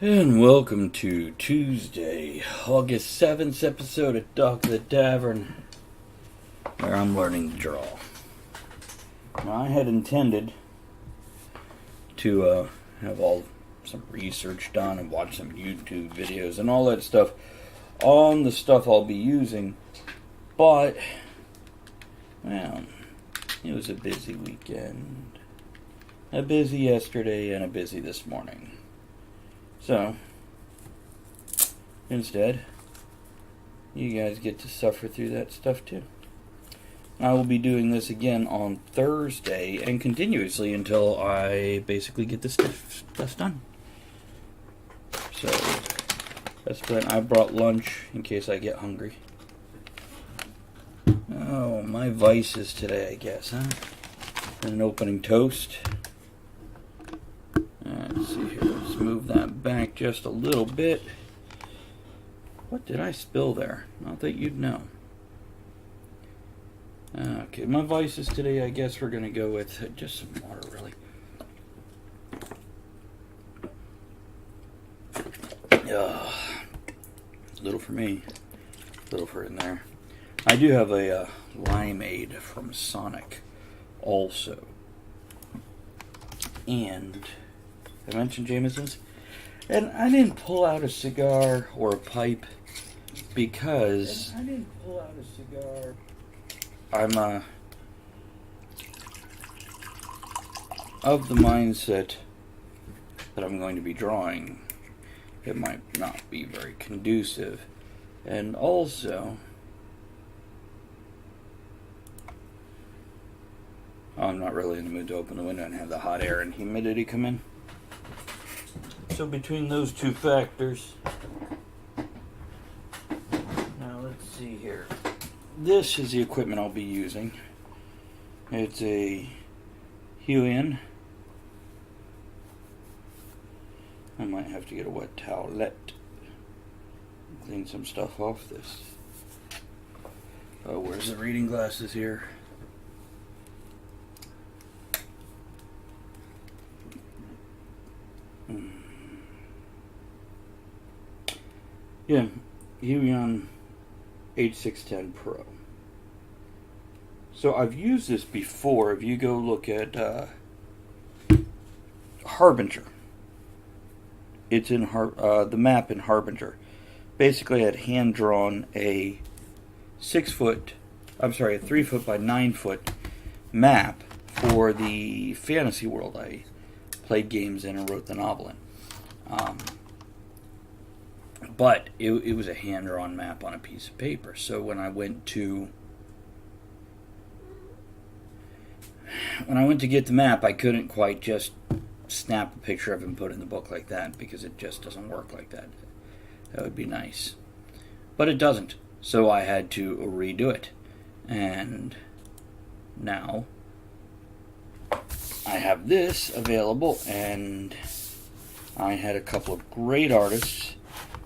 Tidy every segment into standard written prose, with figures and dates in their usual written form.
And welcome to Tuesday, August 7th episode of Doc of the Tavern, where I'm learning to draw. Now, I had intended to have some research done and watch some YouTube videos and all that stuff on the stuff I'll be using, but, well, it was a busy weekend. A busy yesterday and a busy this morning. So, instead, you guys get to suffer through that stuff too. I will be doing this again on Thursday and continuously until I basically get this stuff done. So, that's when I brought lunch in case I get hungry. Oh, my vices today, I guess, huh? An opening toast. Let's see here. Let's move that back just a little bit. What did I spill there? Not that you'd know. Okay, my vices today, I guess we're going to go with just some water, really. Little for me, little for in there. I do have a limeade from Sonic also. And I mentioned Jameson's, and I didn't pull out a cigar or a pipe because I'm of the mindset that I'm going to be drawing. It might not be very conducive, and also I'm not really in the mood to open the window and have the hot air and humidity come in. So between those two factors, now let's see here. This is the equipment I'll be using. It's a Huion. I might have to get a wet towelette. Clean some stuff off this. Oh, where's the reading glasses here? Yeah, Huion H610 Pro. So I've used this before. If you go look at Harbinger, it's in the map in Harbinger. Basically, I had hand drawn a 3 foot by 9 foot map for the fantasy world I played games in and wrote the novel in. But it was a hand-drawn map on a piece of paper. So when I went to get the map, I couldn't quite just snap a picture of it and put it in the book like that, because it just doesn't work like that. That would be nice. But it doesn't. So I had to redo it. And now I have this available, and I had a couple of great artists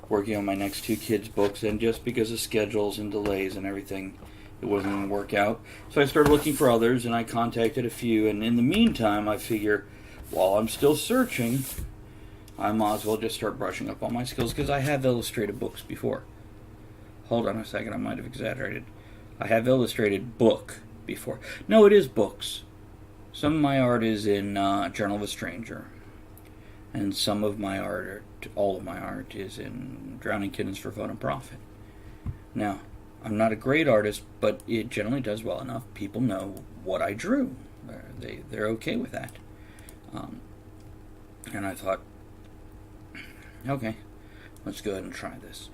working on my next 2 kids' books, and just because of schedules and delays and everything, it wasn't going to work out. So I started looking for others, and I contacted a few, and in the meantime, I figure, while I'm still searching, I might as well just start brushing up on my skills, because I have illustrated books before. Hold on a second, I might have exaggerated. I have illustrated book before. No, it is books. Some of my art is in Journal of a Stranger, and some of my art, all of my art, is in Drowning Kittens for Fun and Profit. Now, I'm not a great artist, but it generally does well enough. People know what I drew. They're okay with that. And I thought, okay, let's go ahead and try this.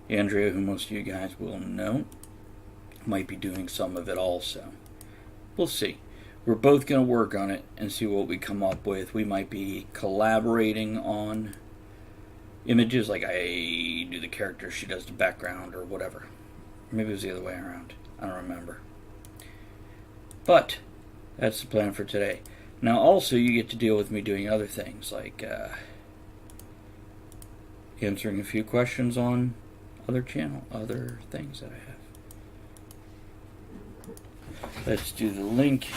Andrea, who most of you guys will know, might be doing some of it also. We'll see. We're both going to work on it and see what we come up with. We might be collaborating on images, like I do the character, she does the background, or whatever. Maybe it was the other way around. I don't remember. But that's the plan for today. Now, also, you get to deal with me doing other things, like answering a few questions on other things that I have. Let's do the link.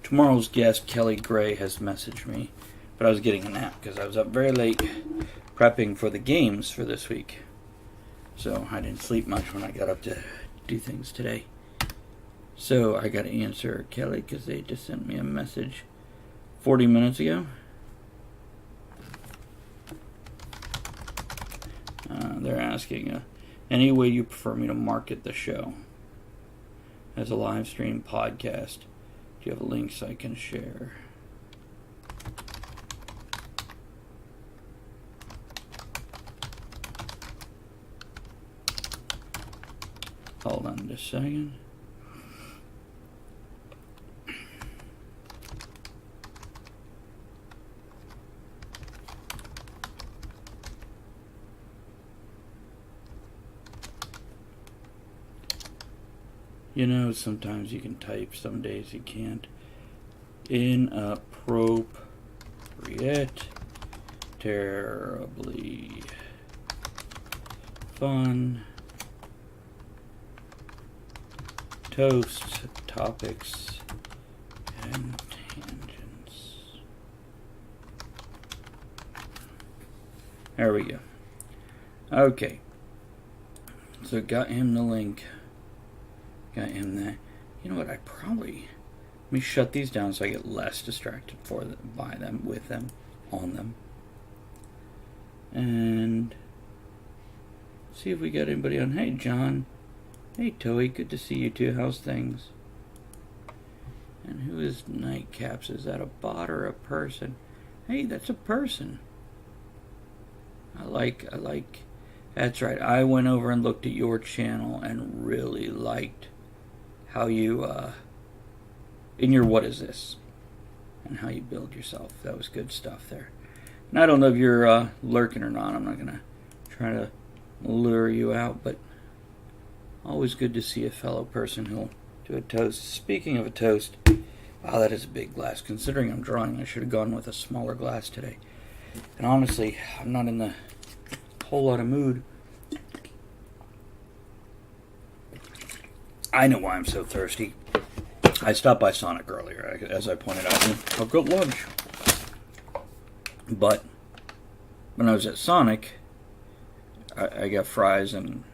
Tomorrow's guest, Kelly Gray, has messaged me, but I was getting a nap because I was up very late prepping for the games for this week. So I didn't sleep much when I got up to do things today. So I got to answer Kelly because they just sent me a message 40 minutes ago. They're asking, any way you prefer me to market the show? As a live stream podcast, do you have links I can share? Hold on just a second. You know, sometimes you can type, some days you can't. Inappropriate, terribly fun, toast, topics, and tangents. There we go. Okay. So got him the link. Got him that. You know what? Let me shut these down so I get less distracted by them, with them, on them. And see if we got anybody on. Hey, John. Hey, Toey. Good to see you too. How's things? And who is Nightcaps? Is that a bot or a person? Hey, that's a person. I like. That's right. I went over and looked at your channel and really liked how you, in your what is this? And how you build yourself. That was good stuff there. And I don't know if you're lurking or not. I'm not going to try to lure you out, but always good to see a fellow person who'll do a toast. Speaking of a toast, wow, that is a big glass. Considering I'm drawing, I should have gone with a smaller glass today. And honestly, I'm not in the whole lot of mood. I know why I'm so thirsty. I stopped by Sonic earlier, as I pointed out, and I've got lunch. But when I was at Sonic, I got fries and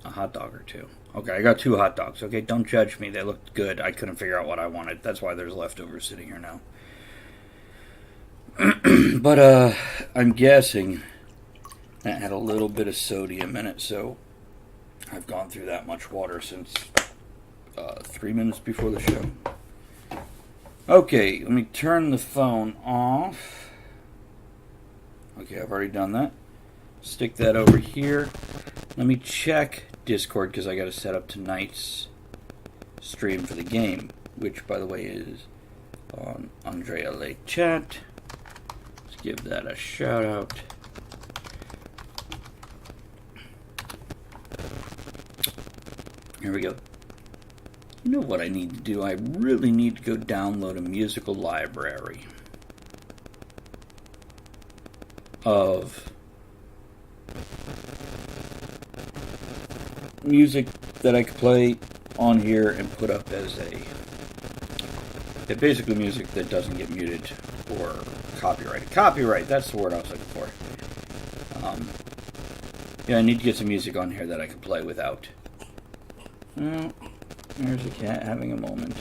a hot dog or two. Okay, I got 2 hot dogs. Okay, don't judge me. They looked good. I couldn't figure out what I wanted. That's why there's leftovers sitting here now. But I'm guessing that had a little bit of sodium in it, so I've gone through that much water since 3 minutes before the show. Okay, let me turn the phone off. Okay, I've already done that. Stick that over here. Let me check Discord because I got to set up tonight's stream for the game, which, by the way, is on Andrea Lake Chat. Let's give that a shout out. Here we go. You know what I need to do? I really need to go download a musical library of music that I could play on here and put up as basically music that doesn't get muted or copyrighted. Copyright, that's the word I was looking for. Yeah, I need to get some music on here that I can play without. Well, there's a cat having a moment.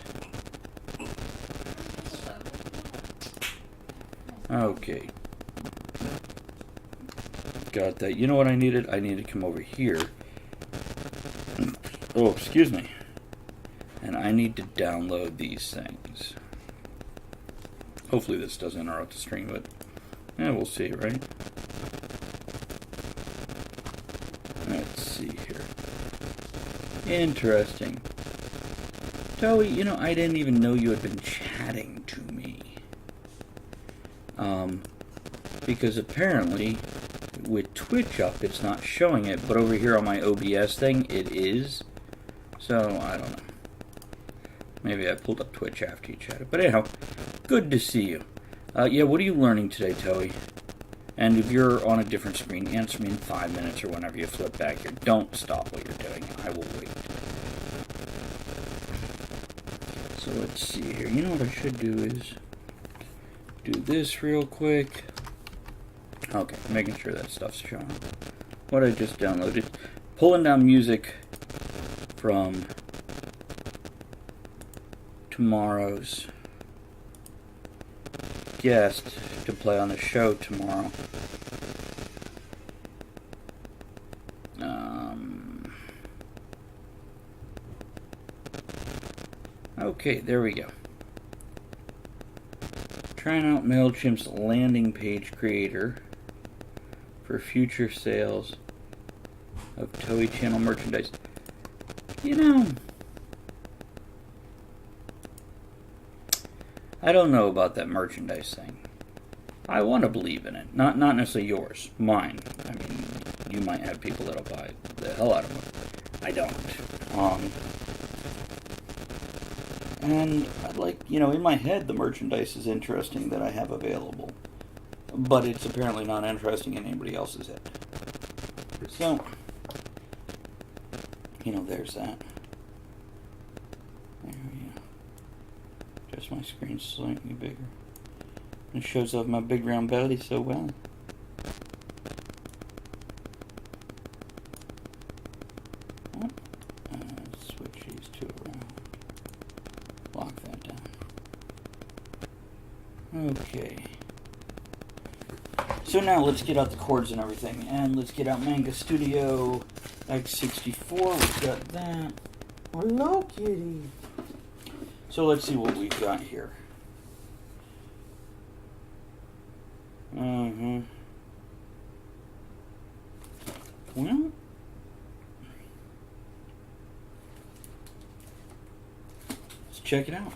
Okay. Got that. You know what I needed? I needed to come over here. Oh, excuse me. And I need to download these things. Hopefully this doesn't interrupt the stream, but yeah, we'll see, right? Let's see here. Interesting. Toey, you know, I didn't even know you had been chatting to me. Because apparently, with Twitch up, it's not showing it, but over here on my OBS thing, it is. So, I don't know. Maybe I pulled up Twitch after you chatted. But anyhow, good to see you. Yeah, what are you learning today, Toey? And if you're on a different screen, answer me in 5 minutes or whenever you flip back here. Don't stop what you're doing. I will wait. So let's see here. You know what I should do is do this real quick. Okay, making sure that stuff's showing. What I just downloaded. Pulling down music from tomorrow's guest to play on the show tomorrow. Okay, there we go. Trying out MailChimp's landing page creator for future sales of Toei Channel merchandise. You know, I don't know about that merchandise thing. I want to believe in it. Not necessarily yours. Mine. I mean, you might have people that'll buy the hell out of it. I don't. And I'd like, in my head, the merchandise is interesting that I have available. But it's apparently not interesting in anybody else's head. So, there's that. There we go. Just my screen slightly bigger. It shows off my big round belly so well. Switch these two around. Lock that down. Okay. So now let's get out the cords and everything. And let's get out Manga Studio X64. We've got that. Hello, kitty. So let's see what we've got here. Well, let's check it out.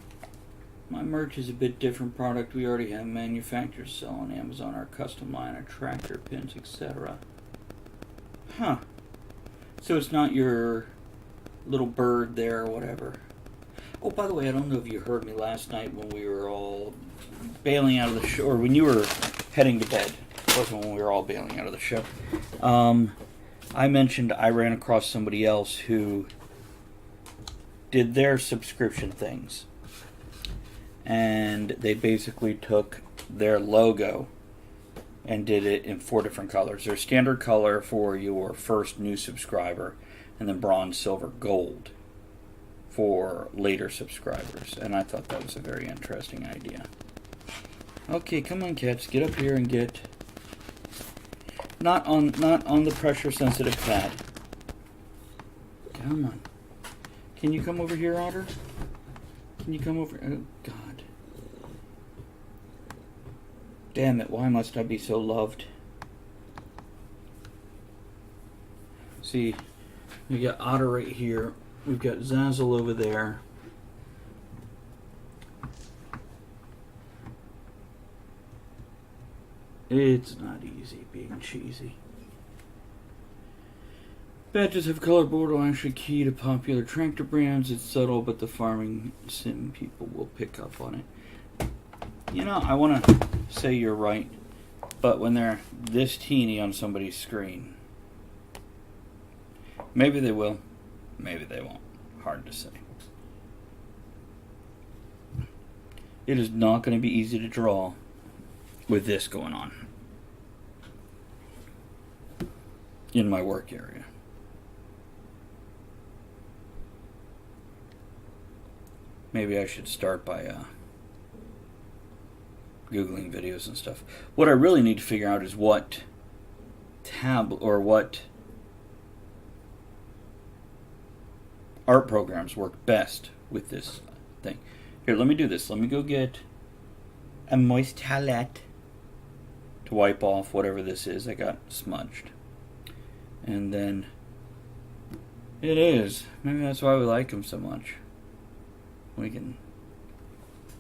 My merch is a bit different product. We already have manufacturers sell on Amazon, our custom line, our tractor pins, etc. Huh. So it's not your little bird there or whatever. Oh, by the way, I don't know if you heard me last night when we were all bailing out of the show, or when you were heading to bed. It wasn't when we were all bailing out of the show. I mentioned I ran across somebody else who did their subscription things. And they basically took their logo and did it in 4 different colors. There's standard color for your first new subscriber, and then bronze, silver, gold for later subscribers. And I thought that was a very interesting idea. Okay, come on, cats, get up here and get not on the pressure sensitive pad. Come on. Can you come over here, Otter? Can you come over? Oh, God. Damn it, why must I be so loved? See, we got Otter right here. We've got Zazzle over there. It's not easy being cheesy. Badges have color border actually key to popular tractor brands. It's subtle, but the farming sim people will pick up on it. I want to say you're right, but when they're this teeny on somebody's screen, maybe they will, maybe they won't. Hard to say. It is not going to be easy to draw with this going on in my work area. Maybe I should start by Googling videos and stuff. What I really need to figure out is what tab or what art programs work best with this thing. Here, let me do this. Let me go get a moist towelette to wipe off whatever this is I got smudged. And then it is. Maybe that's why we like them so much. We can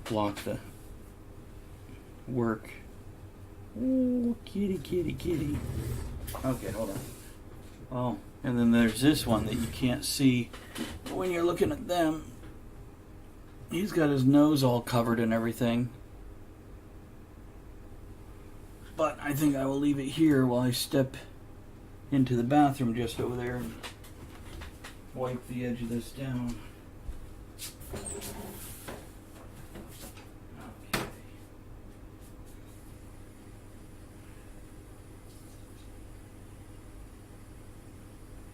block the work. Oh, kitty, kitty, kitty. Okay, hold on. Oh, and then there's this one that you can't see when you're looking at them. He's got his nose all covered and everything. But I think I will leave it here while I step into the bathroom just over there and wipe the edge of this down. Okay.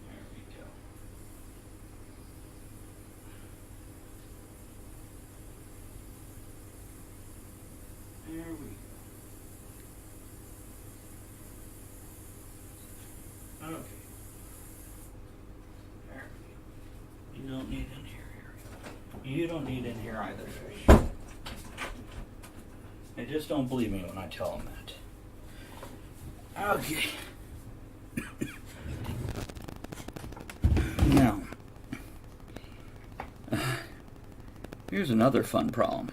There we go. There we go. Okay. There we go. You don't need in here, Harry. You don't need in here either, fish. They just don't believe me when I tell them that. Okay. Now, here's another fun problem.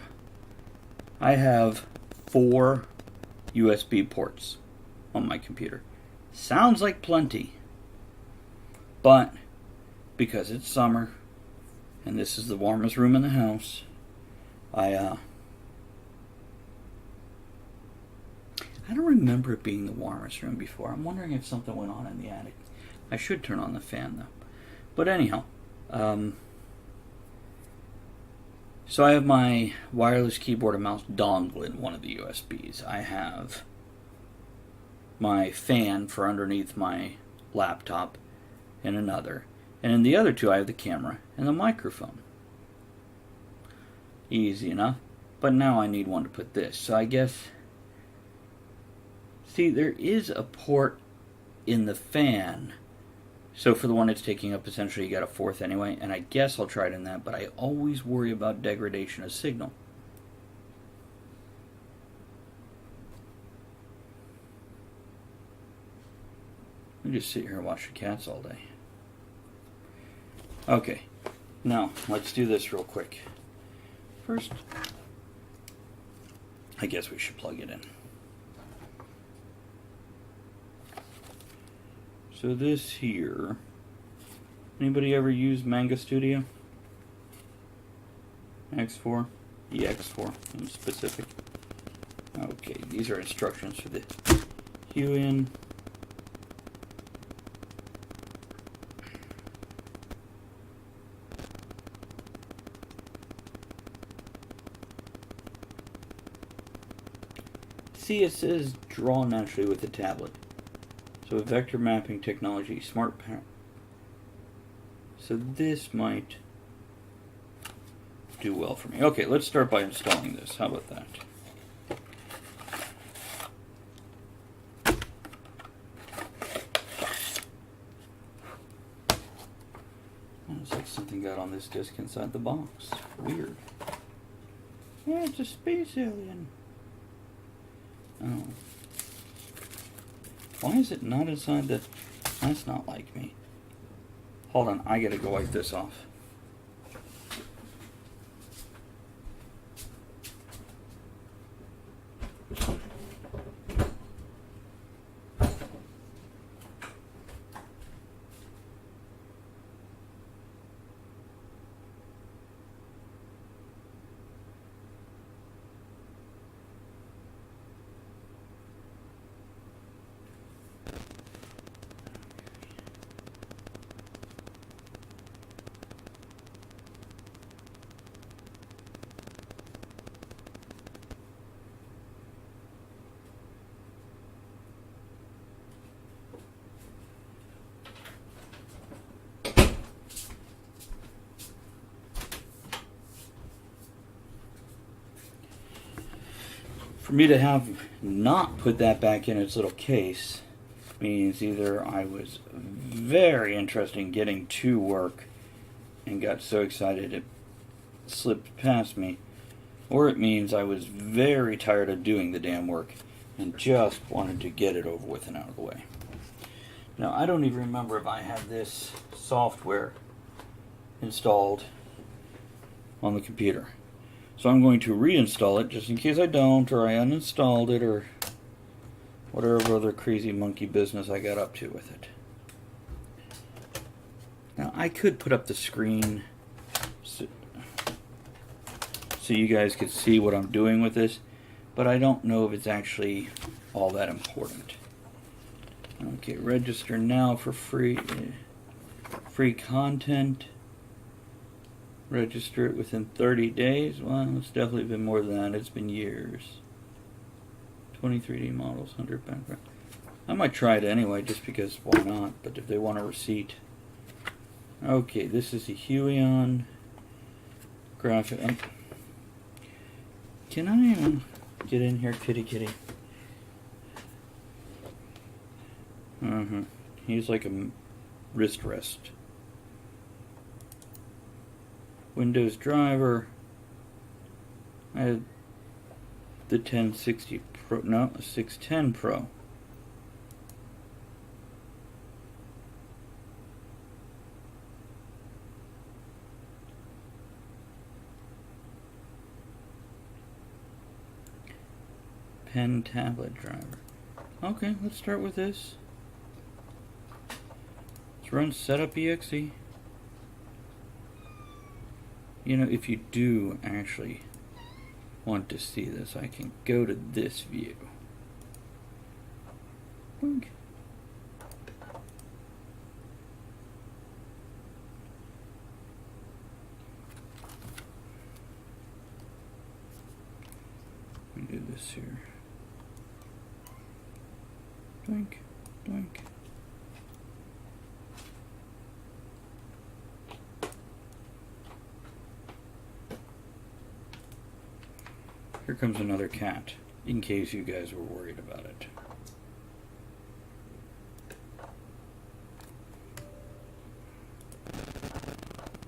I have 4 USB ports on my computer. Sounds like plenty, but because it's summer and this is the warmest room in the house, I don't remember it being the warmest room before. I'm wondering if something went on in the attic. I should turn on the fan though. But anyhow, so I have my wireless keyboard and mouse dongle in one of the USBs. I have my fan for underneath my laptop in another. And in the other two, I have the camera and the microphone. Easy enough. But now I need one to put this. So I guess... See, there is a port in the fan. So for the one it's taking up, essentially you got a 4th anyway. And I guess I'll try it in that. But I always worry about degradation of signal. We just sit here and watch the cats all day. Okay, now let's do this real quick. First, I guess we should plug it in. So this here, anybody ever use Manga Studio? X4, EX4 in specific. Okay, these are instructions for the cue in. See, it says draw naturally with the tablet. So vector mapping technology, smart parent. So this might do well for me. Okay, let's start by installing this. How about that? Looks like something got on this disc inside the box. Weird. Yeah, it's a space alien. Oh. Why is it not inside the... That's not like me. Hold on, I gotta go wipe this off. For me to have not put that back in its little case means either I was very interested in getting to work and got so excited it slipped past me, or it means I was very tired of doing the damn work and just wanted to get it over with and out of the way. Now, I don't even remember if I had this software installed on the computer. So I'm going to reinstall it just in case I don't, or I uninstalled it, or whatever other crazy monkey business I got up to with it. Now I could put up the screen so you guys could see what I'm doing with this, but I don't know if it's actually all that important. Okay, register now for free content. Register it within 30 days. Well, it's definitely been more than that. It's been years. 23D models, 100 background. I might try it anyway, just because why not? But if they want a receipt. Okay, this is a Huion graphic. Can I get in here, kitty kitty? He's like a wrist rest. Windows driver. I had the 1060 Pro, no, 610 Pro. Pen tablet driver. Okay, let's start with this. Let's run setup exe. You know, if you do actually want to see this, I can go to this view. Boink. Let me do this here. Doink, doink. Here comes another cat, in case you guys were worried about it.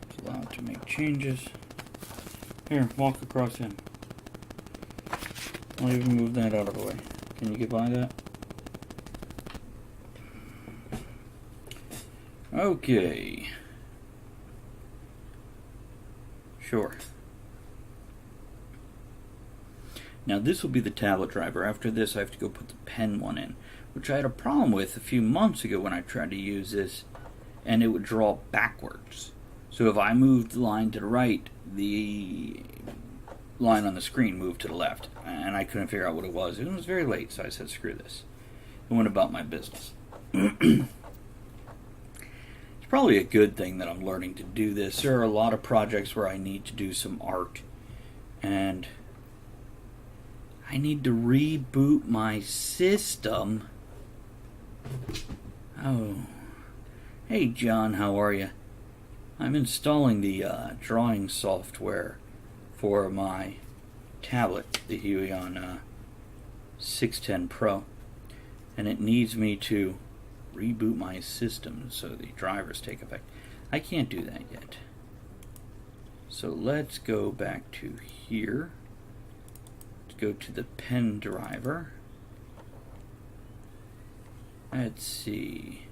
It's allowed to make changes. Here, walk across in. I'll even move that out of the way. Can you get by that? Okay. Sure. Now this will be the tablet driver. After this I have to go put the pen one in, which I had a problem with a few months ago when I tried to use this, and it would draw backwards. So if I moved the line to the right, the line on the screen moved to the left, and I couldn't figure out what it was. It was very late, so I said screw this and went about my business. It's probably a good thing that I'm learning to do this. There are a lot of projects where I need to do some art, and I need to reboot my system. Oh. Hey John, how are you? I'm installing the drawing software for my tablet, the Huion 610 Pro, and it needs me to reboot my system so the drivers take effect. I can't do that yet. So let's go back to here. Let's go to the pen driver. Let's see.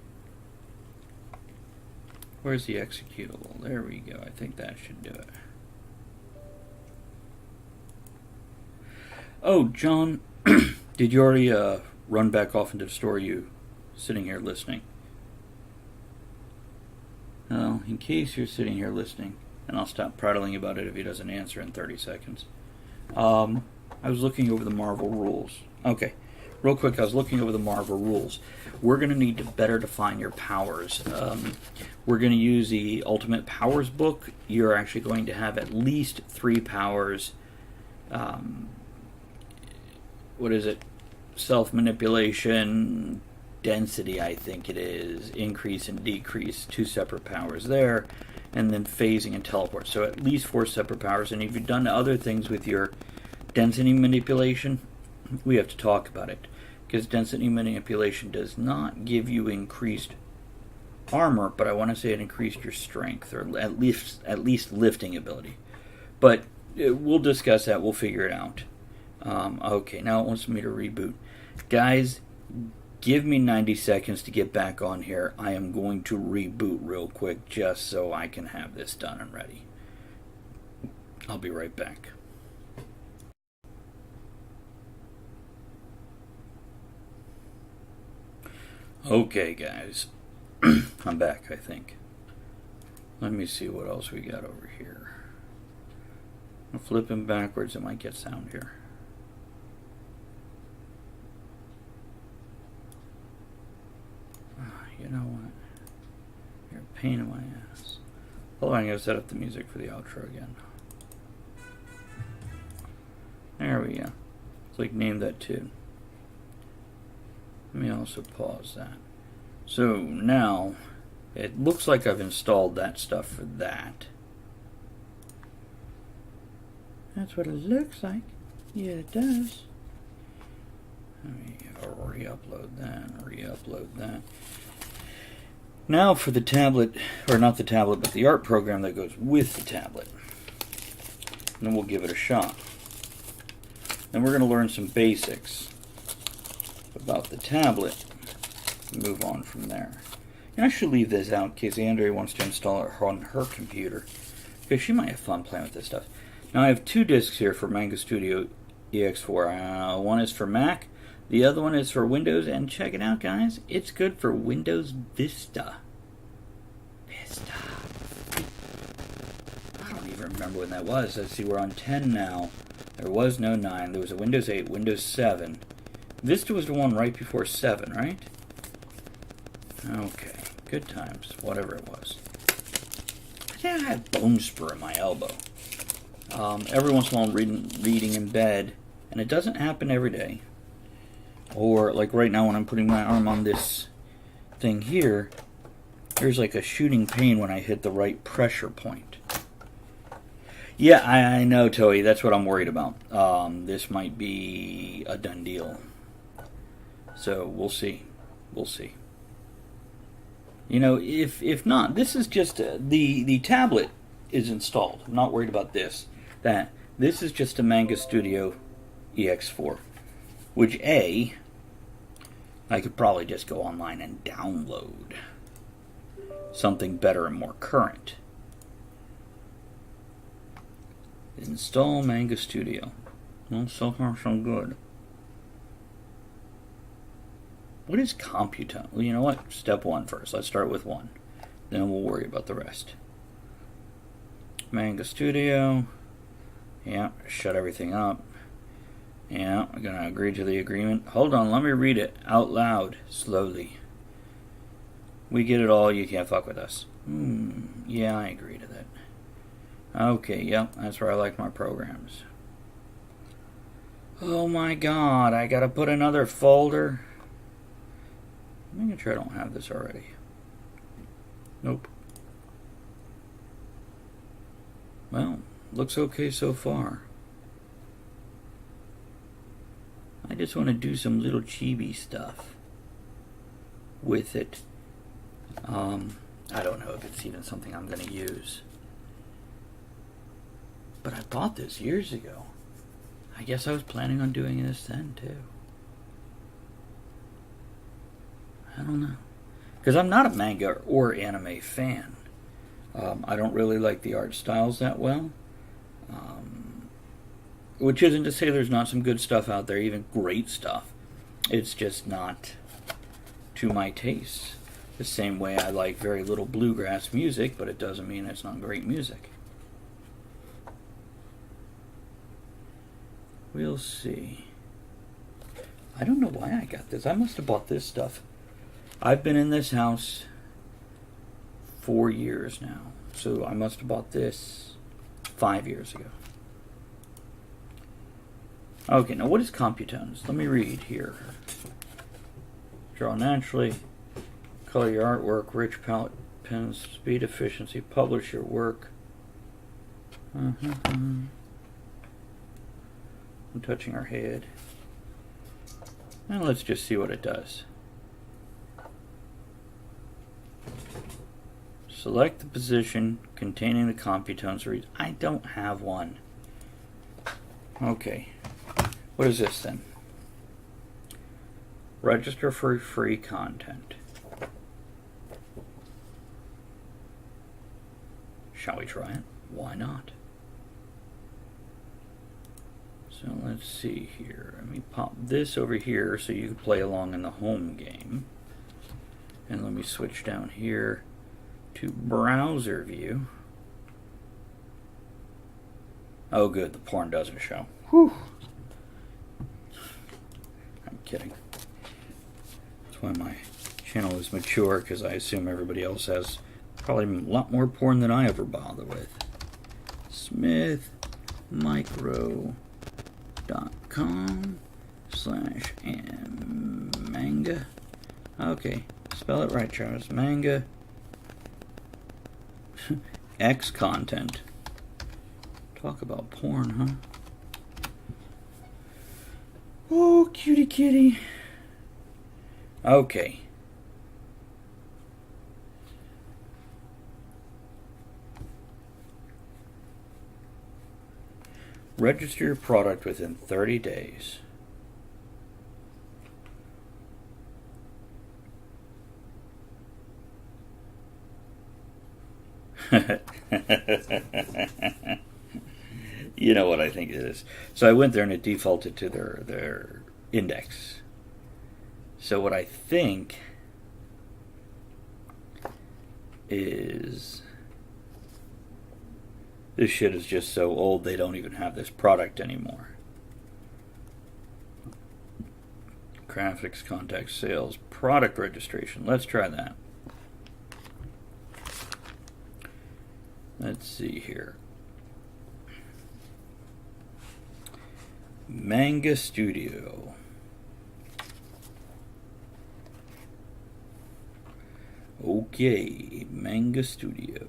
Where's the executable? There we go. I think that should do it. Oh, John, did you already run back off into the store? You sitting here listening? Well, in case you're sitting here listening, and I'll stop prattling about it if he doesn't answer in 30 seconds. I was looking over the Marvel rules. Okay, real quick, I was looking over the Marvel rules. We're going to need to better define your powers. We're going to use the Ultimate Powers book. You're actually going to have at least 3 powers. What is it? Self-manipulation, density, I think it is, increase and decrease, 2 separate powers there, and then phasing and teleport. So at least 4 separate powers. And if you've done other things with your density manipulation, we have to talk about it, because density manipulation does not give you increased armor, but I want to say it increased your strength, or at least lifting ability. But we'll discuss that. We'll figure it out. Okay, now it wants me to reboot. Guys, give me 90 seconds to get back on here. I am going to reboot real quick just so I can have this done and ready. I'll be right back. Okay, guys. I'm back, I think. Let me see what else we got over here. I'm flipping backwards. I might get sound here. you know what? You're a pain in my ass. Hold on, I'm going to set up the music for the outro again. There we go. It's like name that tune. Let me also pause that. So now, it looks like I've installed that stuff for that. That's what it looks like. Yeah, it does. Let me re-upload that, re-upload that. Now for the tablet, or not the tablet, but the art program that goes with the tablet. And then we'll give it a shot. Then we're going to learn some basics about the tablet and move on from there. And I should leave this out in case Andrea wants to install it on her computer, because she might have fun playing with this stuff. Now I have 2 discs here for Manga Studio EX4. One is for Mac, the other one is for Windows, and check it out, guys. It's good for Windows Vista. I don't even remember when that was. Let's see, we're on 10 now. There was no 9. There was a Windows 8, Windows 7. Vista was the one right before 7, right? Okay, good times, whatever it was. I think I have bone spur in my elbow. Every once in a while I'm reading in bed, and it doesn't happen every day. Or, like right now when I'm putting my arm on this thing here, there's like a shooting pain when I hit the right pressure point. Yeah, I know, Toei, that's what I'm worried about. This might be a done deal. So, we'll see. We'll see. You know, if not, this is just, the tablet is installed. I'm not worried about this. This is just a Manga Studio EX4. Which, I could probably just go online and download something better and more current. Install Manga Studio. Well, so far so good. What is Computone? Well, you know what? Step 1 first. Let's start with 1. Then we'll worry about the rest. Manga Studio. Yeah, shut everything up. Yeah, I'm going to agree to the agreement. Hold on, let me read it out loud, slowly. We get it all, you can't fuck with us. Yeah, I agree to that. Okay, yep, that's where I like my programs. Oh my god, I gotta put another folder. Making sure I don't have this already. Nope. Well, looks okay so far. I just want to do some little chibi stuff with it. I don't know if it's even something I'm going to use. But I bought this years ago. I guess I was planning on doing this then too. I don't know. Because I'm not a manga or anime fan. I don't really like the art styles that well. Which isn't to say there's not some good stuff out there, even great stuff. It's just not to my taste. The same way I like very little bluegrass music, but it doesn't mean it's not great music. We'll see. I don't know why I got this. I must have bought this stuff. I've been in this house 4 years now. So I must have bought this 5 years ago. Okay, now what is Computones? Let me read here. Draw naturally. Color your artwork. Rich palette pens. Speed efficiency. Publish your work. I'm touching our head. Now let's just see what it does. Select the position containing the Computones. I don't have one. Okay. What is this then? Register for free content. Shall we try it? Why not? So let's see here. Let me pop this over here so you can play along in the home game. And let me switch down here to browser view. Oh good, the porn doesn't show. Whew. I'm kidding. That's why my channel is mature because I assume everybody else has probably a lot more porn than I ever bother with. smithmicro.com/manga. Okay, spell it right, Charles. Manga X content. Talk about porn, huh? Oh, cutie kitty. Okay. Register your product within 30 days. You know what I think it is. So I went there and it defaulted to their index. So what I think is this shit is just so old they don't even have this product anymore. Graphics, contact, sales, product registration. Let's try that. Let's see here. Manga Studio. Okay, Manga Studio.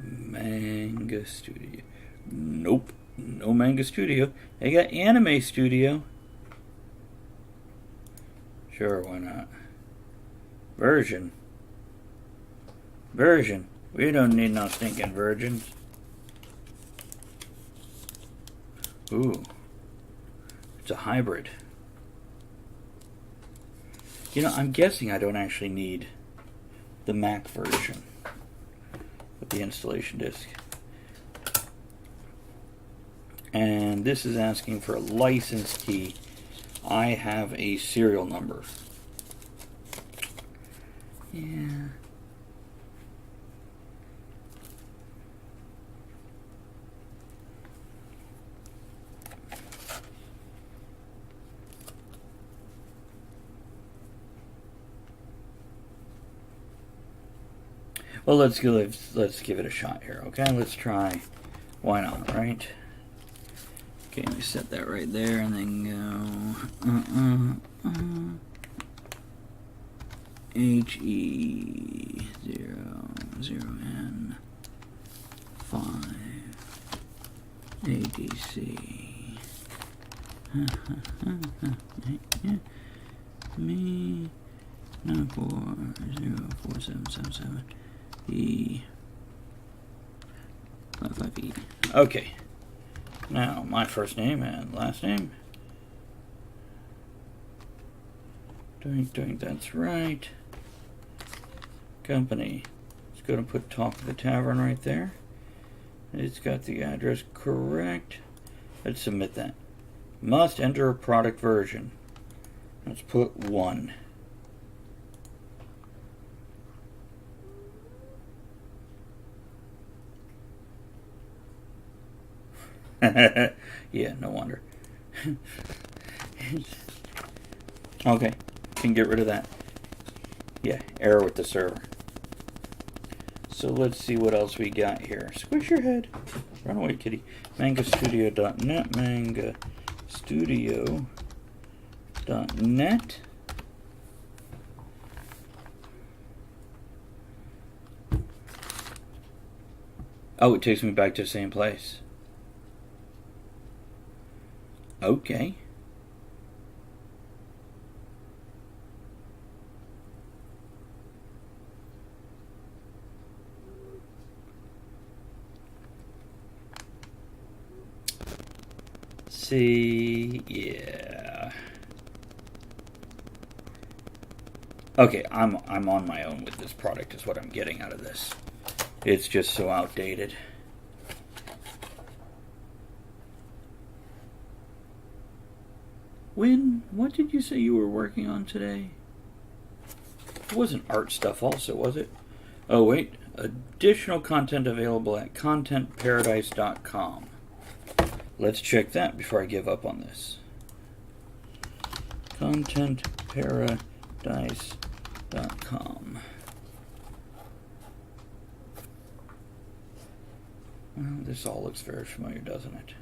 Manga Studio. Nope, no Manga Studio. They got Anime Studio. Sure, why not? Version. We don't need no stinking virgins. Ooh. It's a hybrid. You know, I'm guessing I don't actually need the Mac version of the installation disk. And this is asking for a license key. I have a serial number. Yeah. Well, let's give it a shot here, okay? Let's try. Why not, right? Okay, let me set that right there and then go HE00N5 ADC me 94047777 E55E. Okay. Now, my first name and last name. Doink, that's right. Company. It's going to put Talk of the Tavern right there. It's got the address correct. Let's submit that. Must enter a product version. Let's put 1. Yeah, no wonder. Okay, can get rid of that. Yeah, error with the server. So let's see what else we got here. Squish your head. Run away, kitty. Mangastudio.net. Mangastudio.net. Oh, it takes me back to the same place. Okay. See, yeah. Okay, I'm on my own with this product is what I'm getting out of this. It's just so outdated. What did you say you were working on today? It wasn't art stuff also, was it? Oh, wait. Additional content available at contentparadise.com. Let's check that before I give up on this. contentparadise.com. Well, this all looks very familiar, doesn't it?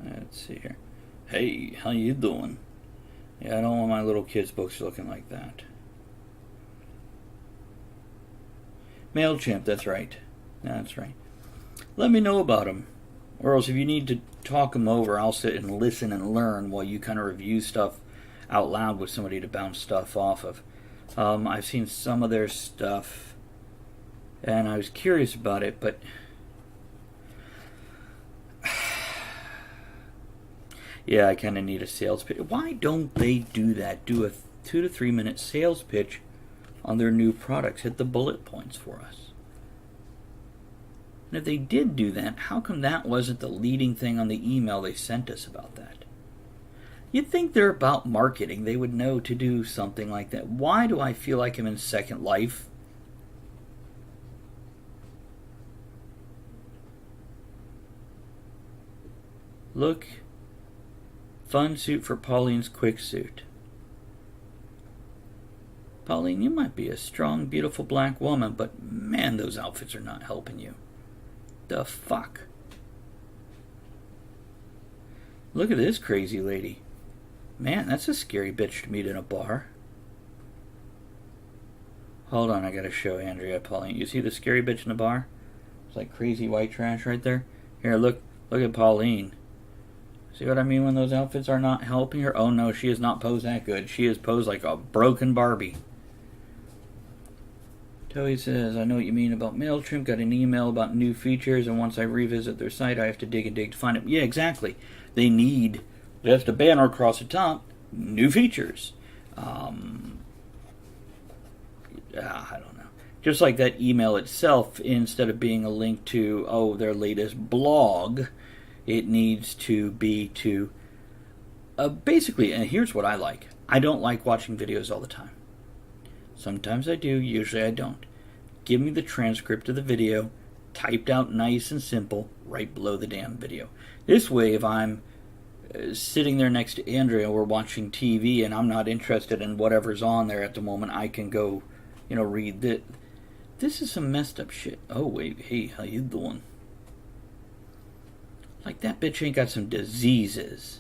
Let's see here. Hey, how you doing? Yeah, I don't want my little kids' books looking like that. MailChimp, that's right. That's right. Let me know about them. Or else if you need to talk them over, I'll sit and listen and learn while you kind of review stuff out loud with somebody to bounce stuff off of. I've seen some of their stuff, and I was curious about it, but yeah, I kind of need a sales pitch. Why don't they do that? Do a 2 to 3 minute sales pitch on their new products. Hit the bullet points for us. And if they did do that, how come that wasn't the leading thing on the email they sent us about that? You'd think they're about marketing. They would know to do something like that. Why do I feel like I'm in Second Life? Look. Fun suit for Pauline's quick suit. Pauline, you might be a strong, beautiful black woman, but man, those outfits are not helping you. The fuck? Look at this crazy lady. Man, that's a scary bitch to meet in a bar. Hold on, I gotta show Andrea, Pauline. You see the scary bitch in the bar? It's like crazy white trash right there. Here, look at Pauline. See what I mean when those outfits are not helping her? Oh no, she is not posed that good. She is posed like a broken Barbie. Toey says, I know what you mean about MailChimp. Got an email about new features, and once I revisit their site, I have to dig and dig to find it. Yeah, exactly. They need just a banner across the top. New features. I don't know. Just like that email itself, instead of being a link to, their latest blog, it needs to be to basically, and here's what I like. I don't like watching videos all the time. Sometimes I do, usually I don't. Give me the transcript of the video, typed out nice and simple, right below the damn video. This way, if I'm sitting there next to Andrea, we're watching TV, and I'm not interested in whatever's on there at the moment, I can go, read this. This is some messed up shit. Oh, wait, hey, how you doing? Like that bitch ain't got some diseases.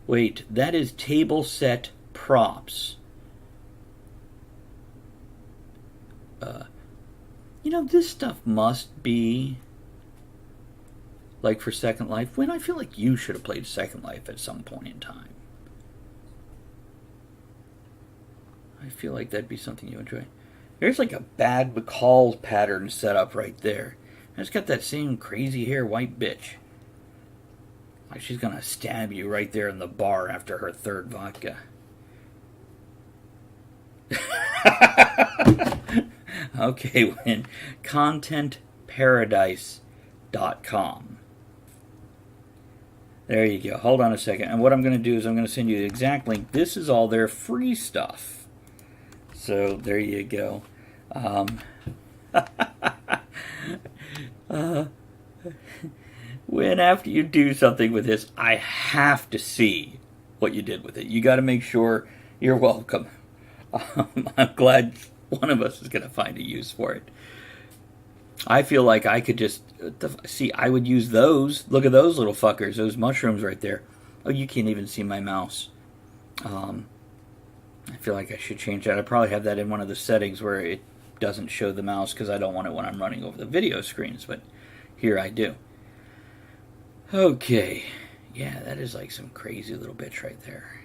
Wait, that is table set props. This stuff must be like for Second Life. When I feel like you should have played Second Life at some point in time. I feel like that'd be something you enjoy. There's like a bad McCall pattern set up right there. And it's got that same crazy hair white bitch. Like she's gonna stab you right there in the bar after her third vodka. Okay, when contentparadise.com. There you go. Hold on a second. And what I'm going to do is I'm going to send you the exact link. This is all their free stuff. So there you go. When after you do something with this, I have to see what you did with it. You got to make sure you're welcome. I'm glad one of us is going to find a use for it. I feel like I could just see. I would use those. Look at those little fuckers. Those mushrooms right there. Oh, you can't even see my mouse. I feel like I should change that. I probably have that in one of the settings where it doesn't show the mouse because I don't want it when I'm running over the video screens. But here I do. Okay. Yeah, that is like some crazy little bitch right there.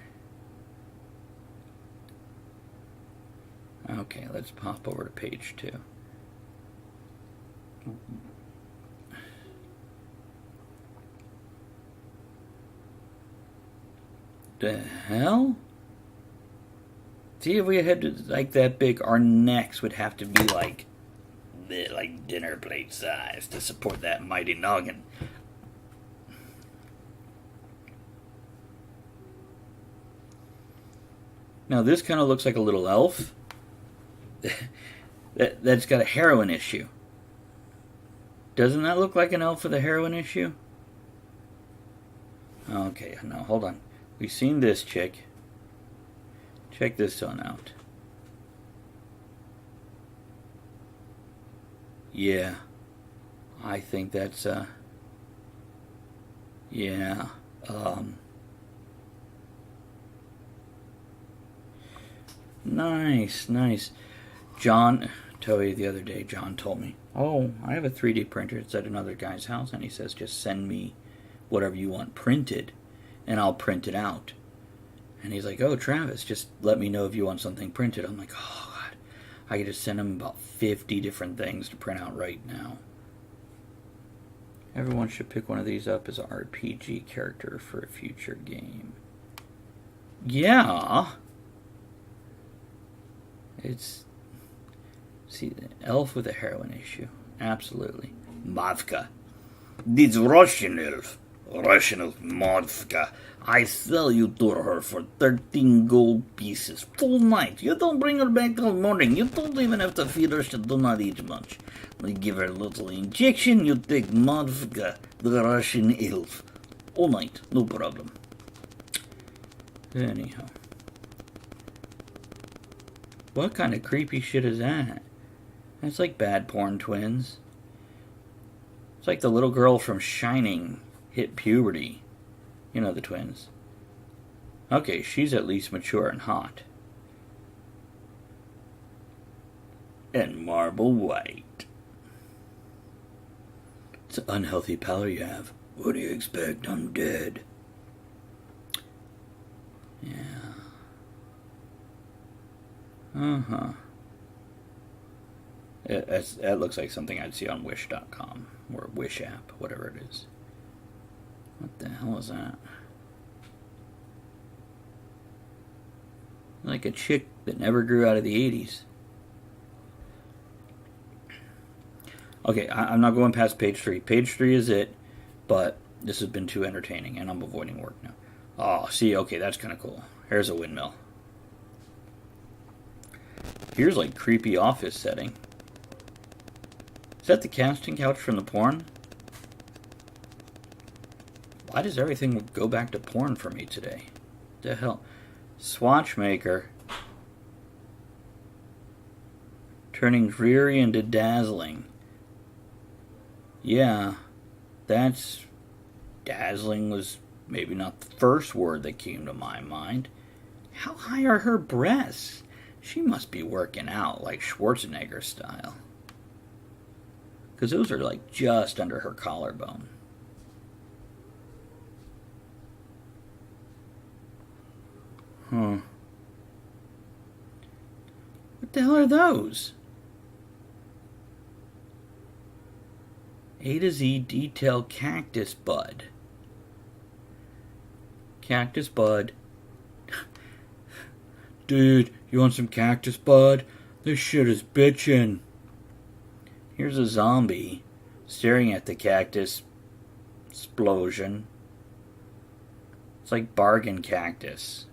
Okay, let's pop over to page 2. The hell? See, if we had like that big, our necks would have to be like dinner plate size to support that mighty noggin. Now this kind of looks like a little elf. That's got a heroin issue. Doesn't that look like an Elf with a Heroin issue? Okay, no, hold on. We've seen this chick. Check this one out. Yeah. I think that's, yeah. Nice. John, Toei the other day, John told me, oh, I have a 3D printer. It's at another guy's house, and he says, just send me whatever you want printed, and I'll print it out. And he's like, oh, Travis, just let me know if you want something printed. I'm like, oh, God, I could just send him about 50 different things to print out right now. Everyone should pick one of these up as an RPG character for a future game. Yeah. It's... See, elf with a heroin issue. Absolutely. Mavka. This Russian elf. Mavka. I sell you to her for 13 gold pieces. Full night. You don't bring her back till morning. You don't even have to feed her. She do not eat much. We give her a little injection. You take Mavka, the Russian elf. All night. No problem. Anyhow. What kind of creepy shit is that? That's like bad porn twins. It's like the little girl from Shining hit puberty. You know the twins. Okay, she's at least mature and hot. And marble white. It's an unhealthy pallor you have. What do you expect? I'm dead. Yeah. Uh-huh. That looks like something I'd see on Wish.com. Or Wish app, whatever it is. What the hell is that? Like a chick that never grew out of the 80s. Okay, I'm not going past page 3. Page 3 is it, but this has been too entertaining, and I'm avoiding work now. Oh, see, okay, that's kind of cool. Here's a windmill. Here's like creepy office setting. Is that the casting couch from the porn? Why does everything go back to porn for me today? The hell? Swatch maker. Turning dreary into dazzling. Yeah, that's... Dazzling was maybe not the first word that came to my mind. How high are her breasts? She must be working out like Schwarzenegger style. Because those are like just under her collarbone. What the hell are those? A to Z detail cactus bud. Cactus bud. Dude, you want some cactus bud? This shit is bitchin'. Here's a zombie staring at the cactus explosion. It's like bargain cactus.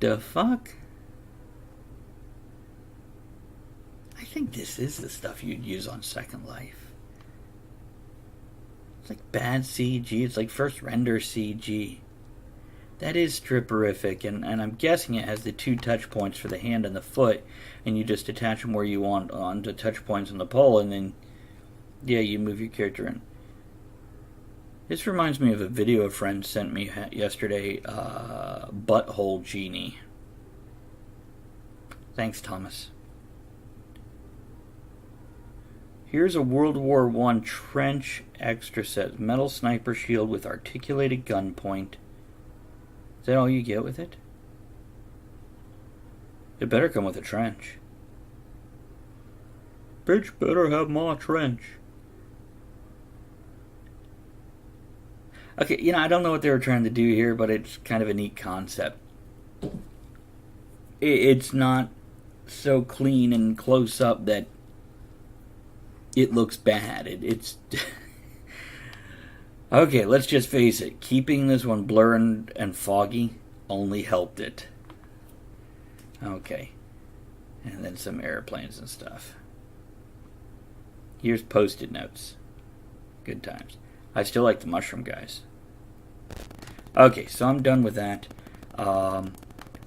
The fuck? I think this is the stuff you'd use on Second Life. It's like bad CG. It's like first render CG. That is stripperific, and I'm guessing it has the 2 touch points for the hand and the foot, and you just attach them where you want on the touch points on the pole, and then, yeah, you move your character in. This reminds me of a video a friend sent me yesterday, Butthole Genie. Thanks, Thomas. Here's a World War I trench extra set. Metal sniper shield with articulated gun point. Is that all you get with it? It better come with a trench. Bitch better have my trench. Okay, I don't know what they were trying to do here, but it's kind of a neat concept. It's not so clean and close up that it looks bad. It's Okay, let's just face it. Keeping this one blurred and foggy only helped it. Okay. And then some airplanes and stuff. Here's post-it notes. Good times. I still like the mushroom guys. Okay, so I'm done with that.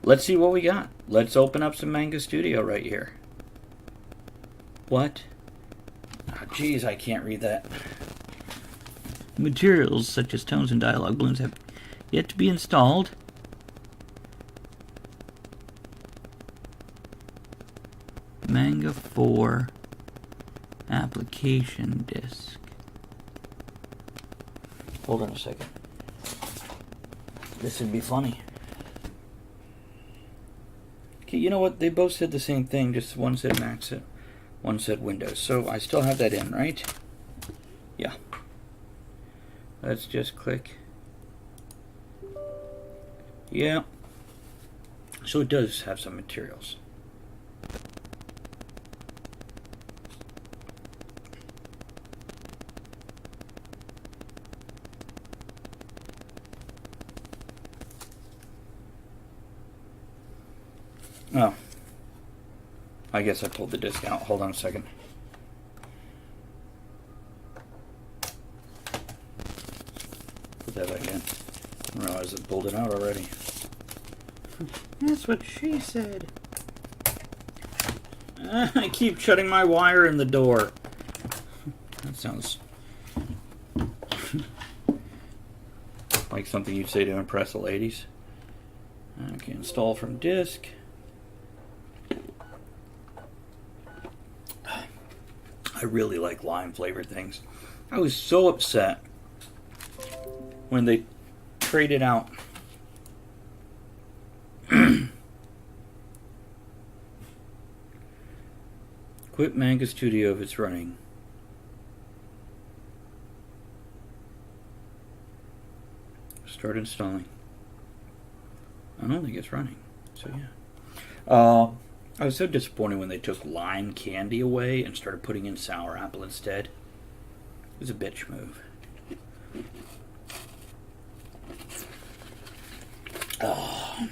Let's see what we got. Let's open up some Manga Studio right here. What? Oh, geez, I can't read that. Materials such as tones and dialogue balloons have yet to be installed. Manga 4 application disk. Hold on a second. This would be funny. Okay, you know what? They both said the same thing, just one said Mac, one said Windows. So I still have that in, right? Yeah. Let's just click. Yeah. So it does have some materials. Oh. I guess I pulled the disc out. Hold on a second. Put that back in. I realized I pulled it out already. That's what she said. I keep shutting my wire in the door. That sounds like something you'd say to impress the ladies. Okay, install from disk. I really like lime flavored things. I was so upset when they traded out quit Manga Studio if it's running. Start installing. I don't think it's running. So yeah. I was so disappointed when they took lime candy away and started putting in sour apple instead. It was a bitch move. Oh.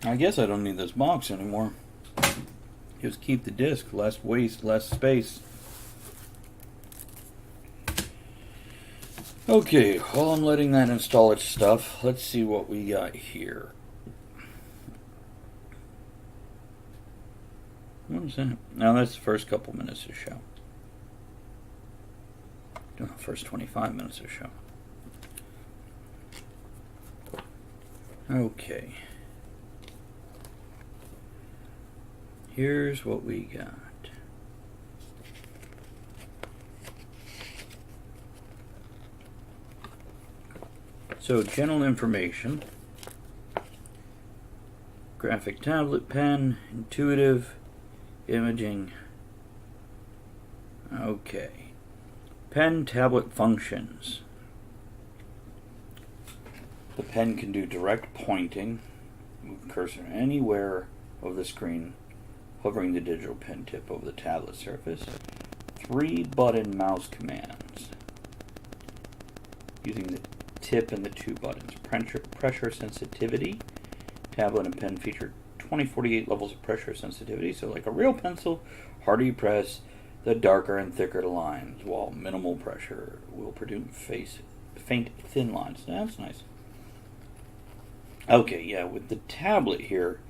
I guess I don't need this box anymore. Just keep the disc. Less waste, less space. Okay, while I'm letting that install its stuff, let's see what we got here. What is that? Now that's the first couple minutes of show. No, first 25 minutes of show. Okay. Here's what we got. So, general information. Graphic tablet pen, intuitive imaging. Okay. Pen tablet functions. The pen can do direct pointing, move cursor anywhere over the screen, hovering the digital pen tip over the tablet surface. 3-button mouse commands. Using the tip and the 2 buttons. Pressure sensitivity. Tablet and pen feature 2048 levels of pressure sensitivity, so like a real pencil, harder you press, the darker and thicker the lines, while minimal pressure will produce faint, thin lines. That's nice. Okay, yeah, with the tablet here,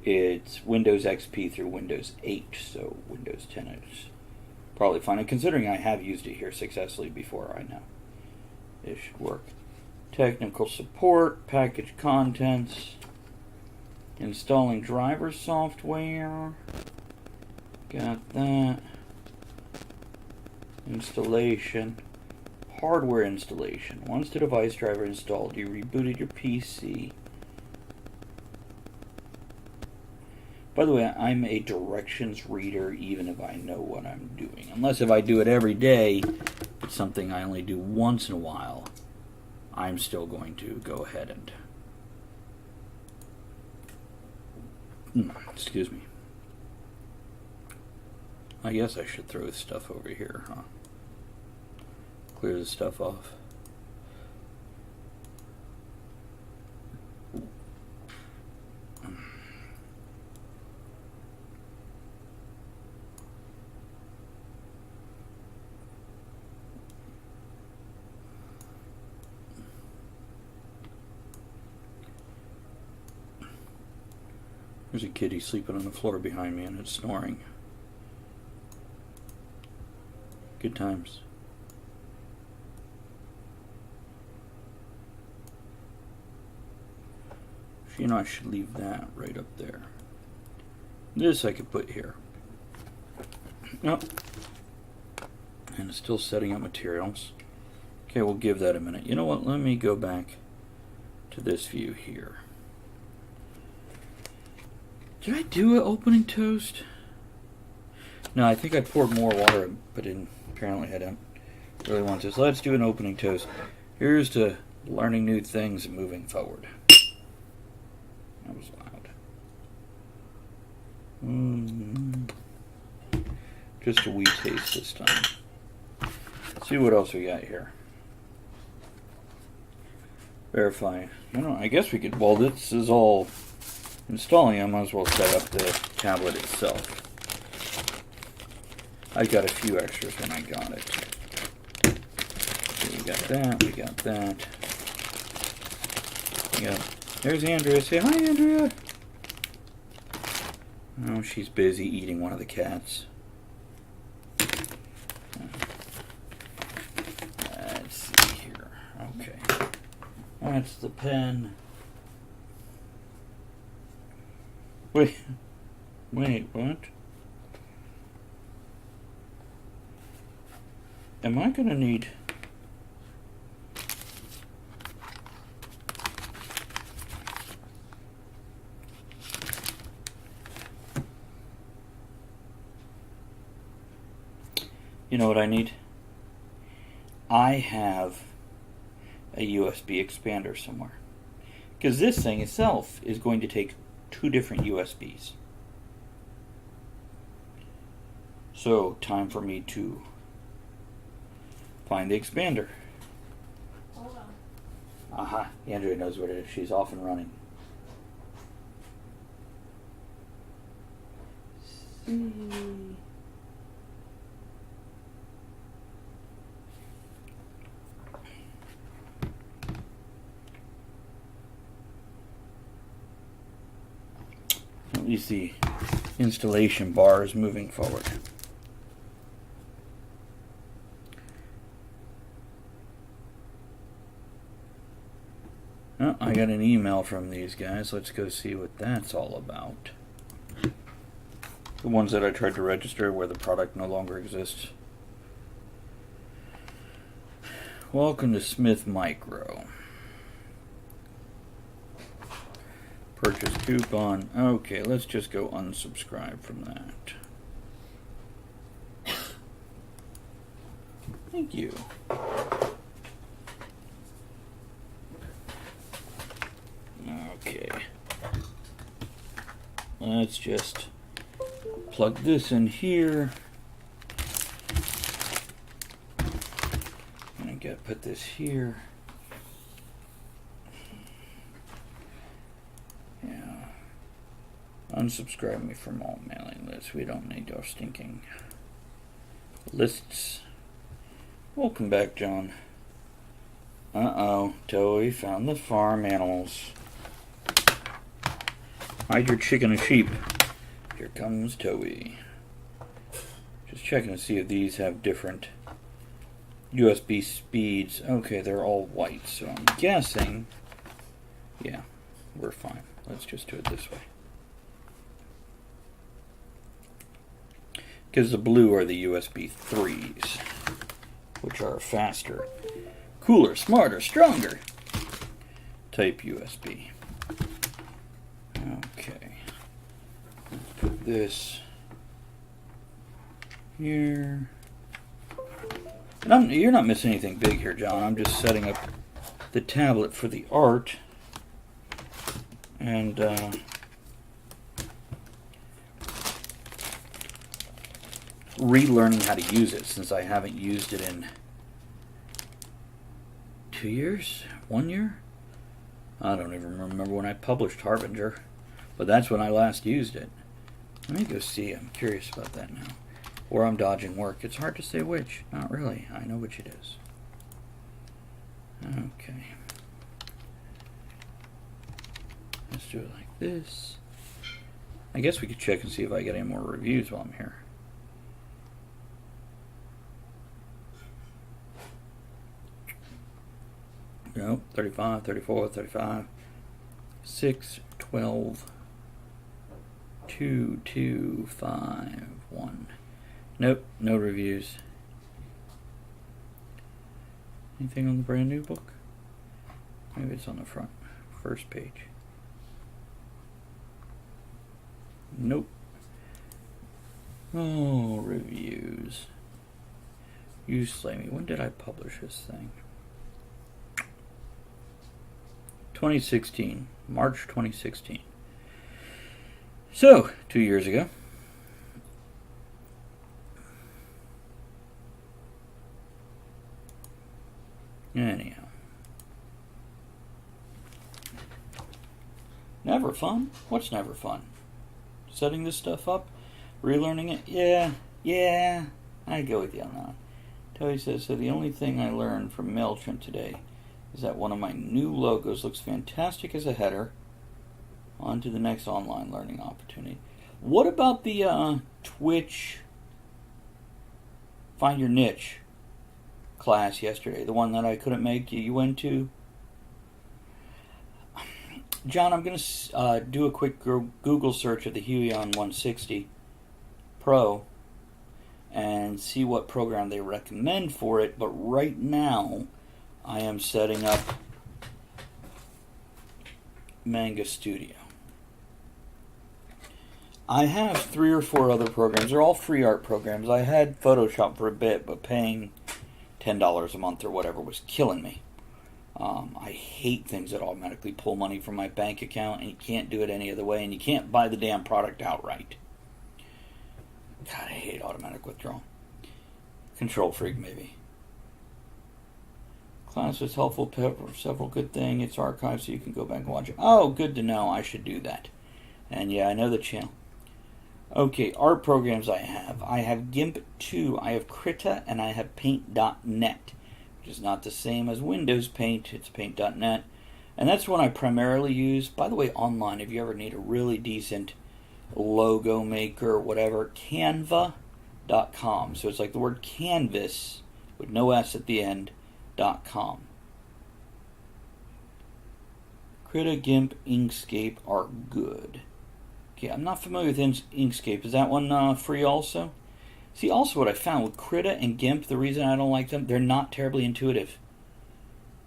it's Windows XP through Windows 8, so Windows 10 is probably fine. And considering I have used it here successfully before, I know it should work. Technical support, package contents, installing driver software, got that, installation, hardware installation. Once the device driver installed, you rebooted your PC. By the way, I'm a directions reader even if I know what I'm doing. Unless if I do it every day, it's something I only do once in a while, I'm still going to go ahead and excuse me. I guess I should throw this stuff over here, huh? Clear the stuff off. There's a kitty sleeping on the floor behind me and it's snoring. Good times. You know, I should leave that right up there. This I could put here. Nope. And it's still setting up materials. Okay, we'll give that a minute. You know what? Let me go back to this view here. Did I do an opening toast? No, I think I poured more water, but apparently I don't really want to. So let's do an opening toast. Here's to learning new things and moving forward. That was loud. Just a wee taste this time. Let's see what else we got here. Verify. You know, I guess we could, while this is all installing, I might as well set up the tablet itself. I got a few extras when I got it. Okay, we got that, we got that. Yeah. There's Andrea. Say hi, Andrea. Oh, she's busy eating one of the cats. Let's see here. Okay. That's the pen. Wait, what? Am I gonna need... You know what I need? I have a USB expander somewhere. Because this thing itself is going to take 2 different USBs. So, time for me to find the expander. Hold on. Aha, Andrea knows what it is. She's off and running. See. At least the installation bar is moving forward. Oh, I got an email from these guys. Let's go see what that's all about. The ones that I tried to register where the product no longer exists. Welcome to Smith Micro. Purchase coupon. Okay, let's just go unsubscribe from that. Thank you. Okay. Let's just plug this in here. I'm gonna put this here. Unsubscribe me from all mailing lists. We don't need those stinking lists. Welcome back, John. Uh-oh. Toey found the farm animals. Hide your chicken and sheep. Here comes Toey. Just checking to see if these have different USB speeds. Okay, they're all white, so I'm guessing... Yeah, we're fine. Let's just do it this way. Because the blue are the USB 3s, which are faster, cooler, smarter, stronger type USB. Okay, let's put this here. And you're not missing anything big here, John. I'm just setting up the tablet for the art and relearning how to use it, since I haven't used it in 2 years? 1 year? I don't even remember when I published Harbinger, but that's when I last used it. Let me go see. I'm curious about that now. Or I'm dodging work. It's hard to say which. Not really. I know which it is. Okay. Let's do it like this. I guess we could check and see if I get any more reviews while I'm here. Nope. 35, 34, 35, 6, 12, 2, 2, 5, 1. Nope, no reviews. Anything on the brand new book? Maybe it's on the front, first page. Nope. Oh, reviews. You slay me. When did I publish this thing? 2016. March 2016. So, 2 years ago. Anyhow. Never fun? What's never fun? Setting this stuff up? Relearning it? Yeah. I'd go with you on that. Toby says, so the only thing I learned from MailChimp today is that one of my new logos looks fantastic as a header onto the next online learning opportunity. What about the Twitch Find Your Niche class yesterday? The one that I couldn't make you went to? John, I'm going to do a quick Google search of the Huion 160 Pro and see what program they recommend for it. But right now, I am setting up Manga Studio. I have 3 or 4 other programs. They're all free art programs. I had Photoshop for a bit, but paying $10 a month or whatever was killing me. I hate things that automatically pull money from my bank account, and you can't do it any other way, and you can't buy the damn product outright. God, I hate automatic withdrawal. Control freak, maybe. Class was helpful for several good things. It's archived so you can go back and watch it. Oh, good to know. I should do that. And yeah, I know the channel. Okay, art programs I have. I have GIMP 2, I have Krita, and I have Paint.net, which is not the same as Windows Paint. It's Paint.net. And that's one I primarily use. By the way, online, if you ever need a really decent logo maker or whatever, Canva.com. So it's like the word canvas with no S at the end, .com. Krita, GIMP, Inkscape are good. Okay, I'm not familiar with Inkscape. Is that one free also? See, also what I found with Krita and GIMP, the reason I don't like them, they're not terribly intuitive.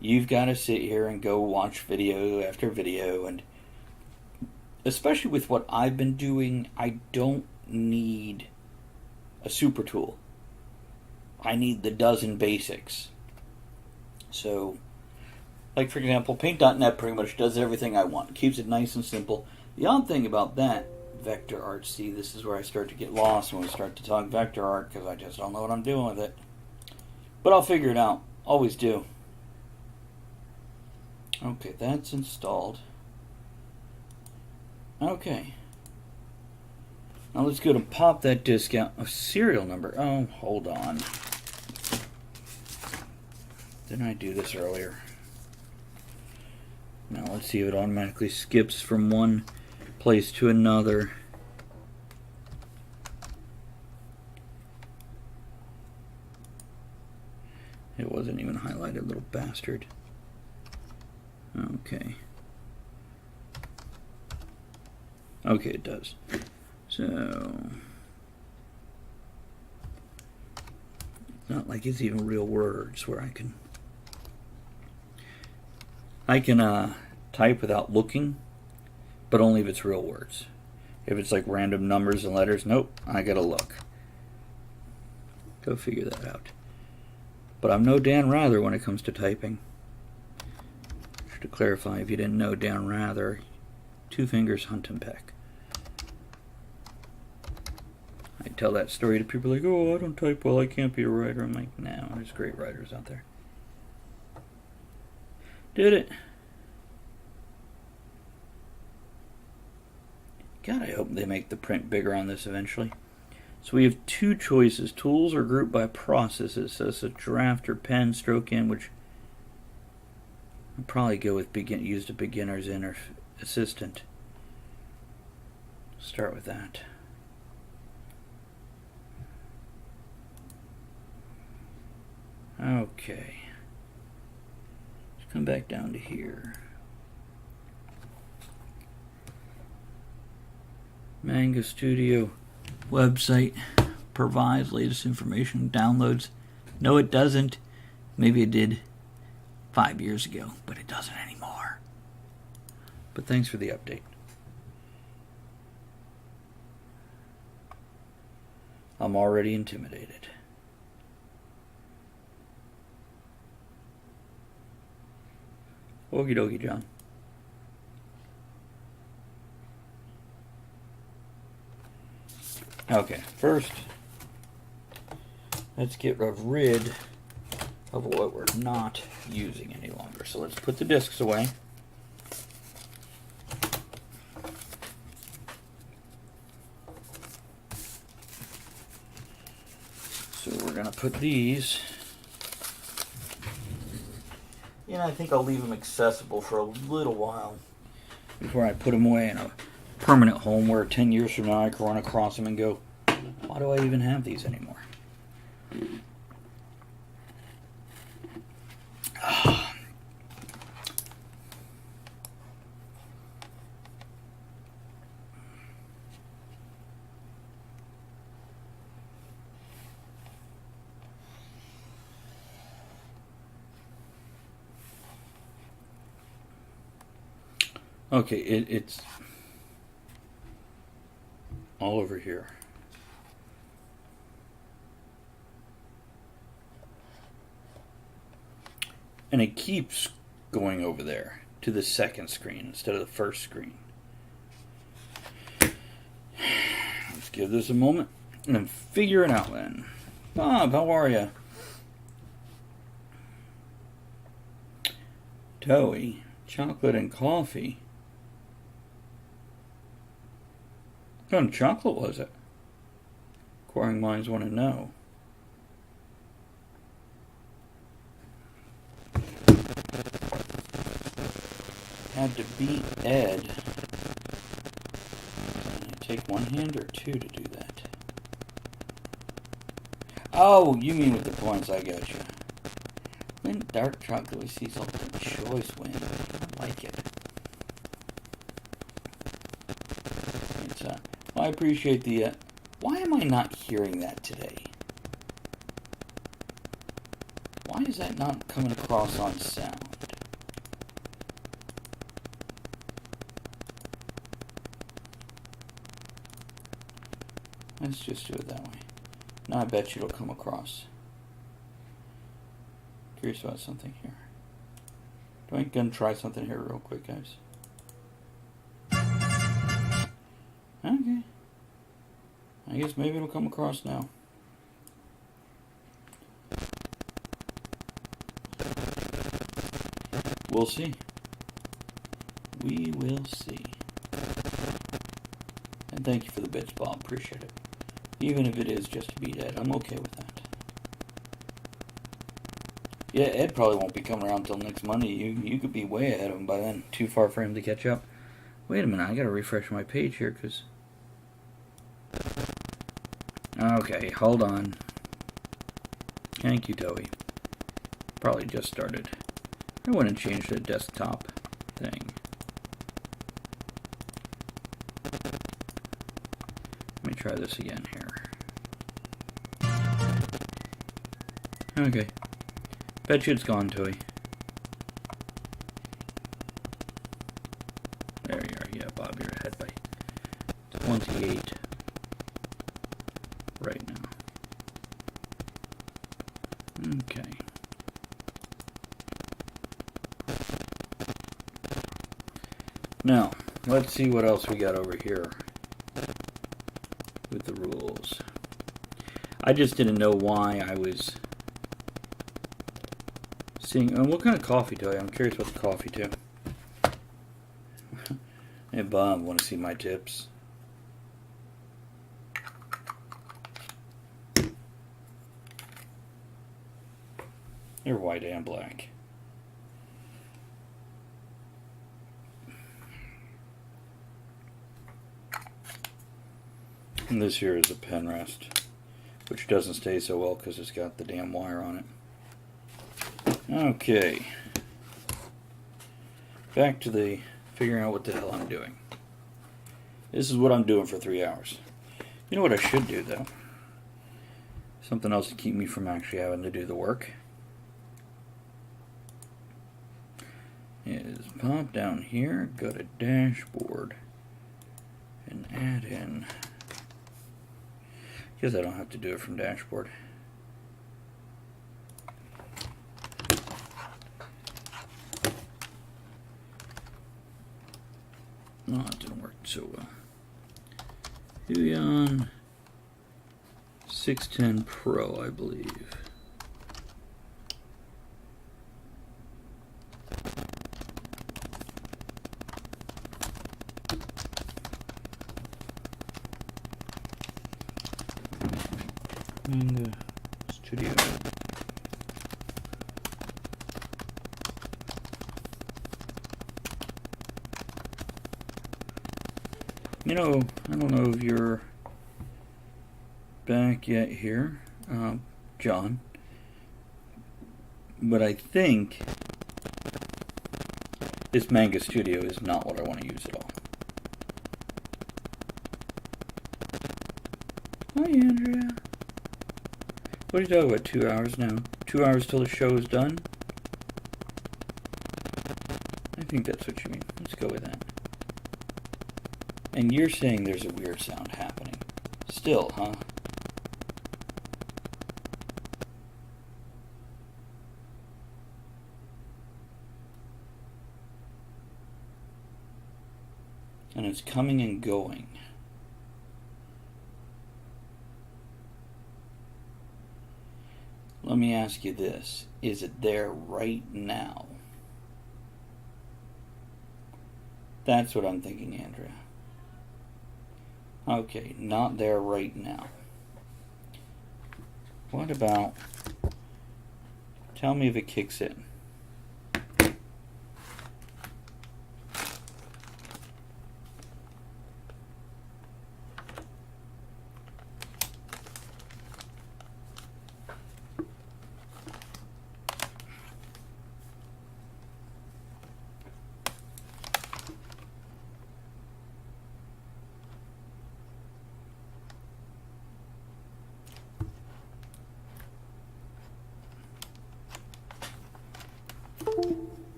You've got to sit here and go watch video after video, and especially with what I've been doing, I don't need a super tool. I need the dozen basics. So, like for example, Paint.net pretty much does everything I want. Keeps it nice and simple. The odd thing about that, vector art, see, this is where I start to get lost when we start to talk vector art, because I just don't know what I'm doing with it. But I'll figure it out. Always do. Okay, that's installed. Okay. Now let's go to pop that disk out. A serial number. Oh, hold on. Didn't I do this earlier? Now let's see if it automatically skips from one place to another. It wasn't even highlighted, little bastard. Okay. Okay, it does. So, it's not like it's even real words where I can type without looking, but only if it's real words. If it's like random numbers and letters, nope, I gotta look. Go figure that out. But I'm no Dan Rather when it comes to typing. Just to clarify, if you didn't know Dan Rather, 2 fingers hunt and peck. I tell that story to people like, oh, I don't type well, I can't be a writer. I'm like, no, there's great writers out there. Did it? God, I hope they make the print bigger on this eventually. So we have two choices. Tools are grouped by process. It says a draft or pen, stroke in, which I'll probably go with use the beginner's in or assistant. Start with that. Okay. Let's come back down to here. Manga Studio website provides latest information, downloads. No, it doesn't. Maybe it did 5 years ago, but it doesn't anymore. But thanks for the update. I'm already intimidated. Okie dokie, John. Okay, first, let's get rid of what we're not using any longer. So let's put the discs away. So we're going to put these. I think I'll leave them accessible for a little while before I put them away in a permanent home where 10 years from now I can run across them and go, why do I even have these anymore? Okay, it's all over here. And it keeps going over there to the second screen instead of the first screen. Let's give this a moment and figure it out then. Bob, how are you? Toey, chocolate and coffee. What kind of chocolate was it? Inquiring minds want to know. Had to beat Ed. It take one hand or two to do that? Oh, you mean with the points, I got you. When dark chocolate with sea salt choice win. I don't like it. It's, well, I appreciate the, why am I not hearing that today? Why is that not coming across on sound? Let's just do it that way. Now I bet you it'll come across. Curious about something here. I'm gonna try something here real quick, guys. Okay. I guess maybe it'll come across now. We'll see. We will see. And thank you for the bits, Bob. Appreciate it. Even if it is just to beat Ed, I'm okay with that. Yeah, Ed probably won't be coming around till next Monday. You could be way ahead of him by then. Too far for him to catch up. Wait a minute, I gotta refresh my page here, because... Okay, hold on. Thank you, Toey. Probably just started. I went and changed the desktop thing. Let me try this again here. Okay. Bet you it's gone, Toey. There you are. Yeah, Bob, you're ahead by 28 right now. Okay. Now, let's see what else we got over here with the rules. I just didn't know why I was seeing what kind of coffee do I have? I'm curious about the coffee too. Hey Bob, want to see my tips? They're white and black. And this here is a pen rest, which doesn't stay so well because it's got the damn wire on it. Okay. Back to the figuring out what the hell I'm doing. This is what I'm doing for 3 hours. You know what I should do though? Something else to keep me from actually having to do the work. Is pop down here, go to dashboard, and add in. Guess I don't have to do it from dashboard. No, it didn't work so well. Huion 610 Pro, I believe. And studio. You know, I don't know if you're back yet here, John, but I think this Manga Studio is not what I want to use at all. Hi, Andrea. What are you talking about? 2 hours now? 2 hours till the show is done? I think that's what you mean. Let's go with that. And you're saying there's a weird sound happening. Still, huh? And it's coming and going. Let me ask you this. Is it there right now? That's what I'm thinking, Andrea. Okay, not there right now. What about... Tell me if it kicks in.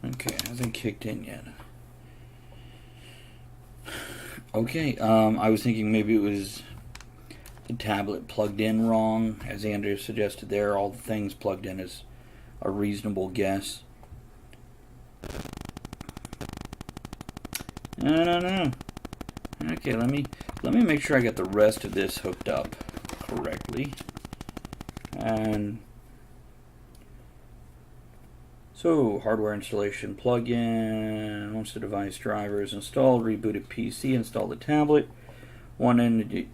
Okay, it hasn't kicked in yet. Okay, I was thinking maybe it was the tablet plugged in wrong. As Andrea suggested there, all the things plugged in is a reasonable guess. No. Okay, let me make sure I get the rest of this hooked up correctly. And so, hardware installation plugin. Once the device driver is installed, rebooted PC, install the tablet. One end,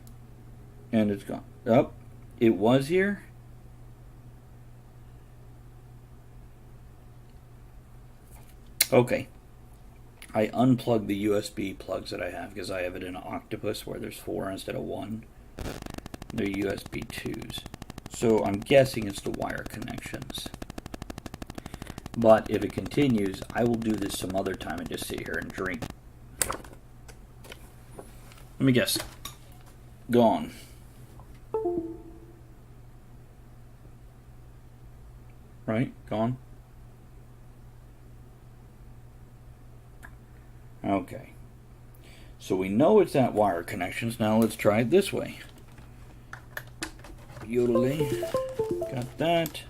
and it's gone. Oh, it was here. Okay. I unplugged the USB plugs that I have because I have it in an Octopus where there's 4 instead of 1. They're USB 2s. So I'm guessing it's the wire connections. But if it continues, I will do this some other time and just sit here and drink. Let me guess. Gone. Right? Gone? Okay. So we know it's at wire connections. Now let's try it this way. Yodeling. Got that.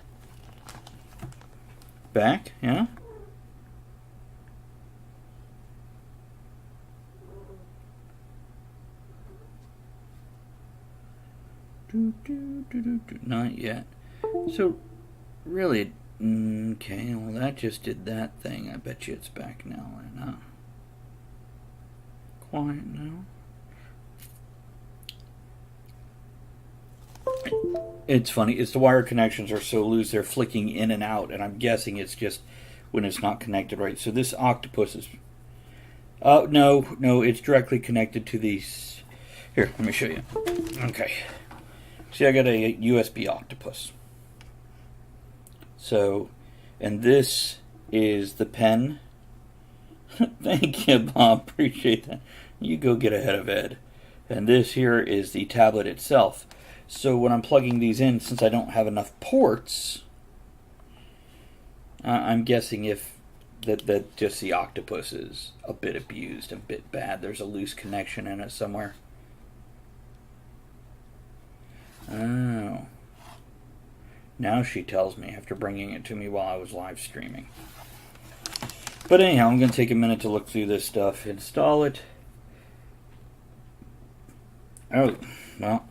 Back, yeah? Not yet. So, really, okay, well, that just did that thing. I bet you it's back now, huh? Quiet now. It's funny. It's the wire connections are so loose, they're flicking in and out, and I'm guessing it's just when it's not connected right. So this octopus is... no, it's directly connected to these... Here, let me show you. Okay. See, I got a USB octopus. So, and this is the pen. Thank you, Bob. Appreciate that. You go get ahead of Ed. And this here is the tablet itself. So when I'm plugging these in, since I don't have enough ports, I'm guessing if that just the octopus is a bit abused, a bit bad. There's a loose connection in it somewhere. Oh. Now she tells me after bringing it to me while I was live streaming. But anyhow, I'm going to take a minute to look through this stuff, install it. Oh, well.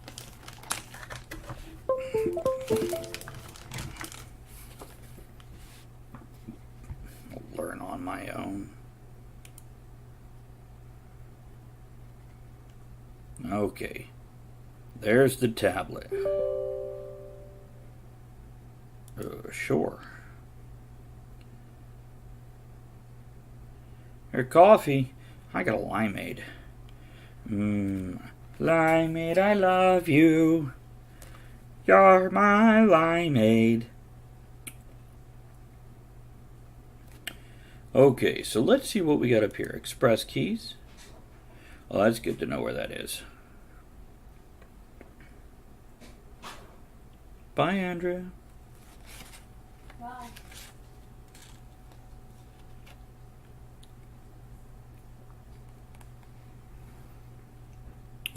I'll learn on my own. Okay. There's the tablet. Sure. Your coffee. I got a limeade. Limeade, I love you. You're my limeade. Okay, so let's see what we got up here. Express keys. Well, that's good to know where that is. Bye, Andrea. Bye.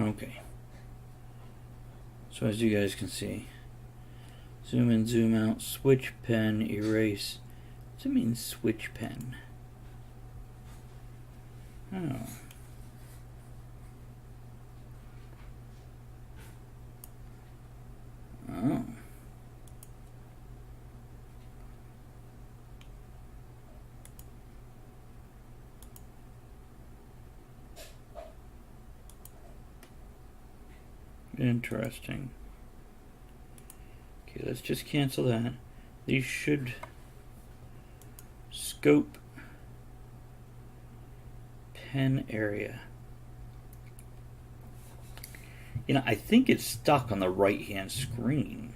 Okay. So as you guys can see, zoom in, zoom out, switch pen, erase. What's it mean, switch pen? Oh. Oh. Interesting. Okay, let's just cancel that. These should scope pen area. You know, I think it's stuck on the right hand screen.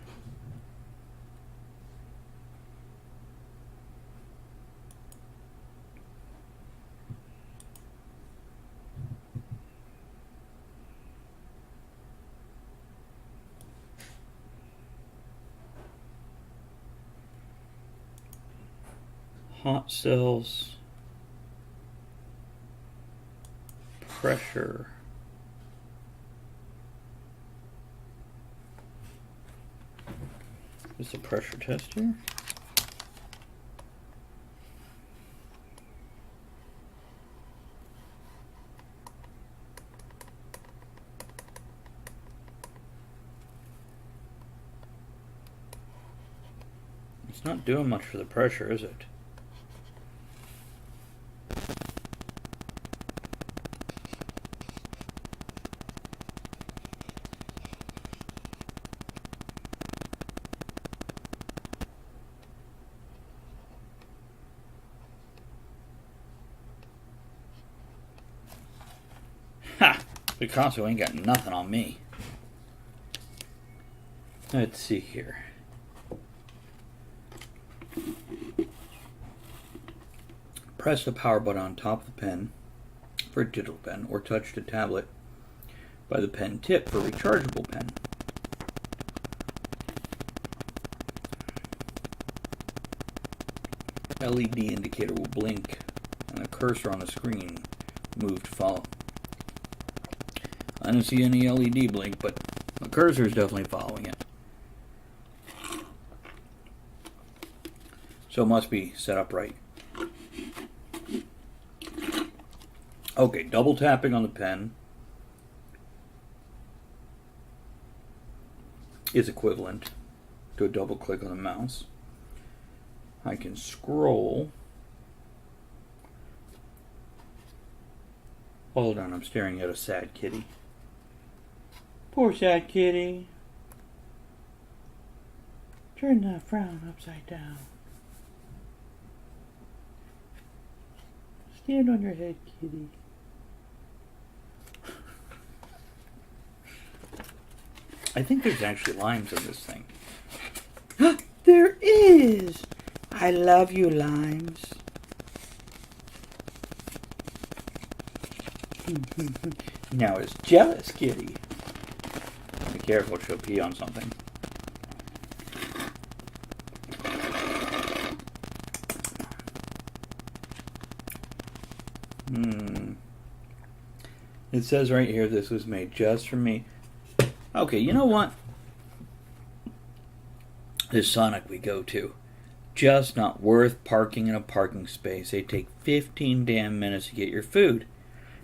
Hot cells, pressure. Is the pressure test here? It's not doing much for the pressure, is it? Ha! Picasso ain't got nothing on me. Let's see here. Press the power button on top of the pen for a digital pen, or touch the tablet by the pen tip for a rechargeable pen. LED indicator will blink and the cursor on the screen move to follow. I don't see any LED blink, but the cursor is definitely following it. So it must be set up right. Okay, double tapping on the pen. is equivalent to a double click on the mouse. I can scroll. Hold on, I'm staring at a sad kitty. Poor sad kitty. Turn that frown upside down. Stand on your head, kitty. I think there's actually limes in this thing. There is! I love you, limes. Now it's jealous, kitty. Be careful, she'll pee on something. It says right here this was made just for me. Okay, you know what? This Sonic we go to, just not worth parking in a parking space. They take 15 damn minutes to get your food.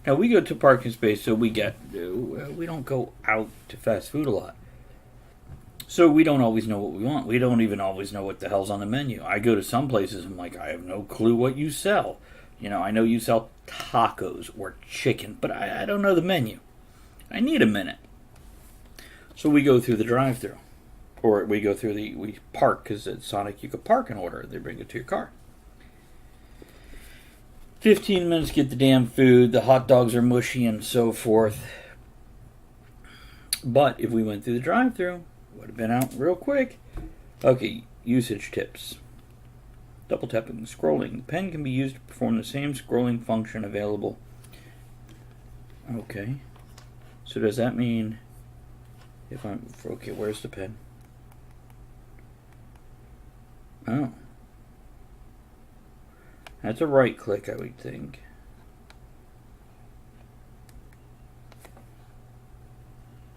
Now we go to parking space, so we don't go out to fast food a lot. So we don't always know what we want. We don't even always know what the hell's on the menu. I go to some places, I'm like, I have no clue what you sell. You know, I know you sell tacos or chicken, but I don't know the menu. I need a minute. So we go through the drive-thru. Or we park, because at Sonic you could park and order. They bring it to your car. 15 minutes to get the damn food. The hot dogs are mushy and so forth. But if we went through the drive-thru, it would have been out real quick. Okay, usage tips. Double tapping and scrolling. The pen can be used to perform the same scrolling function available. Okay. So does that mean if I'm... Okay, where's the pen? Oh. That's a right click, I would think.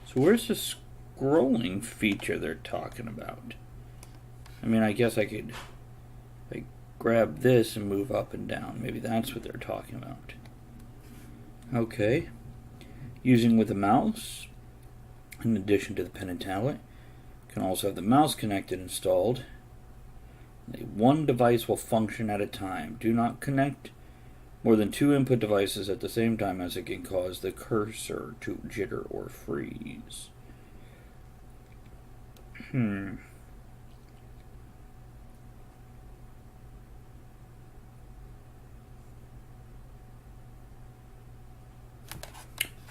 So where's the scrolling feature they're talking about? I mean, I guess I could grab this and move up and down. Maybe that's what they're talking about. Okay. Using with the mouse, in addition to the pen and tablet, you can also have the mouse connected installed. One device will function at a time. Do not connect more than 2 input devices at the same time, as it can cause the cursor to jitter or freeze.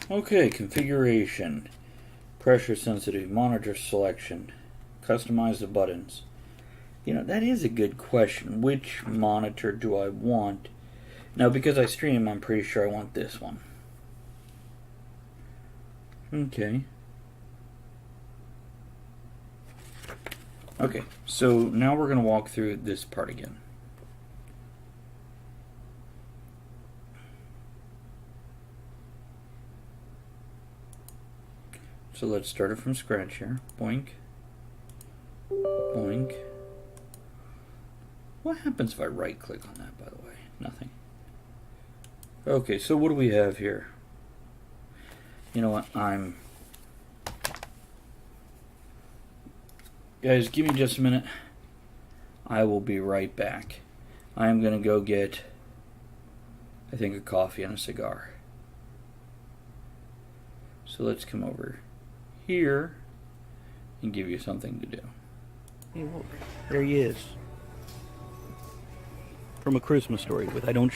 Okay, configuration. Pressure sensitive monitor selection. Customize the buttons. You know, that is a good question. Which monitor do I want? Now, because I stream, I'm pretty sure I want this one. Okay. Okay, so now we're going to walk through this part again. So let's start it from scratch here. Boink. Boink. What happens if I right click on that, by the way? Nothing. Okay, so what do we have here? You know what? Guys, give me just a minute. I will be right back. I am going to go get, I think, a coffee and a cigar. So let's come over here and give you something to do. Hey, look, there he is. From A Christmas Story with I Don't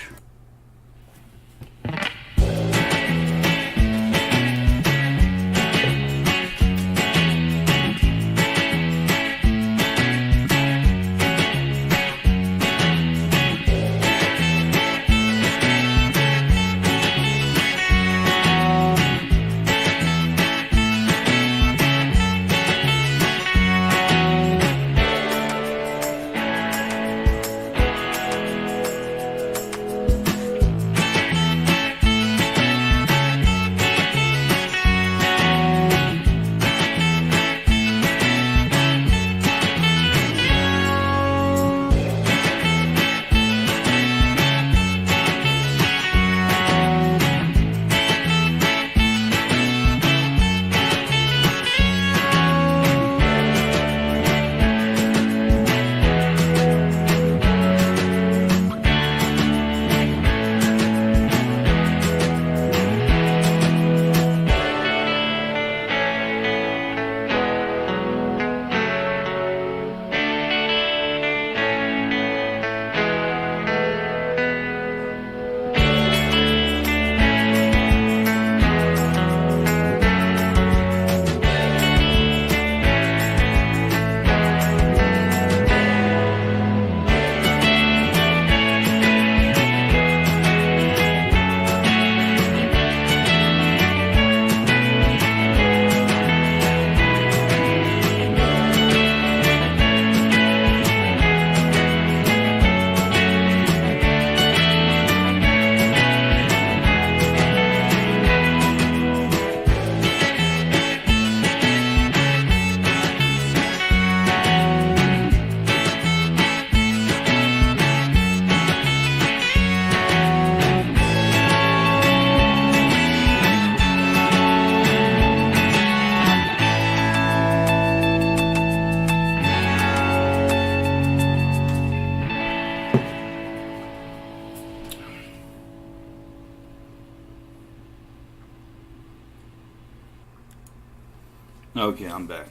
Okay, I'm back.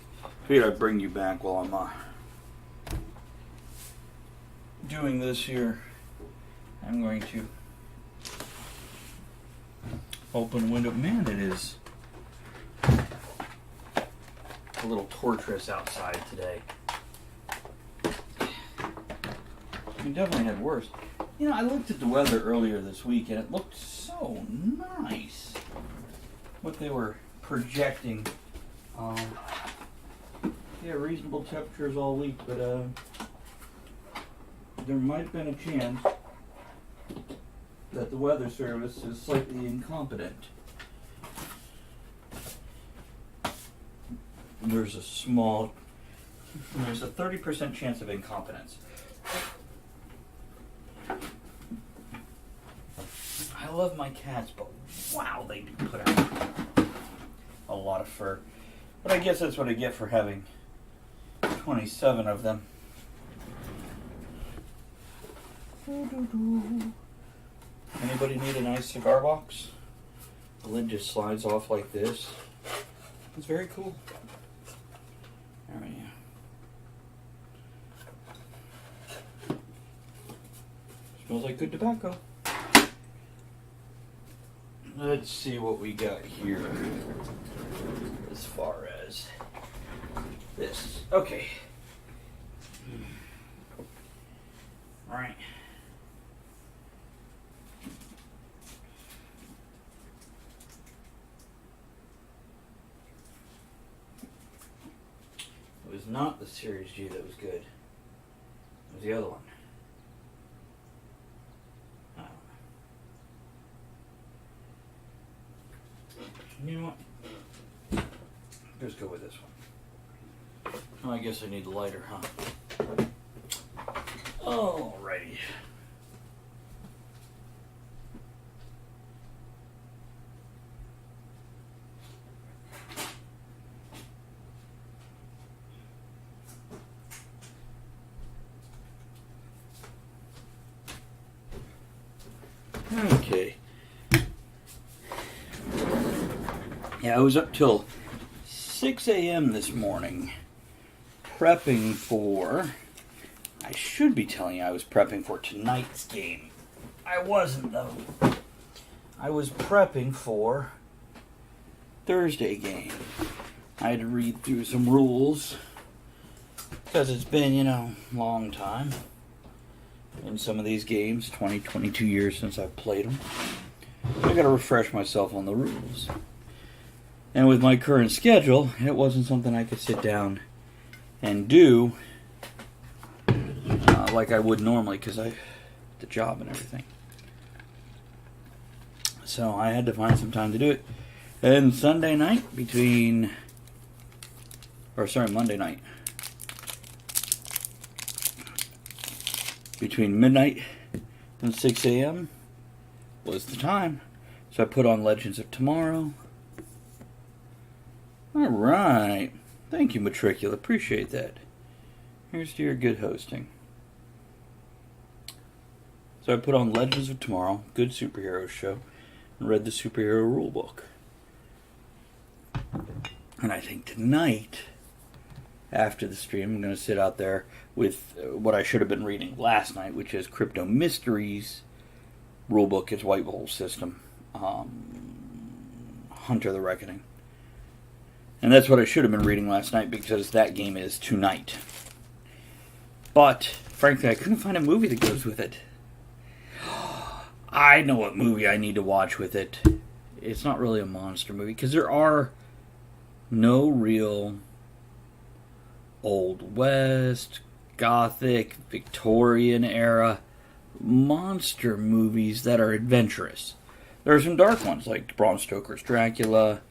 Figured I'd bring you back while I'm doing this here. I'm going to open a window. Man, it is a little torturous outside today. I mean, definitely had worse. You know, I looked at the weather earlier this week and it looked so nice. What they were projecting. Yeah, reasonable temperatures all week, but there might have been a chance that the weather service is slightly incompetent. There's a 30% chance of incompetence. I love my cats, but wow, they do put out a lot of fur. But I guess that's what I get for having 27 of them. Anybody need a nice cigar box? The lid just slides off like this. It's very cool. There we go. Smells like good tobacco. Let's see what we got here as far as this. Okay. All right. It was not the Series G that was good. It was the other one. I don't know. You know what? Just go with this one. Oh, I guess I need the lighter, huh? Alrighty. Okay. Yeah, I was up till 6 a.m. this morning prepping for... I should be telling you I was prepping for tonight's game. I wasn't, though. I was prepping for Thursday game. I had to read through some rules because it's been, a long time in some of these games, 22 years since I've played them. I got to refresh myself on the rules. And with my current schedule, it wasn't something I could sit down and do like I would normally because I the job and everything. So I had to find some time to do it. And Monday night between midnight and 6 a.m. was the time. So I put on Legends of Tomorrow. Alright. Thank you, Matricula. Appreciate that. Here's to your good hosting. So I put on Legends of Tomorrow, good superhero show, and read the superhero rulebook. And I think tonight, after the stream, I'm going to sit out there with what I should have been reading last night, which is Crypto Mysteries rulebook. It's White Hole System. Hunter the Reckoning. And that's what I should have been reading last night because that game is tonight. But, frankly, I couldn't find a movie that goes with it. I know what movie I need to watch with it. It's not really a monster movie because there are no real Old West, Gothic, Victorian era monster movies that are adventurous. There are some dark ones like Bram Stoker's Dracula,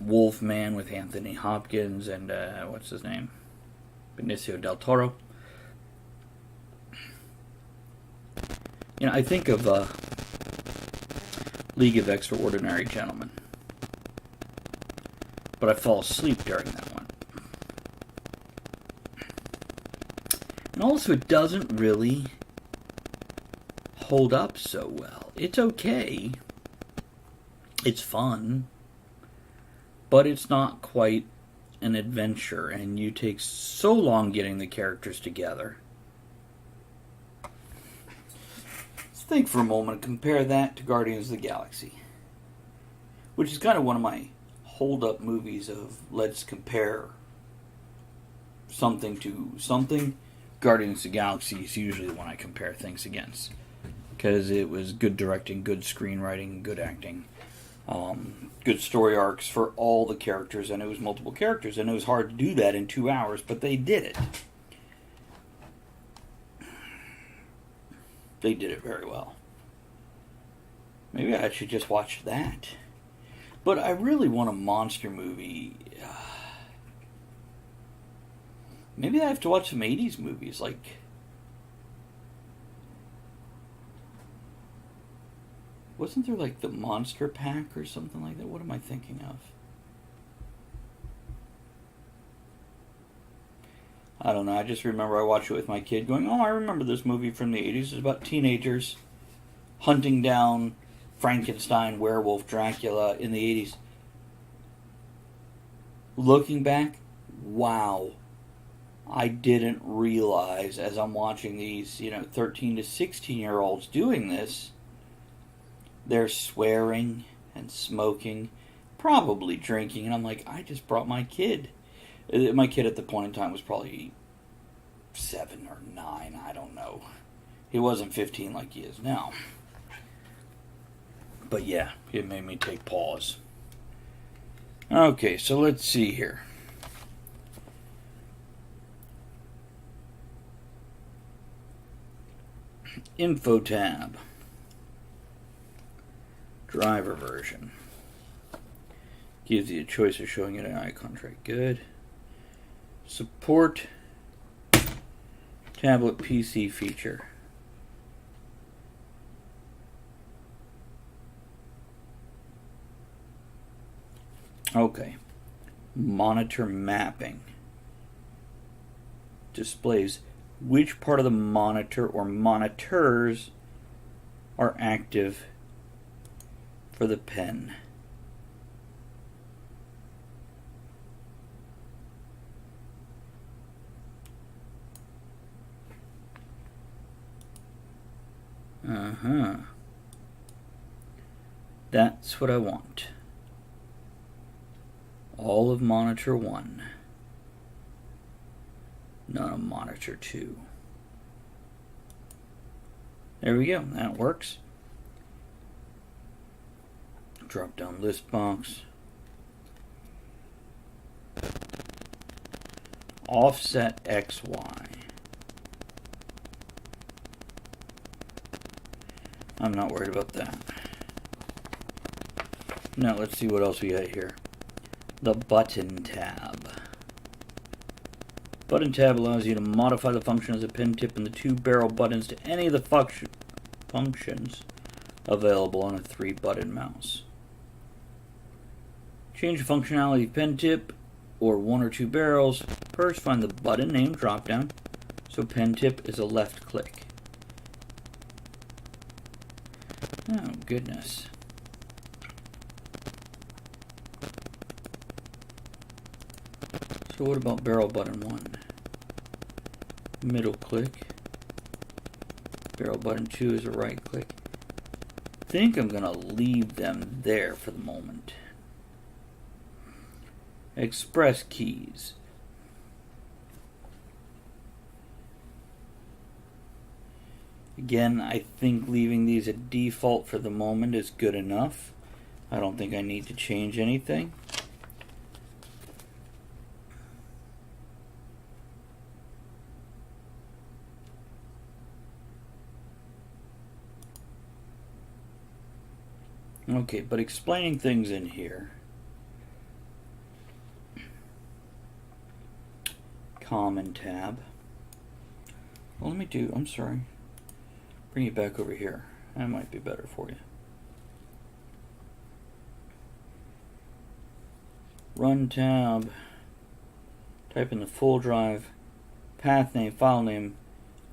Wolfman with Anthony Hopkins and what's his name? Benicio del Toro. I think of League of Extraordinary Gentlemen, but I fall asleep during that one. And also, it doesn't really hold up so well. It's okay. It's fun. But it's not quite an adventure and you take so long getting the characters together. Let's think for a moment and compare that to Guardians of the Galaxy, which is kind of one of my hold-up movies of let's compare something to something. Guardians of the Galaxy is usually the one I compare things against, because it was good directing, good screenwriting, good acting, good story arcs for all the characters, and it was multiple characters, and it was hard to do that in 2 hours, but they did it. They did it very well. Maybe I should just watch that. But I really want a monster movie. Maybe I have to watch some 80s movies, like... Wasn't there like the Monster Pack or something like that? What am I thinking of? I don't know. I just remember I watched it with my kid going, oh, I remember this movie from the 80s. It's about teenagers hunting down Frankenstein, werewolf, Dracula in the 80s. Looking back, wow. I didn't realize as I'm watching these, 13 to 16-year-olds doing this, they're swearing and smoking, probably drinking, and I'm like, I just brought my kid. My kid at the point in time was probably 7 or 9, I don't know. He wasn't 15 like he is now. But yeah, it made me take pause. Okay, so let's see here. Info tab. Driver version. Gives you a choice of showing it an icon tray. Good. Support tablet PC feature. Okay. Monitor mapping. Displays which part of the monitor or monitors are active for the pen. That's what I want. All of monitor 1. None of monitor 2. There we go. That works. Drop down list box. Offset XY. I'm not worried about that. Now let's see what else we got here. The button tab. Button tab allows you to modify the function of the pen tip and the 2 barrel buttons to any of the functions available on a 3-button mouse. Change the functionality of pen tip or 1 or 2 barrels. First, find the button name dropdown. So pen tip is a left click. Oh, goodness. So what about barrel button 1? Middle click. Barrel button 2 is a right click. I think I'm going to leave them there for the moment. Express keys. Again, I think leaving these at default for the moment is good enough. I don't think I need to change anything. Okay, but explaining things in here. Common tab. Well, I'm sorry. Bring it back over here. That might be better for you. Run tab. Type in the full drive, path name, file name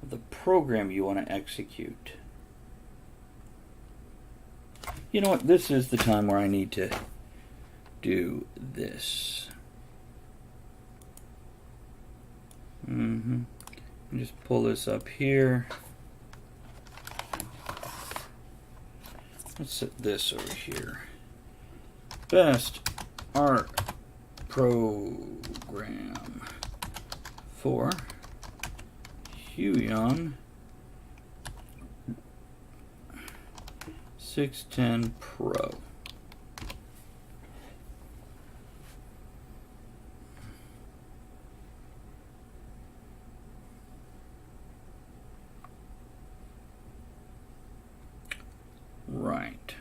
of the program you want to execute. You know what? This is the time where I need to do this. Just pull this up here. Let's set this over here. Best art program for Huion 610 Pro. Right.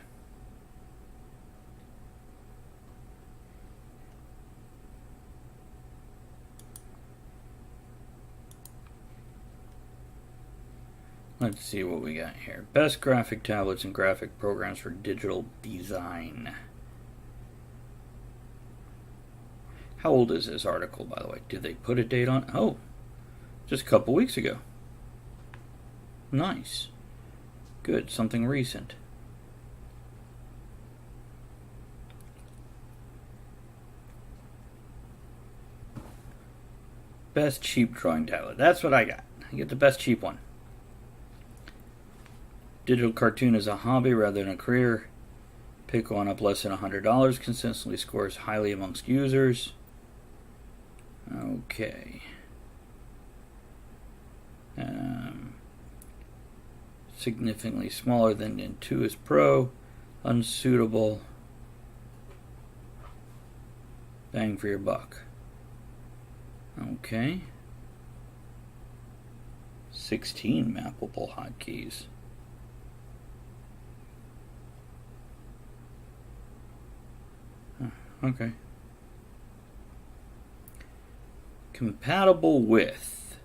Let's see what we got here. Best graphic tablets and graphic programs for digital design. How old is this article, by the way? Did they put a date on? Oh, just a couple weeks ago. Nice. Good, something recent. Best cheap drawing tablet. That's what I got. I get the best cheap one. Digital cartoon is a hobby rather than a career. Pick one up less than $100. Consistently scores highly amongst users. Okay. Significantly smaller than Intuos Pro. Unsuitable. Bang for your buck. Okay. 16 mappable hotkeys. Okay. Compatible with.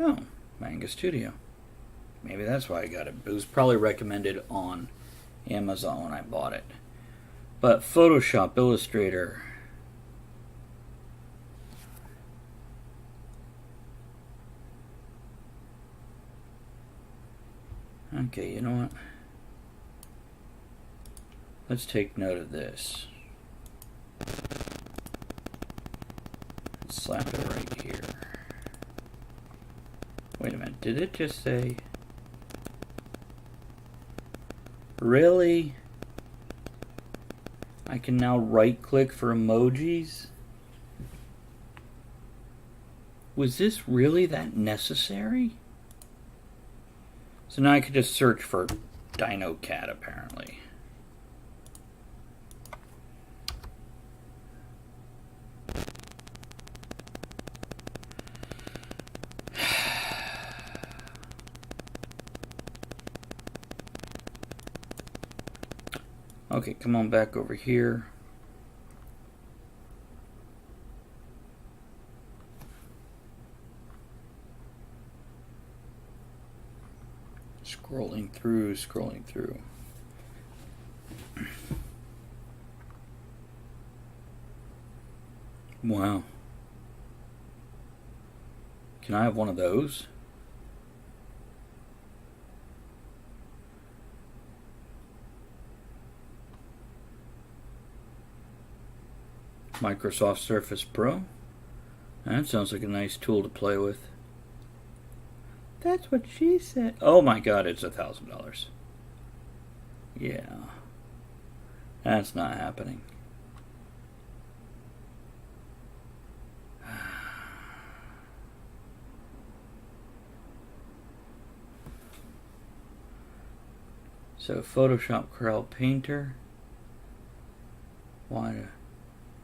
Oh, Manga Studio. Maybe that's why I got it. It was probably recommended on Amazon when I bought it. But Photoshop, Illustrator. Okay, you know what? Let's take note of this. Let's slap it right here. Wait a minute, did it just say... Really? I can now right-click for emojis? Was this really that necessary? So now I could just search for Dino Cat, apparently. Okay, come on back over here. Scrolling through. Wow. Can I have one of those? Microsoft Surface Pro. That sounds like a nice tool to play with. That's what she said. Oh my god, it's $1,000. Yeah. That's not happening. So Photoshop Corel Painter. Why?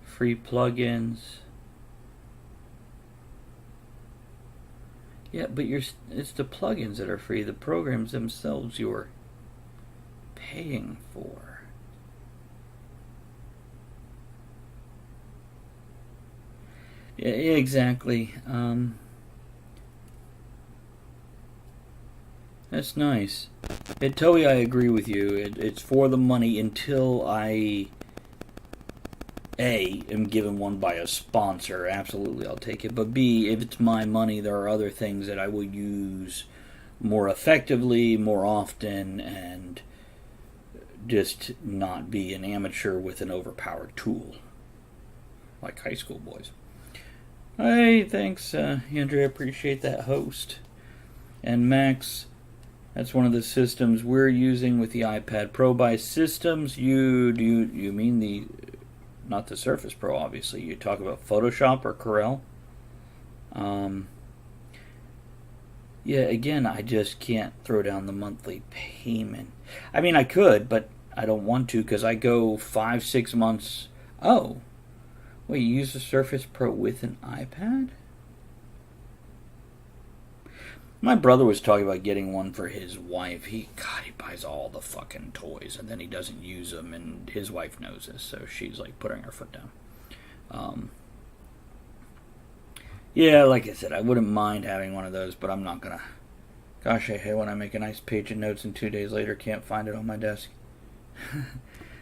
Free plugins. Yeah, but it's the plugins that are free. The programs themselves you're paying for. Yeah, exactly. That's nice. At Toei, I agree with you. It's for the money until I am given one by a sponsor. Absolutely, I'll take it. But B, if it's my money, there are other things that I would use more effectively, more often, and just not be an amateur with an overpowered tool. Like high school boys. Hey, thanks, Andrea. Appreciate that host. And Max, that's one of the systems we're using with the iPad Pro. By systems, you mean the not the Surface Pro? Obviously, you talk about Photoshop or Corel. Yeah, again, I just can't throw down the monthly payment. I mean, I could, but I don't want to because I go 5, 6 months. Oh, wait, you use the Surface Pro with an iPad? My brother was talking about getting one for his wife. He buys all the fucking toys and then he doesn't use them, and his wife knows this, so she's like putting her foot down. Yeah, like I said, I wouldn't mind having one of those, but I'm not gonna. Gosh, I hate when I make a nice page of notes and 2 days later can't find it on my desk. At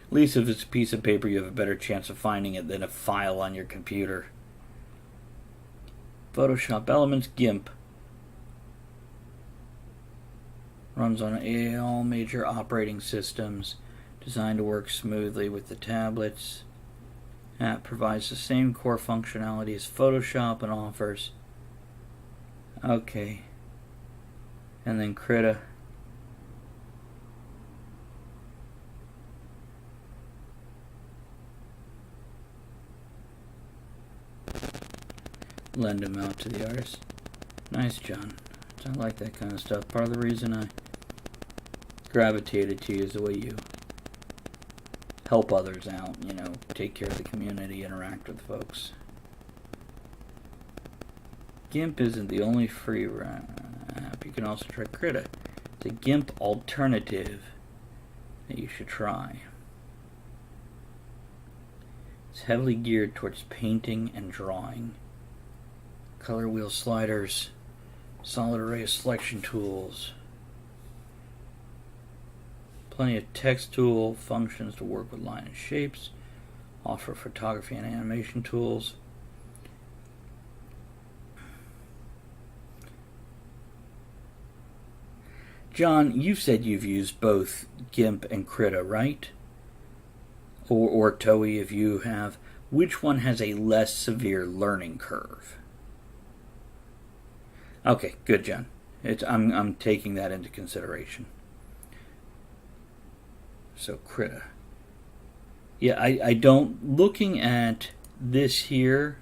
least if it's a piece of paper, you have a better chance of finding it than a file on your computer. Photoshop Elements GIMP runs on all major operating systems, designed to work smoothly with the tablets. App provides the same core functionality as Photoshop and offers. Okay. And then Krita. Lend them out to the artist. Nice, John. I like that kind of stuff. Part of the reason I gravitated to you is the way you help others out, take care of the community, interact with folks. GIMP isn't the only free app. You can also try Krita. It's a GIMP alternative that you should try. It's heavily geared towards painting and drawing. Color wheel sliders, solid array of selection tools, plenty of text tool functions to work with line and shapes, offer photography and animation tools. John, you've said you've used both GIMP and Krita, right? Or Toei if you have. Which one has a less severe learning curve? Okay, good, John. I'm taking that into consideration. So Krita. Yeah, I don't. Looking at this here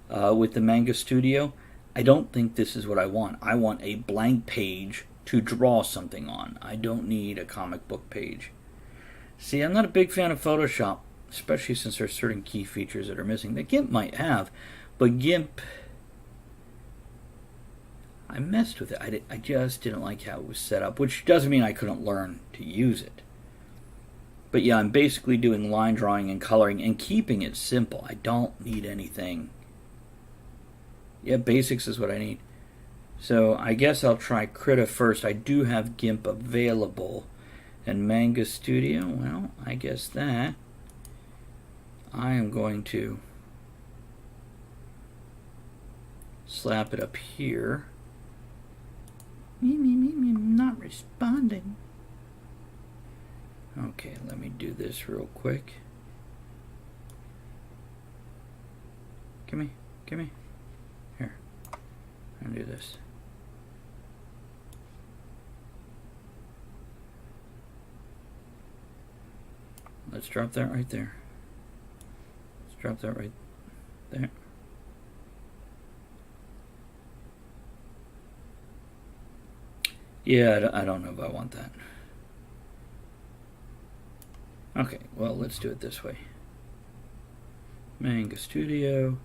with the Manga Studio, I don't think this is what I want. I want a blank page to draw something on. I don't need a comic book page. See, I'm not a big fan of Photoshop, especially since there's certain key features that are missing that GIMP might have, but GIMP, I messed with it. I just didn't like how it was set up, which doesn't mean I couldn't learn to use it. But yeah, I'm basically doing line drawing and coloring and keeping it simple. I don't need anything. Yeah, basics is what I need. So I guess I'll try Krita first. I do have GIMP available. And Manga Studio, well, I guess that I am going to slap it up here. Me, not responding. Okay, let me do this real quick. Gimme. Here, I'm gonna do this. Let's drop that right there. Let's drop that right there. Yeah, I don't know if I want that. Okay, well, let's do it this way. Manga Studio,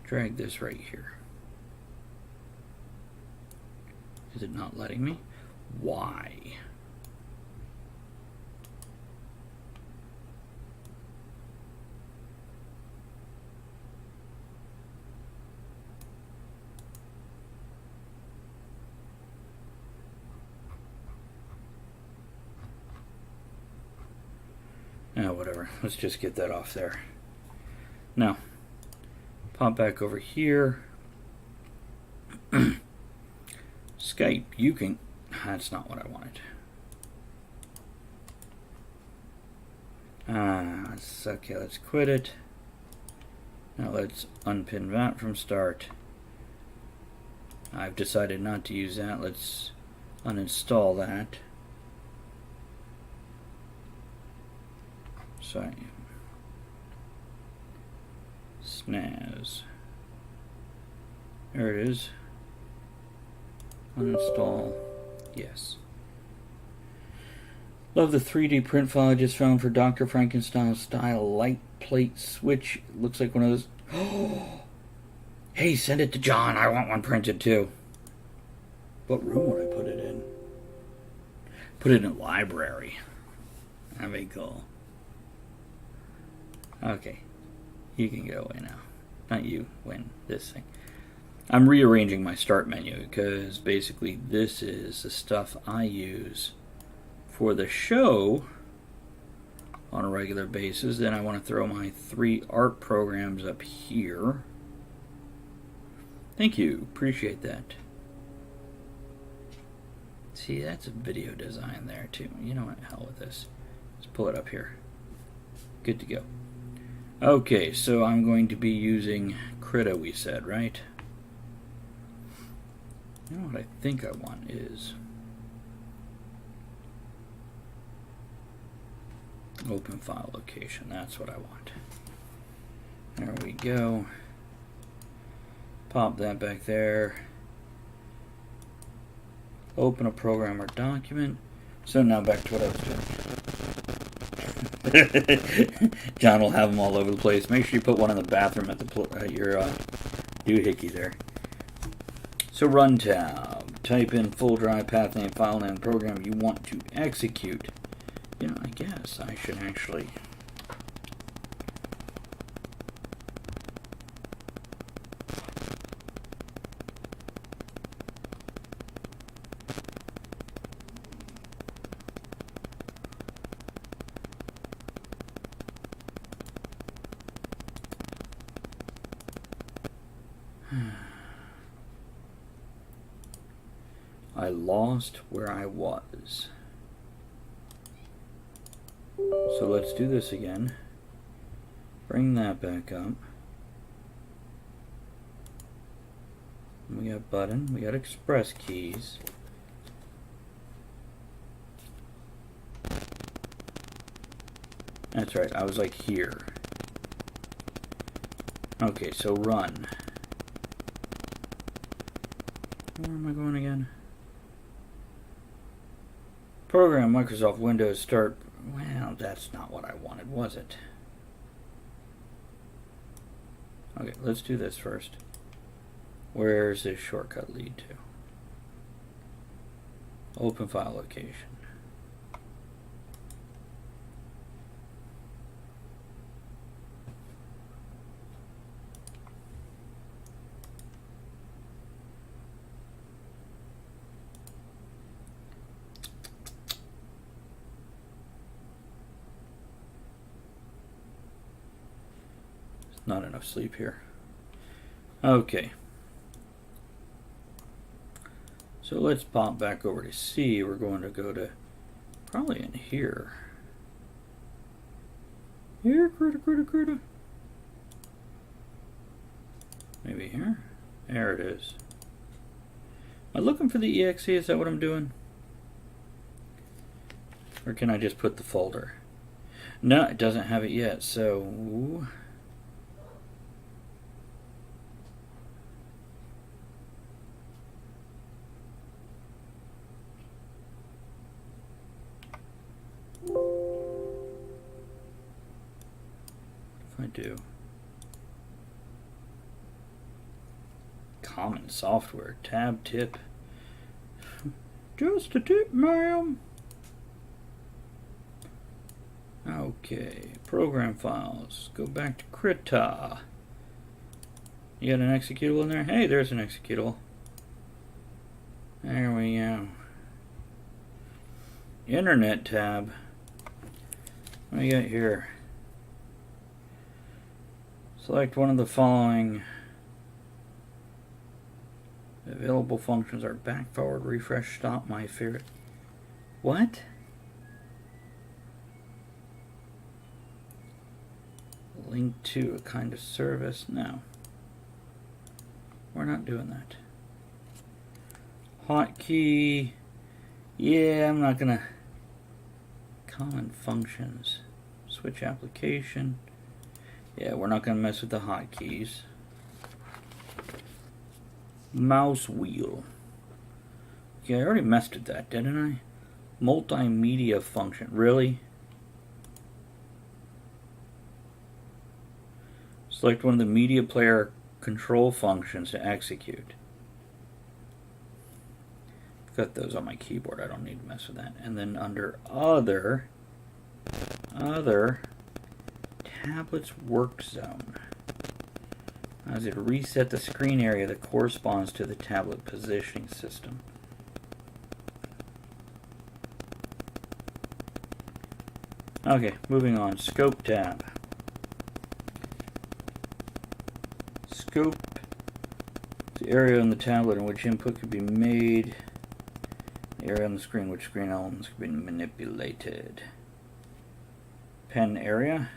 drag this right here. Is it not letting me? Why? Oh, whatever. Let's just get that off there. Now, pop back over here. Skype, you can... That's not what I wanted. Okay, let's quit it. Now let's unpin that from start. I've decided not to use that. Let's uninstall that. Sorry. Snaz. There it is. Uninstall. Yes. Love the 3D print file I just found for Dr. Frankenstein style light plate switch. Looks like one of those. Oh! Hey, send it to John. I want one printed too. What room would I put it in? Put it in a library. That'd be cool. Okay. You can go away now. Not you. Win. This thing. I'm rearranging my start menu because basically this is the stuff I use for the show on a regular basis. Then I want to throw my 3 art programs up here. Thank you. Appreciate that. See, that's a video design there too. You know what? Hell with this. Let's pull it up here. Good to go. Okay, so I'm going to be using Krita, we said, right? You know what I think I want is open file location. That's what I want. There we go. Pop that back there. Open a program or document. So now back to what I was doing. John will have them all over the place. Make sure you put one in the bathroom at your doohickey there. So run tab. Type in full drive path name, file name, program you want to execute. You know, I guess I should actually. I lost where I was. So let's do this again. Bring that back up. We got button, we got express keys. That's right, I was like here. Okay, so run. Where am I going again? Program Microsoft Windows Start. Well, that's not what I wanted, was it? Okay, let's do this first. Where's this shortcut lead to? Open file location. Not enough sleep here. Okay. So let's pop back over to C. We're going to go to probably in here. Here, critter. Maybe here. There it is. Am I looking for the exe? Is that what I'm doing? Or can I just put the folder? No, it doesn't have it yet, so I do. Common software. Tab tip. Just a tip, ma'am. Okay. Program files. Go back to Krita. You got an executable in there? Hey, there's an executable. There we go. Internet tab. What do you got here? Select one of the following. Available functions are back, forward, refresh, stop, my favorite. What? Link to a kind of service. No. We're not doing that. Hotkey. Yeah, I'm not gonna. Common functions. Switch application. Yeah, we're not gonna mess with the hotkeys. Mouse wheel. Yeah, I already messed with that, didn't I? Multimedia function. Really? Select one of the media player control functions to execute. I've got those on my keyboard. I don't need to mess with that. And then under other, tablets work zone. Allows you to reset the screen area that corresponds to the tablet positioning system. Okay, moving on. Scope tab. Scope is the area on the tablet in which input could be made. The area on the screen which screen elements could be manipulated. Pen area.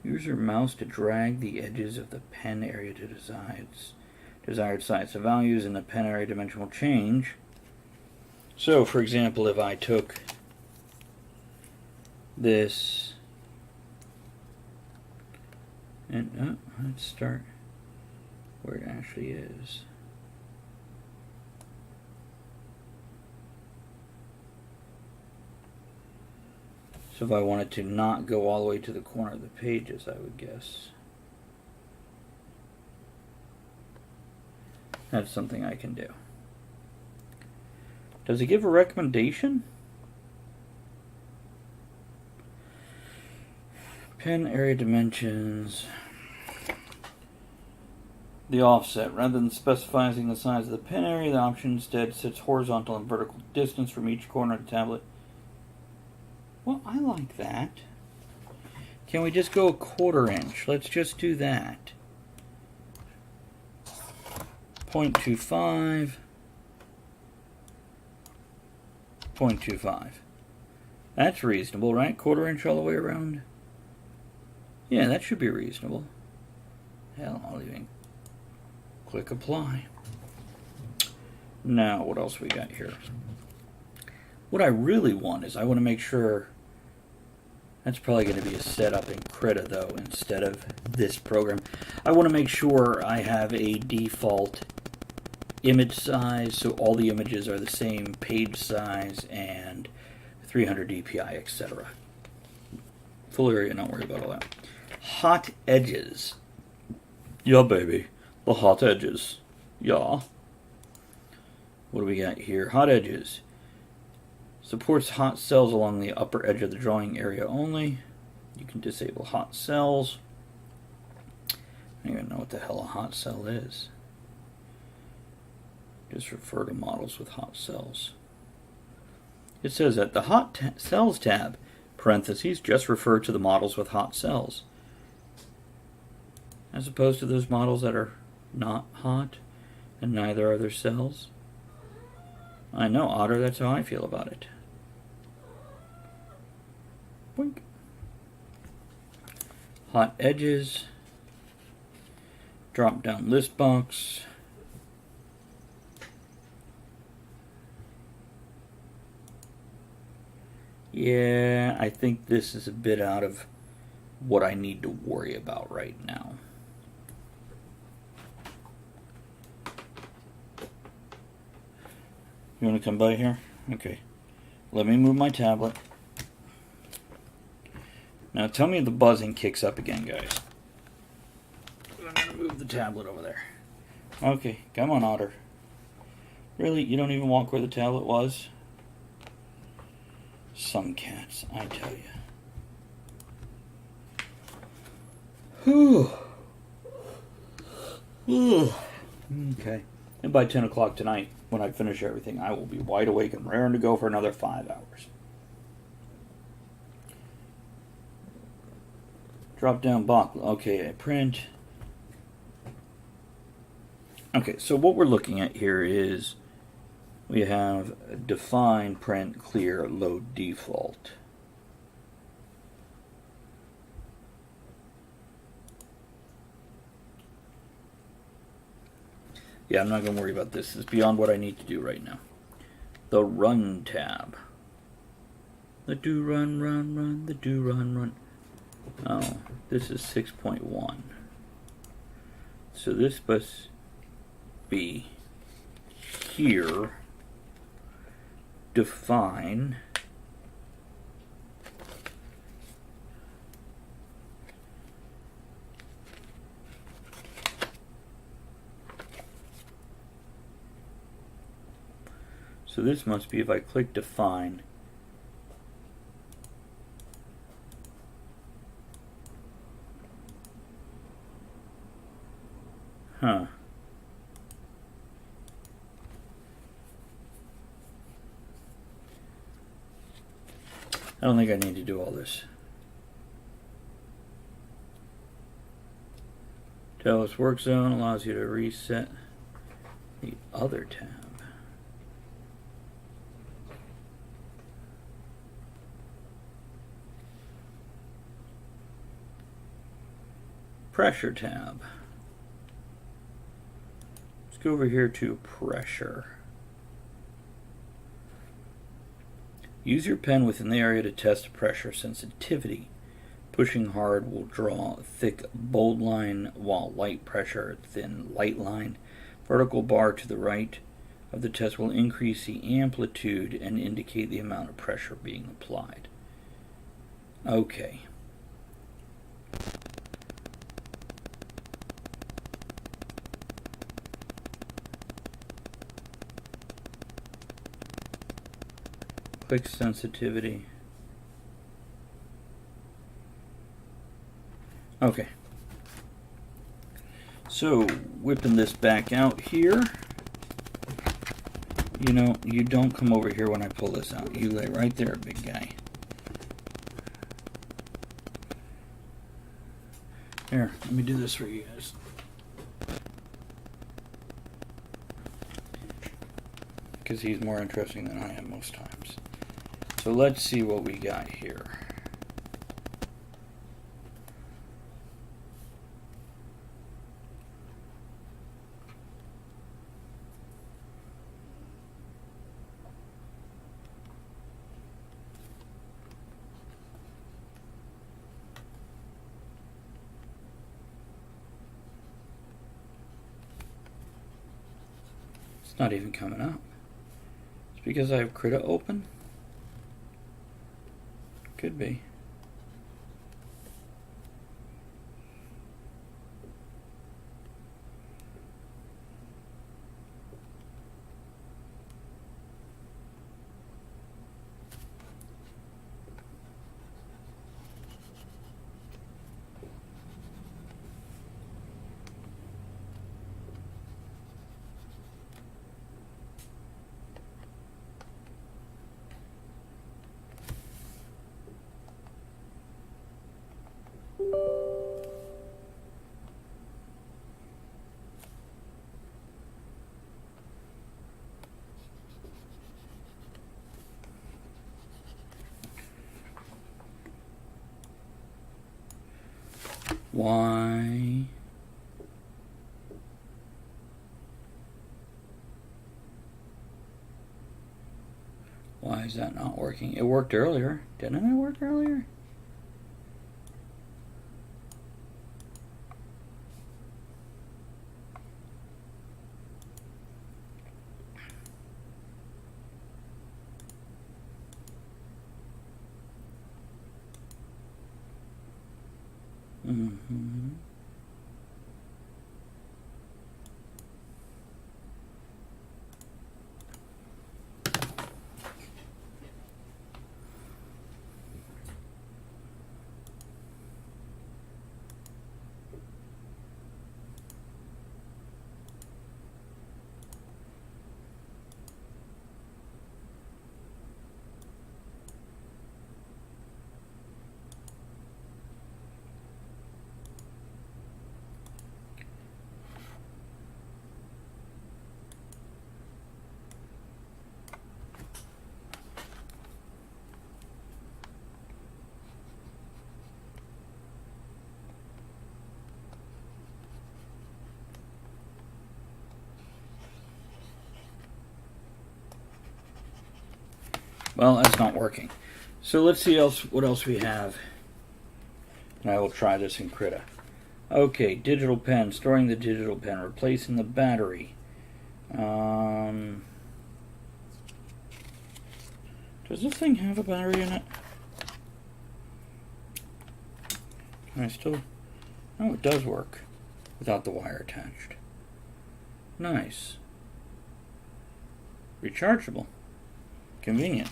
Use your mouse to drag the edges of the pen area to desired size. The values in the pen area dimension will change. So, for example, if I took this and let's start where it actually is. So if I wanted to not go all the way to the corner of the pages, I would guess. That's something I can do. Does it give a recommendation? Pen area dimensions. The offset. Rather than specifying the size of the pen area, the option instead sets horizontal and vertical distance from each corner of the tablet. Well, I like that. Can we just go 1/4 inch? Let's just do that. 0.25. 0.25. That's reasonable, right? 1/4 inch all the way around? Yeah, that should be reasonable. Hell, I'll even click apply. Now, what else we got here? What I really want is I want to make sure. That's probably going to be a setup in Krita, though, instead of this program. I want to make sure I have a default image size, so all the images are the same page size and 300 dpi, etc. Full area, not worry about all that. Hot edges. Yeah, baby. The hot edges. Yeah. What do we got here? Hot edges. Supports hot cells along the upper edge of the drawing area only. You can disable hot cells. I don't even know what the hell a hot cell is. Just refer to models with hot cells. It says that the hot cells tab, parentheses, just refer to the models with hot cells. As opposed to those models that are not hot and neither are their cells. I know, Otter, that's how I feel about it. Boink. Hot edges. Drop down list box. Yeah, I think this is a bit out of what I need to worry about right now. You want to come by here? Okay. Let me move my tablet. Now tell me if the buzzing kicks up again, guys. I'm going to move the tablet over there. Okay, come on, Otter. Really? You don't even walk where the tablet was? Some cats, I tell you. Whew. Okay. And by 10 o'clock tonight, when I finish everything, I will be wide awake and raring to go for another 5 hours. Drop down box. Okay, I print. Okay, so what we're looking at here is we have define, print, clear, load default. Yeah, I'm not going to worry about this. It's beyond what I need to do right now. The Run tab. The do run, run, run, the do run, run. Oh, this is 6.1. So this must be here. Define. So this must be if I click define. Huh. I don't think I need to do all this. Tell us work zone allows you to reset the other tab. Pressure tab. Let's go over here to pressure. Use your pen within the area to test pressure sensitivity. Pushing hard will draw a thick, bold line, while light pressure, thin, light line. Vertical bar to the right of the test will increase the amplitude and indicate the amount of pressure being applied. Okay. Click sensitivity. Okay. So, whipping this back out here. You know, you don't come over here when I pull this out. You lay right there, big guy. Here, let me do this for you guys. Because he's more interesting than I am most times. So let's see what we got here. It's not even coming up. It's because I have Krita open? Could be. Why? Why is that not working? It worked earlier. Didn't it work earlier? Mm-hmm. Well, that's not working. So let's see what else we have. And I will try this in Krita. Okay, digital pen, storing the digital pen, replacing the battery. Does this thing have a battery in it? Can I still... Oh, it does work without the wire attached. Nice. Rechargeable. Convenient.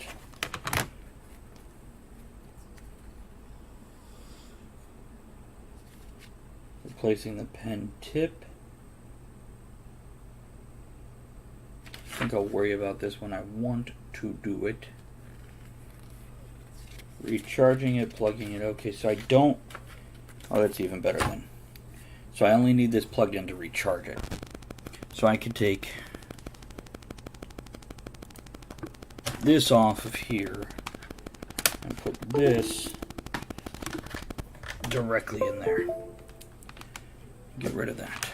Replacing the pen tip. I think I'll worry about this when I want to do it. Recharging it, plugging it. Okay, so I don't... Oh, that's even better then. So I only need this plugged in to recharge it. So I can take this off of here and put this directly in there. Get rid of that.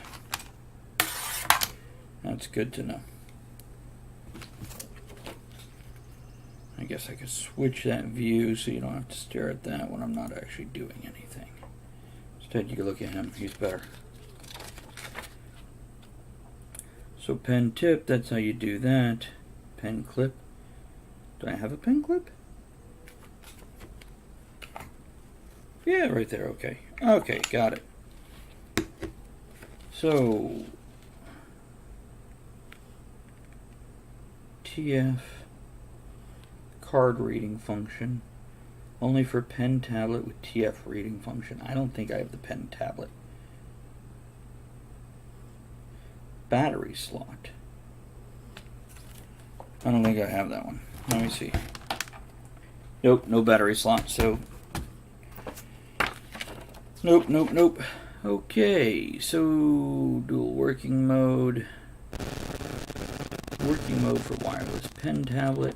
That's good to know. I guess I could switch that view so you don't have to stare at that when I'm not actually doing anything. Instead, you can look at him. He's better. So pen tip, that's how you do that. Pen clip. Do I have a pen clip? Yeah, right there. Okay. Okay, got it. So TF card reading function. Only for pen tablet with TF reading function. I don't think I have the pen tablet. Battery slot. I don't think I have that one. Let me see. Nope, no battery slot, so... Nope. Okay, so dual working mode. Working mode for wireless pen tablet.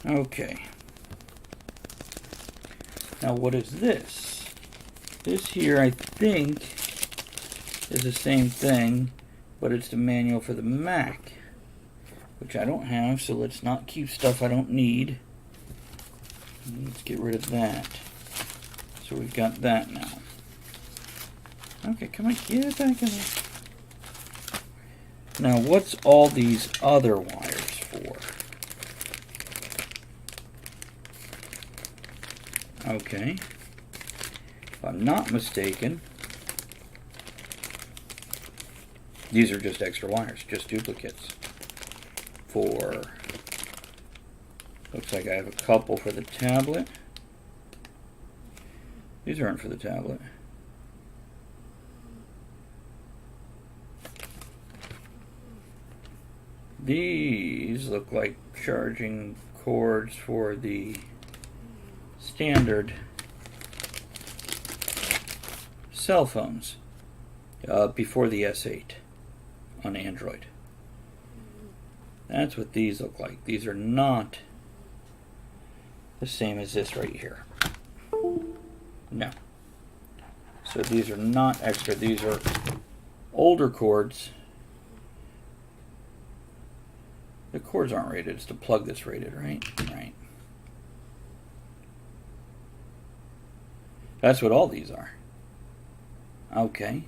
Okay. Now what is this? This here, I think, is the same thing, but it's the manual for the Mac, which I don't have, so let's not keep stuff I don't need. Let's get rid of that. So we've got that now. Okay, come on, get it back in there. Now, what's all these other wires for? Okay. If I'm not mistaken, these are just extra wires, just duplicates. For, looks like I have a couple for the tablet. These aren't for the tablet. These look like charging cords for the standard cell phones before the S8 on Android. That's what these look like. These are not the same as this right here. No. So these are not extra. These are older cords. The cords aren't rated. It's the plug that's rated, right? Right. That's what all these are. Okay.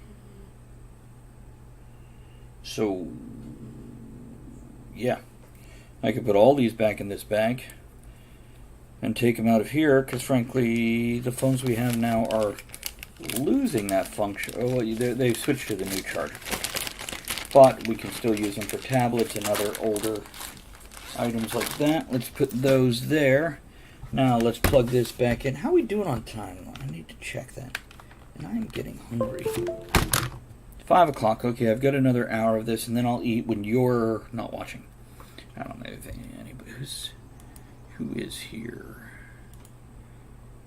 So, yeah. I could put all these back in this bag and take them out of here, because frankly, the phones we have now are losing that function. Oh, they've switched to the new charger port. But we can still use them for tablets and other older items like that. Let's put those there. Now let's plug this back in. How are we doing on time? I need to check that. And I'm getting hungry. 5 o'clock. Okay, I've got another hour of this, and then I'll eat when you're not watching. I don't know if anybody who is here.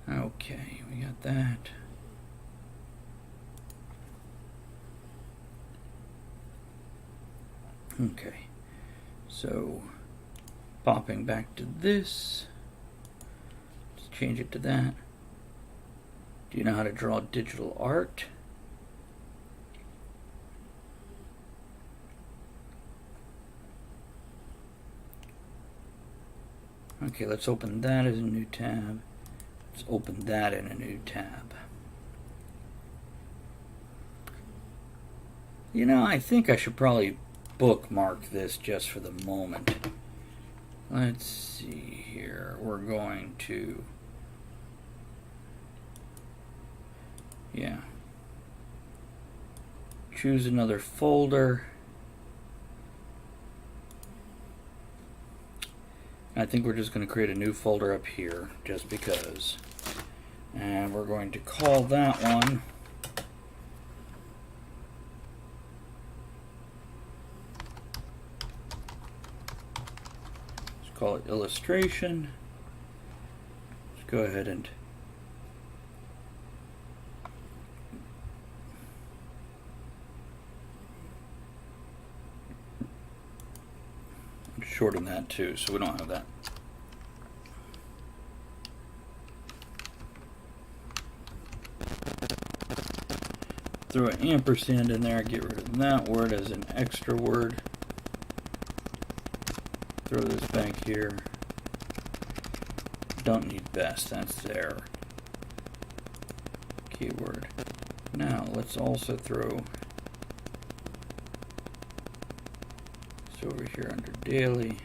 Okay, we got that. Okay, so popping back to this. Let's change it to that. Do you know how to draw digital art? Okay, let's open that as a new tab. Let's open that in a new tab. You know, I think I should probably bookmark this just for the moment. Let's see here. We're going to... Yeah. Choose another folder. I think we're just going to create a new folder up here, just because. And we're going to call that one... Call it illustration. Let's go ahead and shorten that too, so we don't have that. Throw an ampersand in there, get rid of that word as an extra word. Throw this back here. Don't need best, that's there. Keyword. Now let's also throw this over here under daily.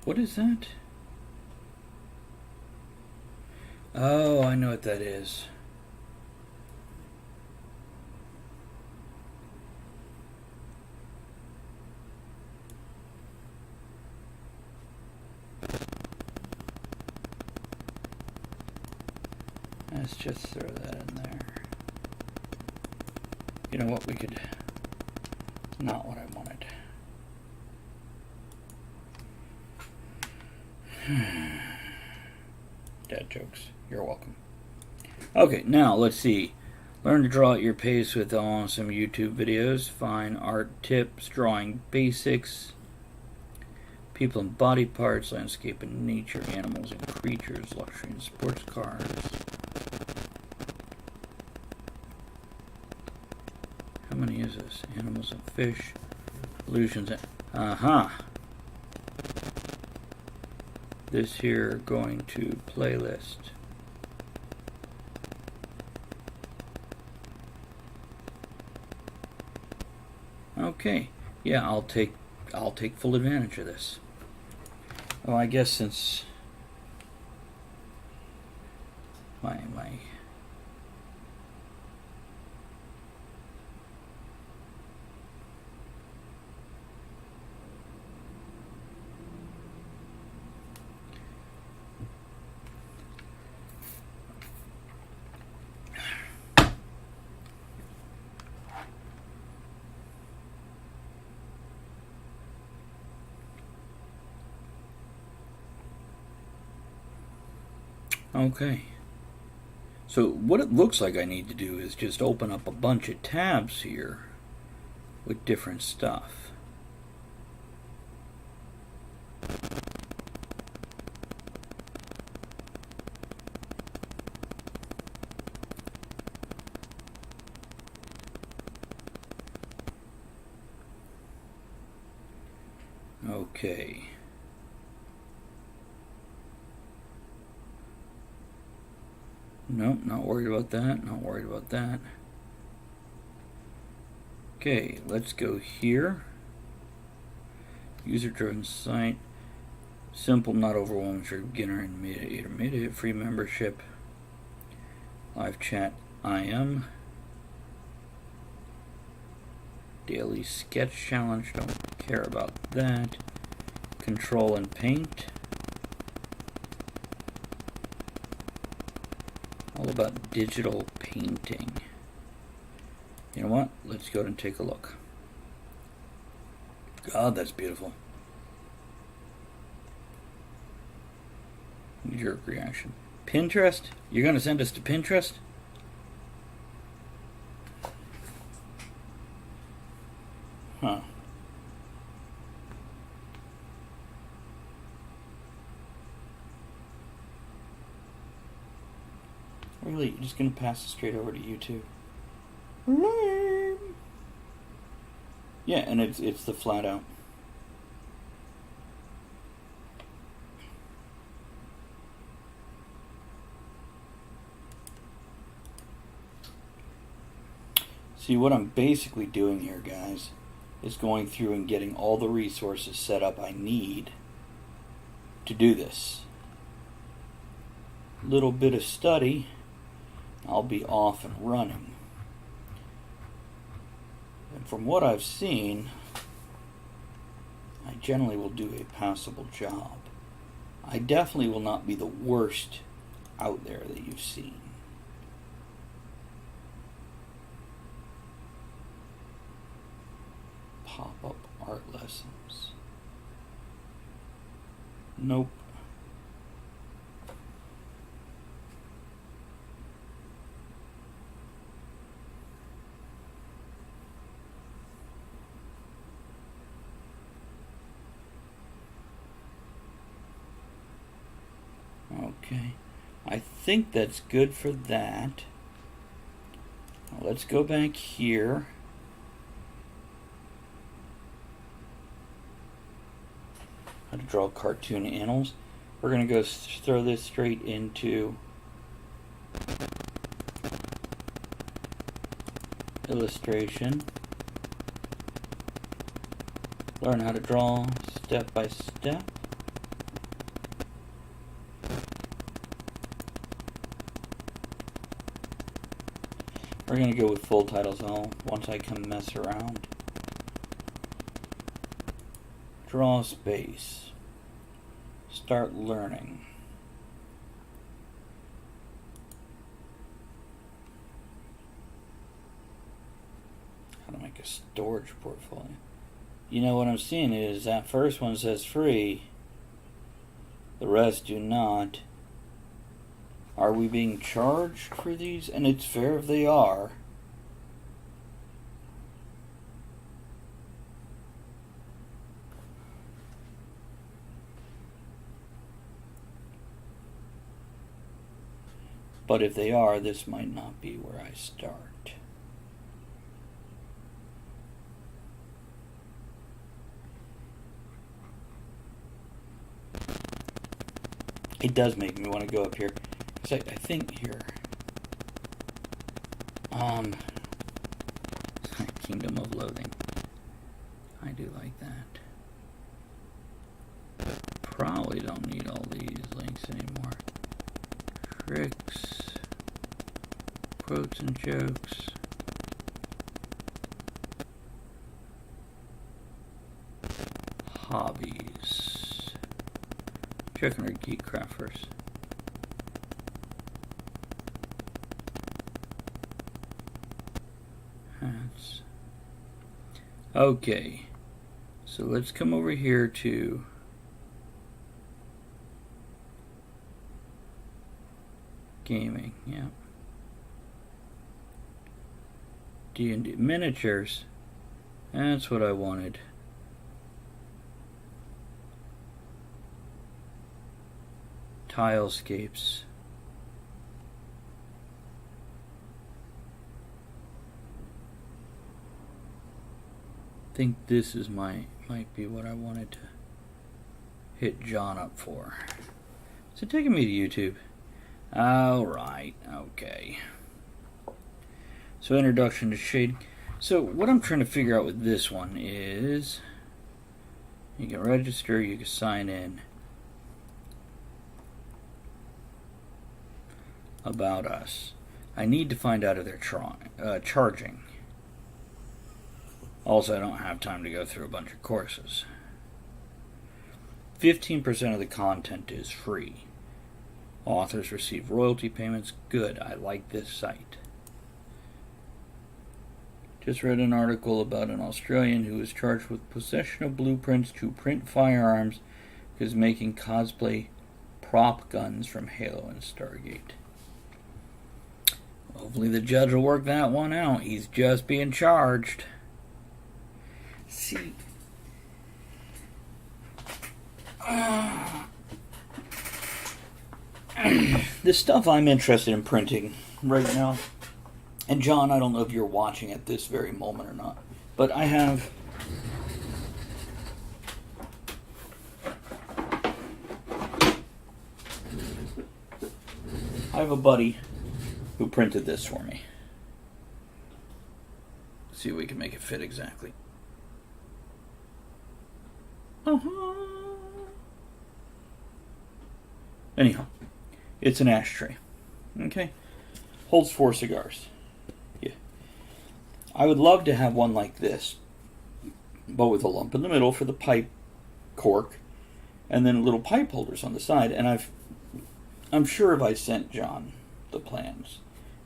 What is that? Oh, I know what that is. Let's just throw that in there. You know what, we could... Not what I wanted. Dad jokes. You're welcome. Okay, now let's see. Learn to draw at your pace with awesome YouTube videos. Find art tips, drawing basics, people and body parts, landscape and nature, animals and creatures, luxury and sports cars. How many is this? Animals and fish, illusions and... Aha! This here going to playlist. Okay, yeah, I'll take full advantage of this. Oh, I guess since my Okay. So what it looks like I need to do is just open up a bunch of tabs here with different stuff. Okay. Nope, not worried about that, not worried about that. Okay, let's go here. User-driven site. Simple, not overwhelming for beginner, intermediate, free membership. Live chat, IM. Daily sketch challenge, don't care about that. Control and paint. All about digital painting. You know what? Let's go and take a look. God, that's beautiful. Jerk reaction. Pinterest? You're going to send us to Pinterest? Huh. I'm just going to pass it straight over to YouTube. Lame. Yeah, and it's the flat out. See, what I'm basically doing here, guys, is going through and getting all the resources set up I need to do this. Little bit of study, I'll be off and running. And from what I've seen, I generally will do a passable job. I definitely will not be the worst out there that you've seen. Pop-up art lessons. Nope. Okay, I think that's good for that. Now let's go back here. How to draw cartoon animals. We're going to go throw this straight into illustration. Learn how to draw step by step. We're going to go with full titles once I can mess around. Draw space. Start learning. How to make a storage portfolio. You know what I'm seeing is that first one says free. The rest do not. Are we being charged for these? And it's fair if they are. But if they are, this might not be where I start. It does make me want to go up here. I think here, Kingdom of Loathing. I do like that. Probably don't need all these links anymore. Tricks, quotes and jokes. Hobbies. Checking our geek craft first. Okay, so let's come over here to gaming. Yeah, D&D miniatures. That's what I wanted. Tilescapes. I think this is might be what I wanted to hit John up for. Is it taking me to YouTube? Alright, okay. So introduction to shading. So what I'm trying to figure out with this one is you can register, you can sign in. About us. I need to find out if they're charging. Also, I don't have time to go through a bunch of courses. 15% of the content is free. Authors receive royalty payments. Good, I like this site. Just read an article about an Australian who was charged with possession of blueprints to print firearms because making cosplay prop guns from Halo and Stargate. Hopefully the judge will work that one out. He's just being charged. See, the stuff I'm interested in printing right now. And John, I don't know if you're watching at this very moment or not, but I have a buddy who printed this for me. See if we can make it fit exactly. Anyhow, it's an ashtray. Okay? Holds 4 cigars. Yeah. I would love to have one like this, but with a lump in the middle for the pipe cork, and then little pipe holders on the side. And I'm sure if I sent John the plans,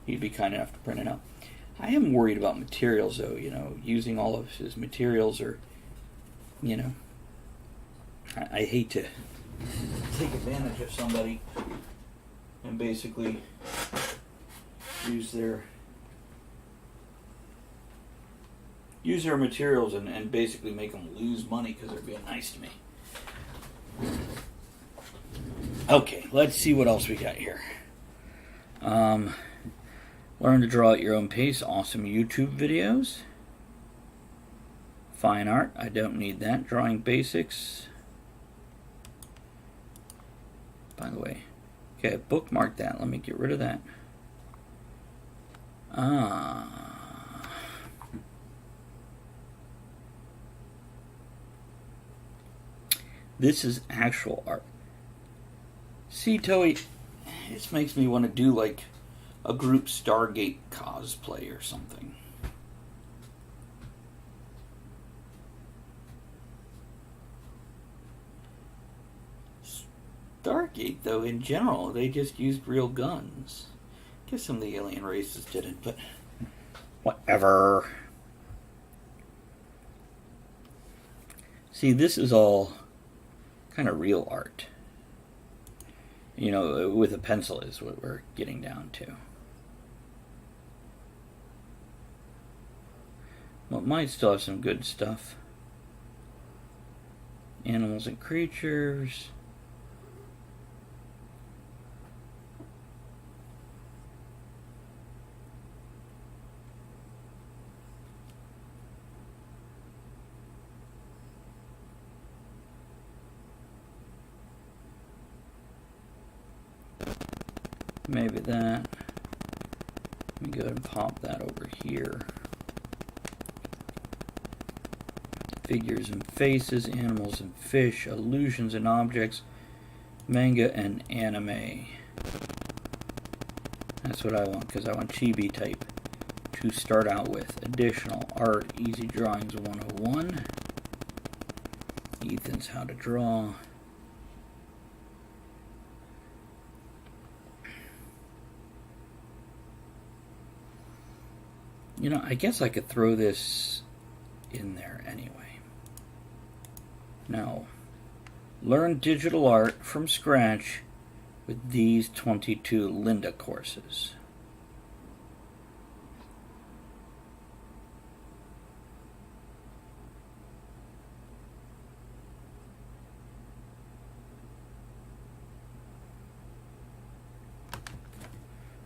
he'd be kind enough to print it out. I am worried about materials, though. Using all of his materials, or I hate to take advantage of somebody and basically use their materials and basically make them lose money because they're being nice to me. Okay, let's see what else we got here. Learn to draw at your own pace. Awesome YouTube videos. Fine art. I don't need that. Drawing basics. By the way, okay, bookmark that. Let me get rid of that. This is actual art. See, Toei, this makes me want to do like a group Stargate cosplay or something. Stargate, though, in general, they just used real guns. I guess some of the alien races didn't, but whatever. See, this is all kind of real art. With a pencil is what we're getting down to. Well, it might still have some good stuff. Animals and creatures. Maybe that. Let me go ahead and pop that over here. Figures and faces, animals and fish, illusions and objects, manga and anime. That's what I want, because I want chibi type to start out with. Additional art, easy drawings 101. Ethan's how to draw. I guess I could throw this in there anyway. Now, learn digital art from scratch with these 22 Linda courses.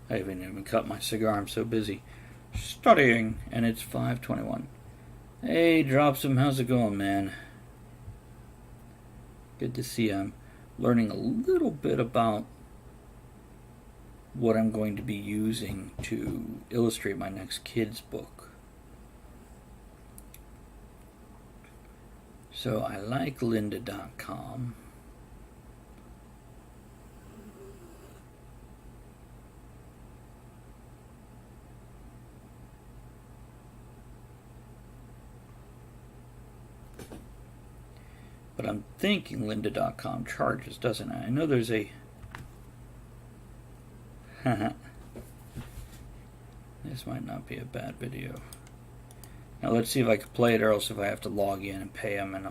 I haven't even cut my cigar, I'm so busy studying, and it's 5:21. Hey, Dropsum, how's it going, man? Good to see you. I'm learning a little bit about what I'm going to be using to illustrate my next kid's book. So I like lynda.com. But I'm thinking lynda.com charges, doesn't it? I know there's a... This might not be a bad video. Now let's see if I can play it, or else if I have to log in and pay them and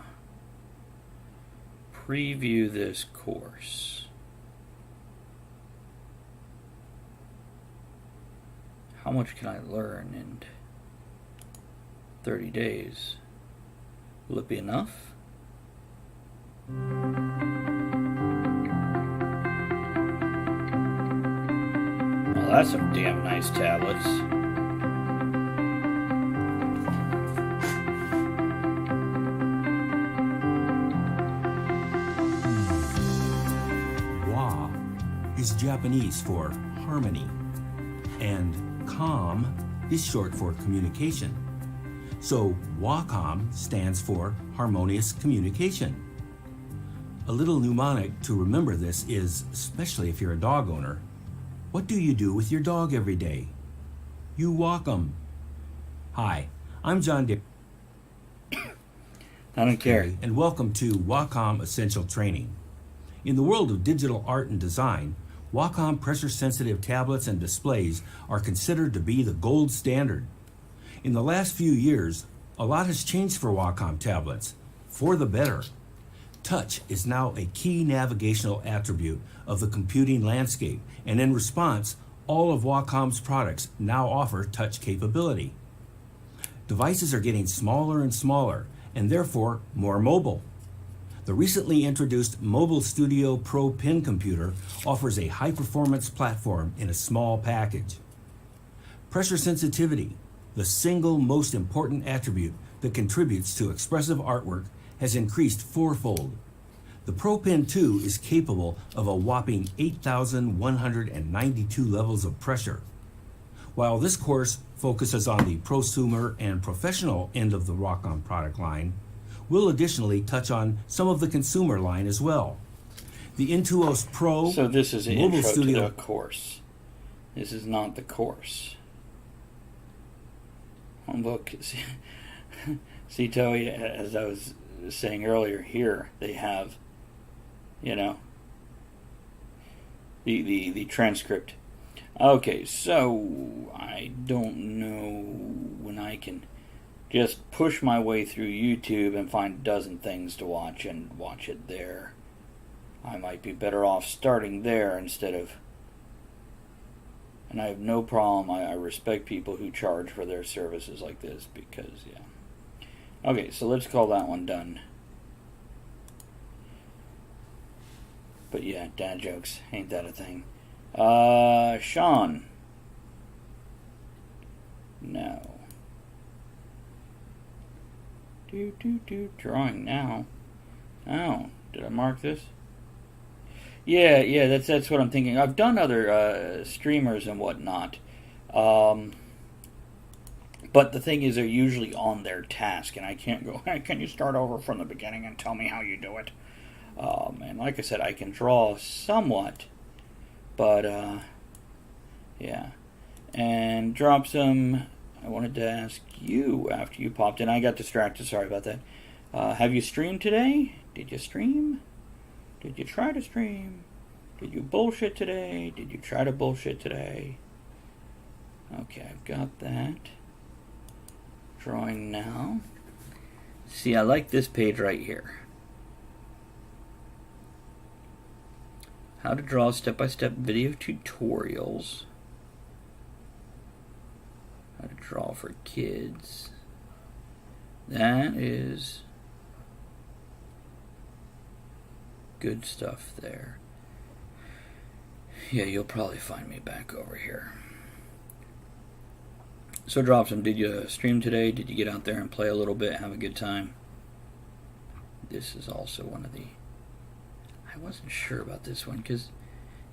preview this course. How much can I learn in 30 days? Will it be enough? Well, that's some damn nice tablets. Wa is Japanese for harmony, and com is short for communication. So Wacom stands for harmonious communication. A little mnemonic to remember this is, especially if you're a dog owner, what do you do with your dog every day? You walk 'em. Hi, I'm John Dick. I don't care. And welcome to Wacom Essential Training. In the world of digital art and design, Wacom pressure-sensitive tablets and displays are considered to be the gold standard. In the last few years, a lot has changed for Wacom tablets, for the better. Touch is now a key navigational attribute of the computing landscape, and in response, all of Wacom's products now offer touch capability. Devices are getting smaller and smaller, and therefore more mobile. The recently introduced Mobile Studio Pro Pen computer offers a high-performance platform in a small package. Pressure sensitivity, the single most important attribute that contributes to expressive artwork, has increased fourfold. The Pro Pen 2 is capable of a whopping 8,192 levels of pressure. While this course focuses on the prosumer and professional end of the Wacom product line, we'll additionally touch on some of the consumer line as well. The Intuos Pro So this is an Mobile intro Studio to the course. This is not the course. Look, see, Toei, as I was saying earlier, here they have, the transcript. Okay, so I don't know when I can just push my way through YouTube and find a dozen things to watch and watch it there. I might be better off starting there instead of... And I have no problem. I respect people who charge for their services like this because, yeah. Okay, so let's call that one done. But yeah, dad jokes. Ain't that a thing? Sean. No. Drawing now. Oh, did I mark this? Yeah, that's what I'm thinking. I've done other streamers and whatnot. But the thing is, they're usually on their task, and I can't go, hey, can you start over from the beginning and tell me how you do it? And like I said, I can draw somewhat, but, yeah. And drop some, I wanted to ask you after you popped in. I got distracted, sorry about that. Have you streamed today? Did you stream? Did you try to stream? Did you bullshit today? Did you try to bullshit today? Okay, I've got that. Drawing now. See, I like this page right here. How to draw step-by-step video tutorials. How to draw for kids. That is good stuff there. Yeah, you'll probably find me back over here. So drop some. Did you stream today? Did you get out there and play a little bit, have a good time? This is also one of the... I wasn't sure about this one because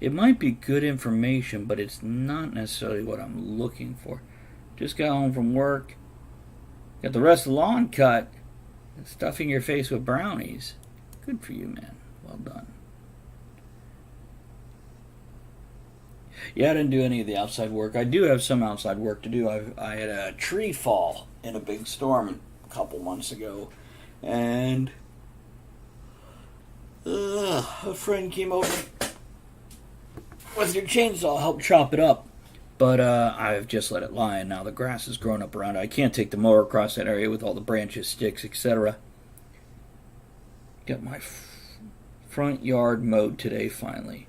it might be good information, but it's not necessarily what I'm looking for. Just got home from work. Got the rest of the lawn cut. Stuffing your face with brownies. Good for you, man. Well done. Yeah, I didn't do any of the outside work. I do have some outside work to do. I had a tree fall in a big storm a couple months ago. And a friend came over with their chainsaw, helped chop it up. But I've just let it lie, and now the grass has grown up around it. I can't take the mower across that area with all the branches, sticks, etc. Got my front yard mowed today, finally.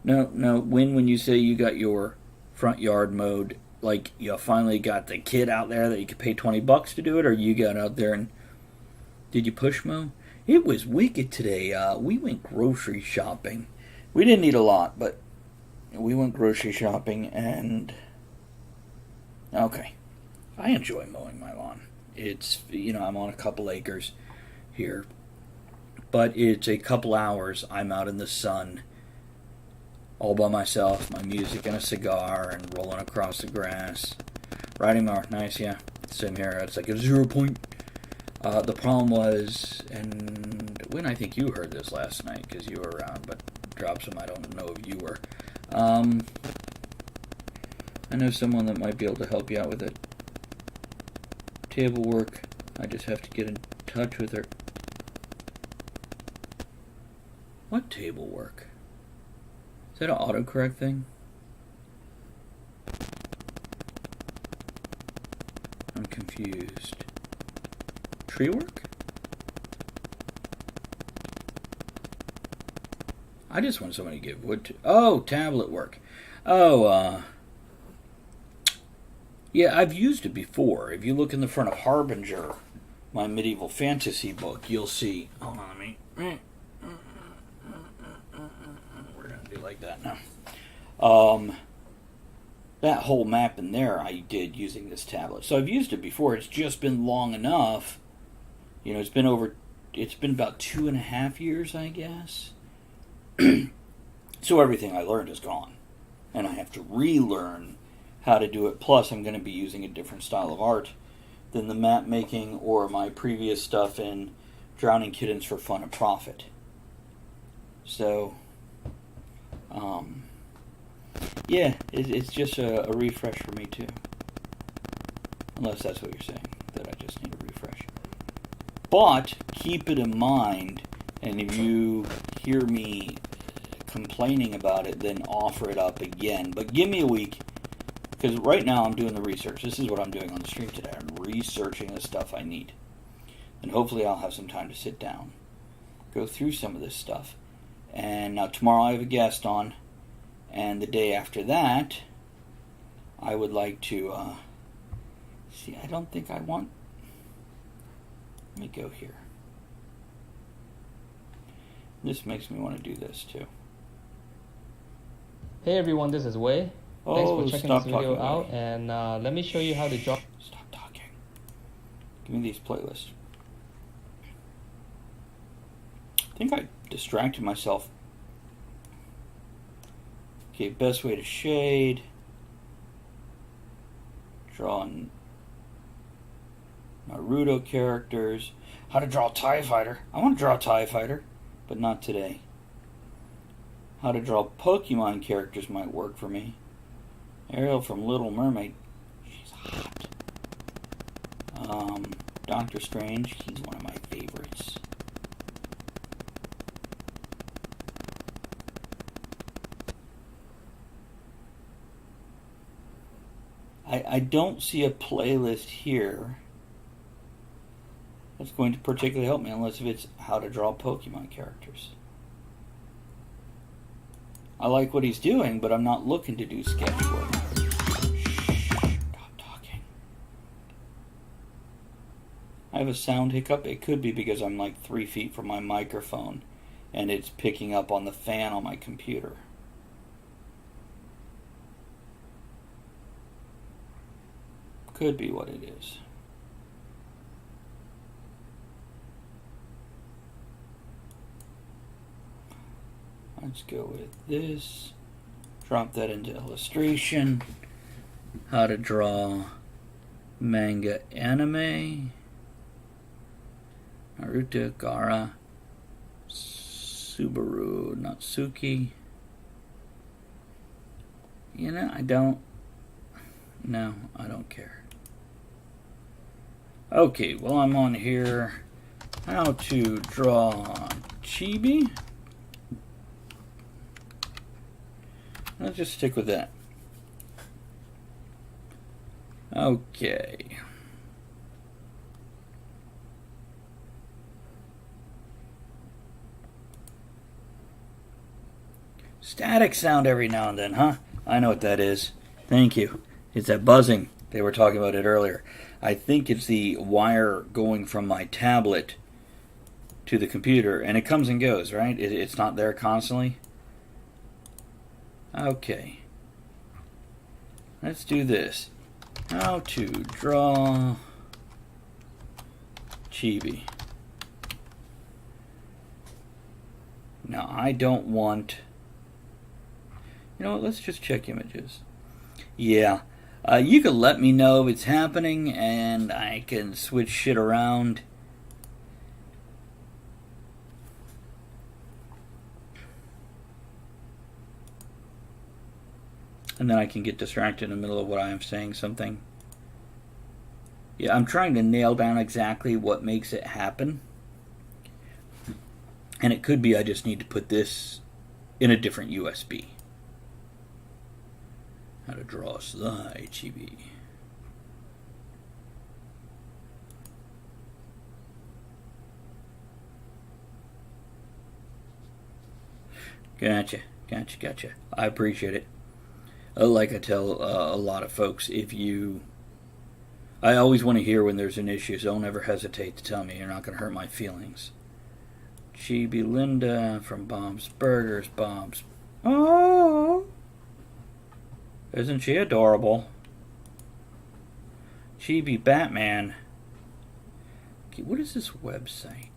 No, when you say you got your front yard mowed, like you finally got the kid out there that you could pay $20 to do it, or you got out there and did you push mow? It was wicked today. We went grocery shopping. We didn't eat a lot, but we went grocery shopping, and okay, I enjoy mowing my lawn. It's, I'm on a couple acres here, but it's a couple hours. I'm out in the sun all by myself, my music and a cigar, and rolling across the grass. Riding mower, nice, yeah. Same here. It's like a 0 point. The problem was, and when I think you heard this last night because you were around, but drop some. I don't know if you were. I know someone that might be able to help you out with it. Table work. I just have to get in touch with her. What table work? Is that an autocorrect thing? I'm confused. Tree work? I just want somebody to give wood to. Oh, tablet work. Oh, yeah, I've used it before. If you look in the front of Harbinger, my medieval fantasy book, you'll see. Hold on, we're gonna do like that now. That whole map in there I did using this tablet. So I've used it before. It's just been long enough. It's been about 2.5 years, I guess. So everything I learned is gone. And I have to relearn how to do it. Plus, I'm going to be using a different style of art than the map making or my previous stuff in Drowning Kittens for Fun and Profit. So, yeah, it's just a refresh for me too. Unless that's what you're saying, that I just need a refresh. But keep it in mind, and if you hear me complaining about it, then offer it up again. But give me a week, because right now I'm doing the research. This is what I'm doing on the stream today. I'm researching the stuff I need. And hopefully I'll have some time to sit down, go through some of this stuff. And now tomorrow I have a guest on, and the day after that, I would like to, see, I don't think I want, let me go here. This makes me want to do this too. Hey everyone, this is Wei. Thanks for checking this video out, and let me show you how to draw. Stop talking. Give me these playlists. I think I distracted myself. Okay, best way to shade. Drawing Naruto characters. How to draw a TIE fighter. I want to draw a TIE fighter, but not today. How to draw Pokemon characters might work for me. Ariel from Little Mermaid. She's hot. Doctor Strange. He's one of my favorites. I don't see a playlist here that's going to particularly help me, unless if it's how to draw Pokemon characters. I like what he's doing, but I'm not looking to do sketch work. Stop talking. I have a sound hiccup. It could be because I'm like 3 feet from my microphone and it's picking up on the fan on my computer. Could be what it is. Let's go with this. Drop that into illustration. How to draw manga anime. Naruto, Gaara, Subaru, Natsuki. I don't care. Okay, well, I'm on here. How to draw chibi. Let's just stick with that. Okay. Static sound every now and then, huh? I know what that is. Thank you. It's that buzzing. They were talking about it earlier. I think it's the wire going from my tablet to the computer, and it comes and goes, right? It's not there constantly. Okay. Let's do this. How to draw chibi. Now I don't want... You know what, let's just check images. Yeah. You can let me know if it's happening and I can switch shit around. And then I can get distracted in the middle of what I am saying something. Yeah, I'm trying to nail down exactly what makes it happen. And it could be I just need to put this in a different USB. How to draw a slide chibi. Gotcha. I appreciate it. Like I tell a lot of folks, I always want to hear when there's an issue, so don't ever hesitate to tell me. You're not going to hurt my feelings. Chibi Linda from Bob's Burgers. Oh! Isn't she adorable? Chibi Batman. Okay, what is this website?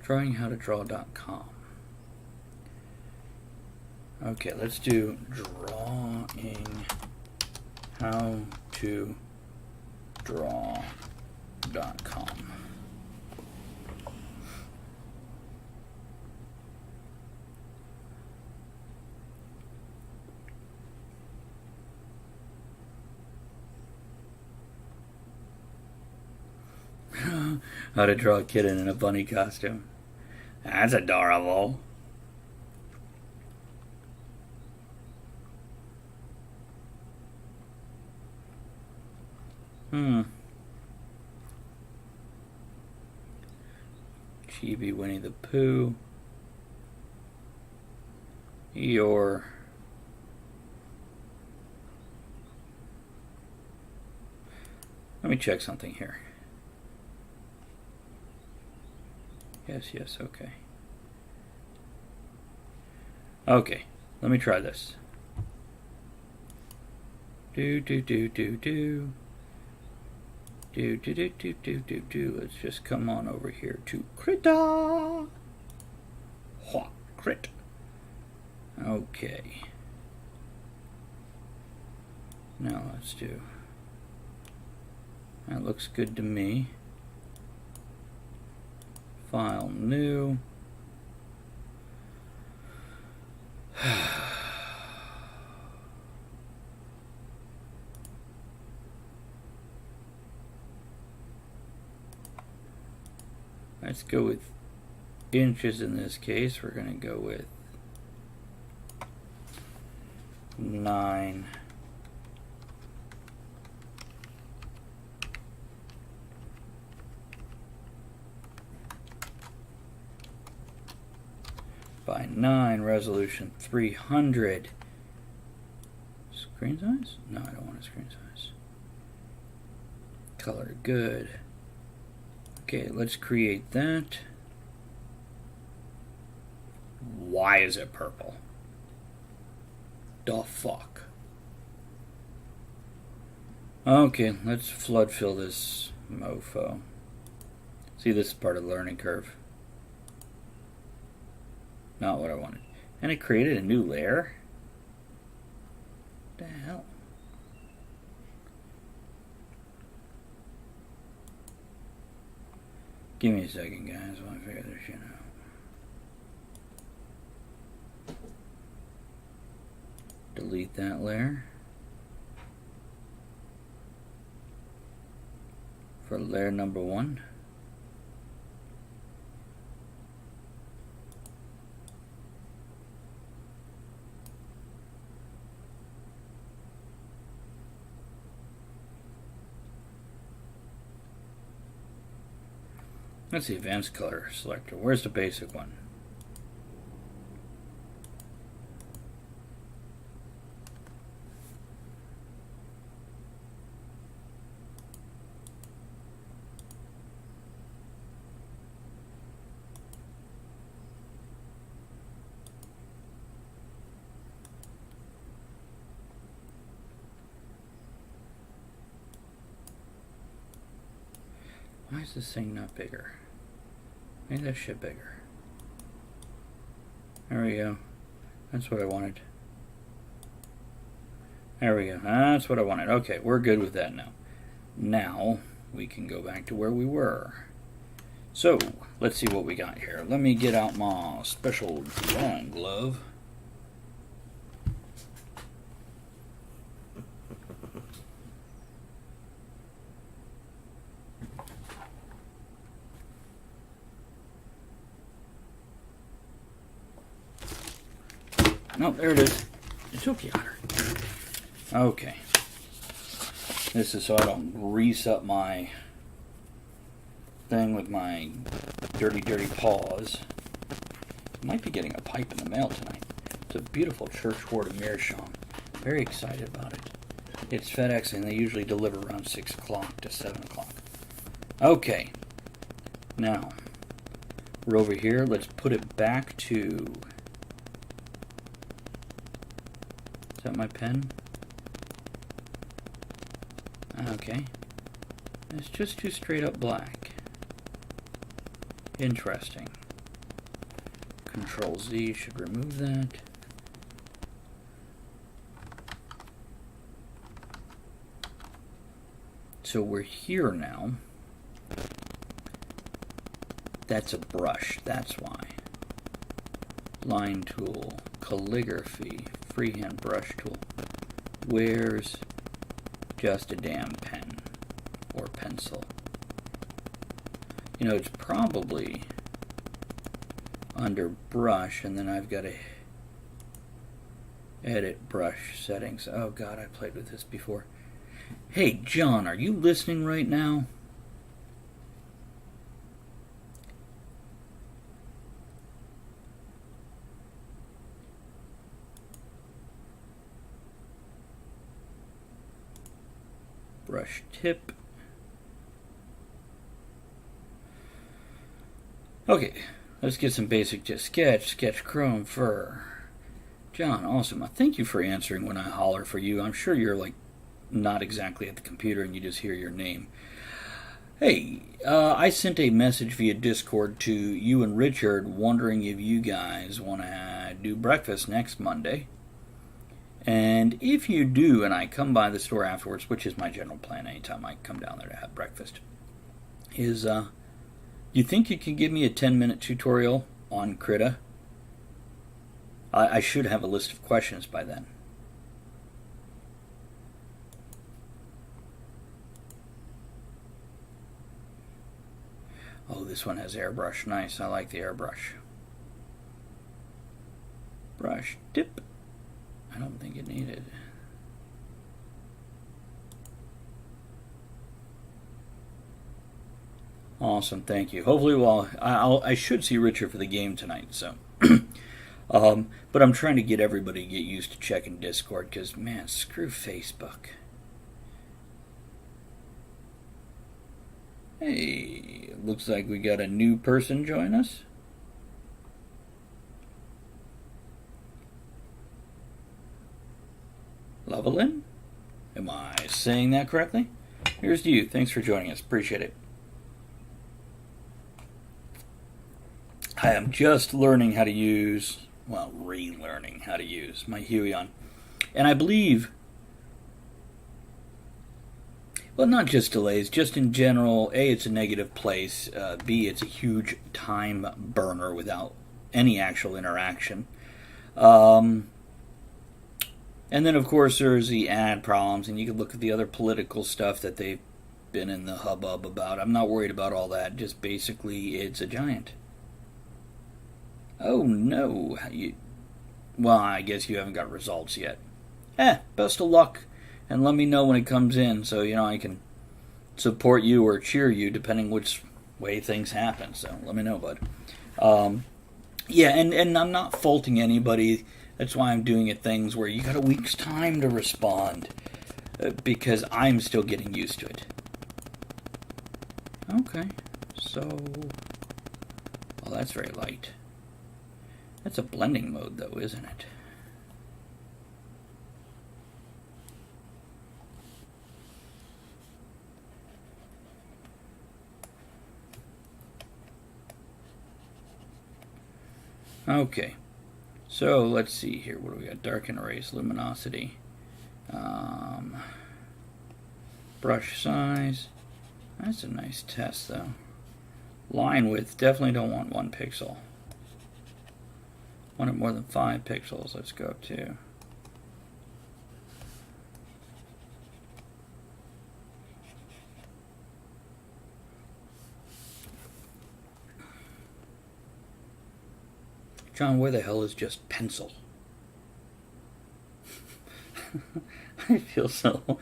DrawingHowToDraw.com. Okay, let's do DrawingHowToDraw.com. How to draw a kitten in a bunny costume. That's adorable. Chibi Winnie the Pooh. Let me check something here. Yes, okay. Okay, let me try this. Let's just come on over here to Krita. Crit. Okay. Now let's do. That looks good to me. File new. Let's go with inches in this case. We're going to go with 9. By 9, resolution 300. Screen size? No, I don't want a screen size. Color good. Okay, let's create that. Why is it purple? The fuck? Okay, let's flood fill this mofo. See, this is part of the learning curve. Not what I wanted. And it created a new layer? What the hell? Give me a second, guys, while I figure this shit out. Delete that layer. For layer number 1. That's the advanced color selector. Where's the basic one? Why is this thing not bigger? Make that shit bigger. There we go. That's what I wanted. There we go. That's what I wanted. Okay, we're good with that now. Now, we can go back to where we were. So, let's see what we got here. Let me get out my special drawing glove. No, there it is. It's okay, Otter. Okay. This is so I don't grease up my thing with my dirty, dirty paws. Might be getting a pipe in the mail tonight. It's a beautiful church ward of meerschaum. Very excited about it. It's FedEx and they usually deliver around 6 o'clock to 7 o'clock. Okay. Now, we're over here. Let's put it back to... Is that my pen? Okay. It's just too straight up black. Interesting. Control Z should remove that. So we're here now. That's a brush, that's why. Line tool, calligraphy, freehand brush tool. Where's just a damn pen or pencil? You know, it's probably under brush, and then I've got to edit brush settings. Oh God, I played with this before. Hey, John, are you listening right now? Brush tip. Okay, let's get some basic just sketch chrome fur. John, awesome. Thank you for answering when I holler for you. I'm sure you're like not exactly at the computer and you just hear your name. Hey, I sent a message via Discord to you and Richard wondering if you guys want to do breakfast next Monday. And if you do, and I come by the store afterwards, which is my general plan anytime I come down there to have breakfast, is, you think you can give me a 10-minute tutorial on Krita? I should have a list of questions by then. Oh, this one has airbrush. Nice, I like the airbrush. Brush tip. I don't think it needed. Awesome, thank you. Hopefully, I should see Richard for the game tonight. So, but I'm trying to get everybody to get used to checking Discord because, man, screw Facebook. Hey, looks like we got a new person join us. Levelin? Am I saying that correctly? Here's to you. Thanks for joining us. Appreciate it. I am just learning how to use, well, relearning how to use my Huion. And I believe, well, not just delays, just in general, A, it's a negative place, B, it's a huge time burner without any actual interaction. And then, of course, there's the ad problems, and you can look at the other political stuff that they've been in the hubbub about. I'm not worried about all that. Just basically, it's a giant. Oh, no. Well, I guess you haven't got results yet. Best of luck, and let me know when it comes in so, you know, I can support you or cheer you depending which way things happen. So, let me know, bud. Yeah, and I'm not faulting anybody. That's why I'm doing it things where you got a week's time to respond. Because I'm still getting used to it. Okay. So... well, that's very light. That's a blending mode, though, isn't it? Okay, so let's see here. What do we got? Darken erase, luminosity, brush size. That's a nice test though. Line width, definitely don't want 1 pixel. Want it more than 5 pixels. Let's go up to. John, where the hell is just pencil? I feel so.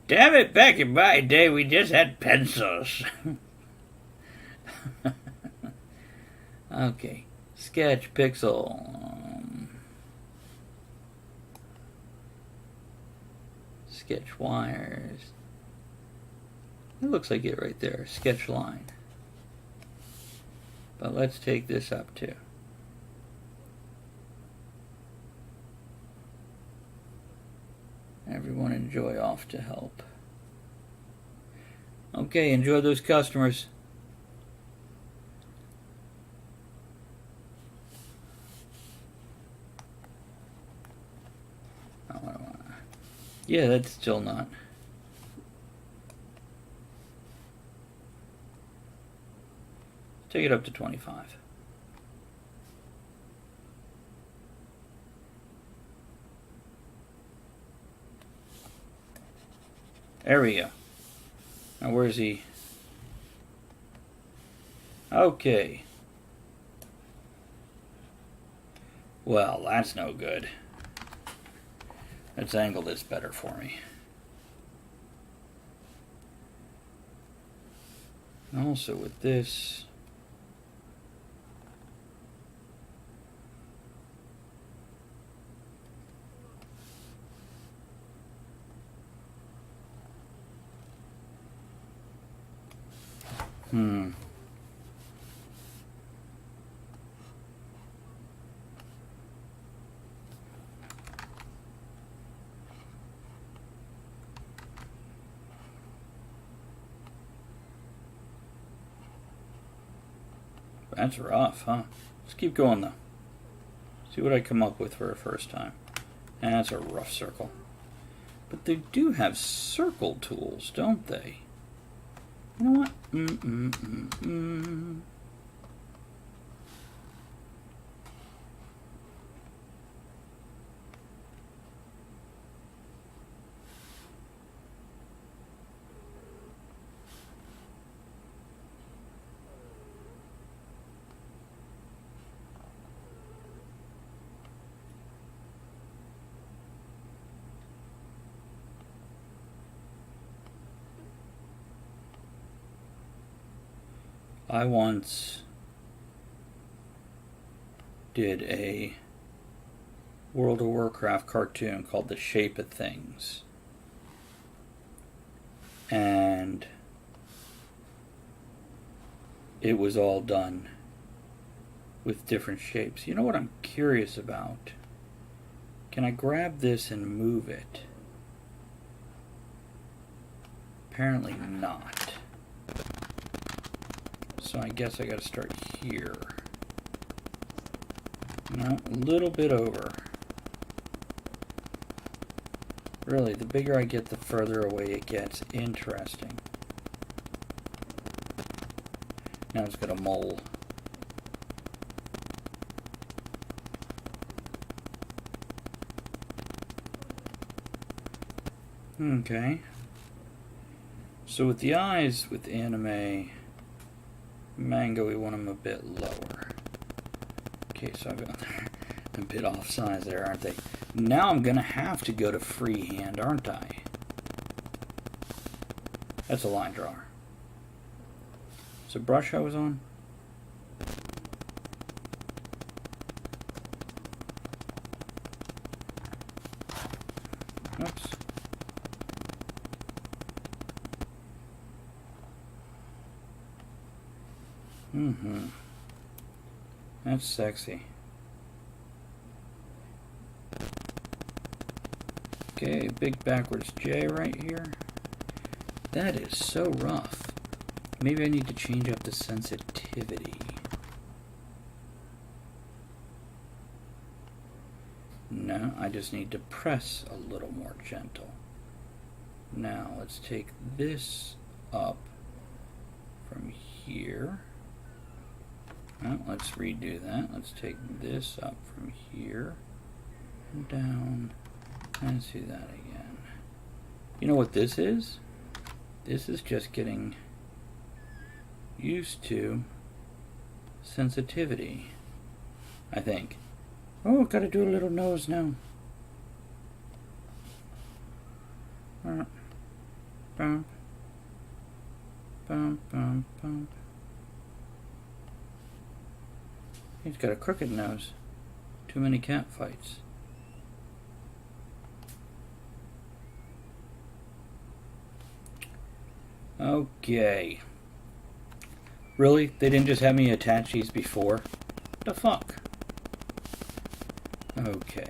Damn it, back in my day we just had pencils. Okay, sketch pixel. Sketch wires. It looks like it right there, sketch line. But let's take this up too. Everyone enjoy off to help. Okay, enjoy those customers. Yeah, that's still not. Take it up to 25. There we go. Now where's he? Okay. Well, that's no good. Let's angle this better for me. And also with this, that's rough, huh? Let's keep going though. See what I come up with for a first time. And that's a rough circle. But they do have circle tools, don't they? You know what? I once did a World of Warcraft cartoon called The Shape of Things. And it was all done with different shapes. You know what I'm curious about? Can I grab this and move it? Apparently not. So I guess I gotta start here. No, a little bit over. Really, the bigger I get, the further away it gets. Interesting. Now it's got a mole. Okay. So with the eyes, with anime Mango, we want them a bit lower. Okay, so I've got a bit off size there, aren't they? Now I'm gonna have to go to freehand, aren't I? That's a line drawer. So brush I was on. Oops. That's sexy. Okay, big backwards J right here. That is so rough. Maybe I need to change up the sensitivity. Yeah, I just need to press a little more gentle. Now let's take this up from here. Well, let's redo that. Let's take this up from here and down. Let's do that again. You know what this is? This is just getting used to sensitivity, I think. Oh, gotta do a little nose now. Bum, bum, bum, bum. He's got a crooked nose. Too many cat fights. Okay. Really? They didn't just have me attach these before? The fuck? Okay.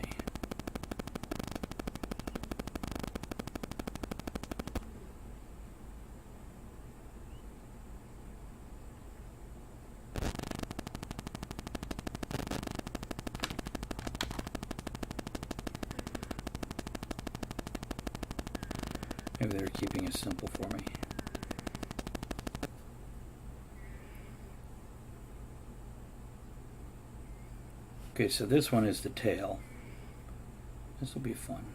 Maybe they're keeping it simple for me. Okay, so this one is the tail. This will be fun.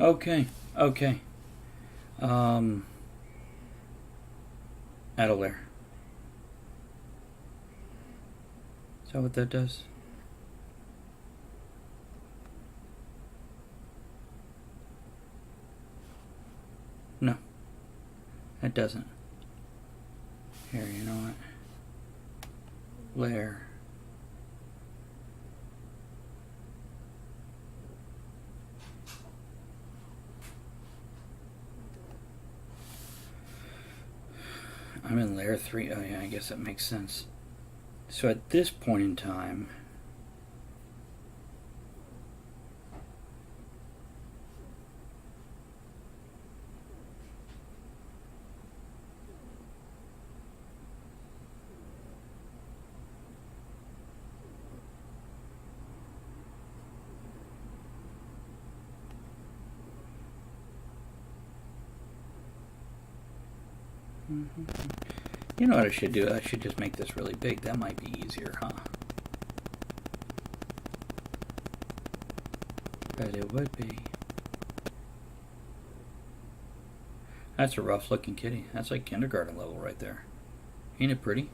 Okay. Add a layer. Is that what that does? No, it doesn't. Here, you know what? Layer. I'm in layer 3. Oh yeah, I guess that makes sense. So at this point in time, you know what I should do? I should just make this really big. That might be easier, huh? But it would be. That's a rough looking kitty. That's like kindergarten level right there. Ain't it pretty?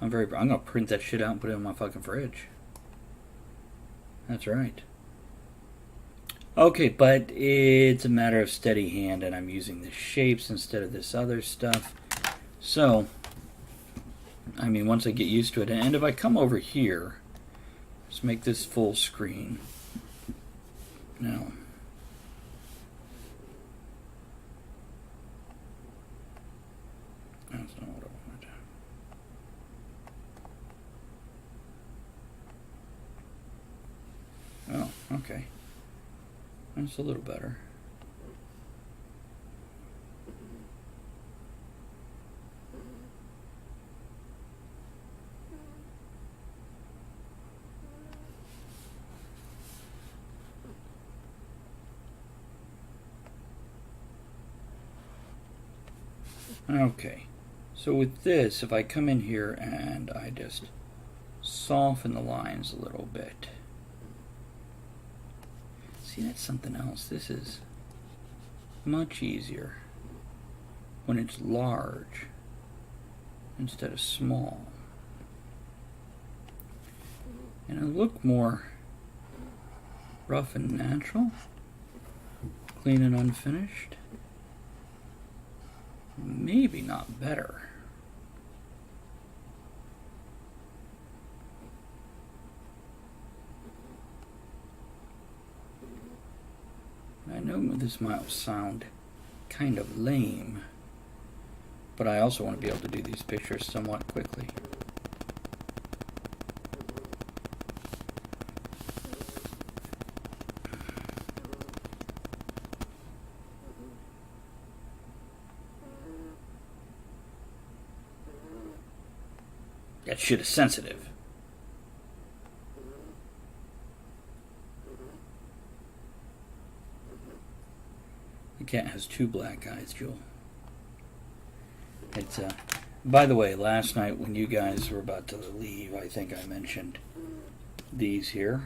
I'm gonna print that shit out and put it in my fucking fridge. That's right. Okay, but it's a matter of steady hand, and I'm using the shapes instead of this other stuff. So, I mean, once I get used to it, and if I come over here, let's make this full screen. Now, that's not what I wanted. Oh, okay. That's a little better. Okay, so with this, if I come in here and I just soften the lines a little bit. See, that's something else. This is much easier when it's large instead of small. And it'll look more rough and natural, clean and unfinished. Maybe not better. I know this might sound kind of lame, but I also want to be able to do these pictures somewhat quickly. That shit is sensitive. The cat has 2 black eyes, Jewel. It's by the way, last night when you guys were about to leave, I think I mentioned these here.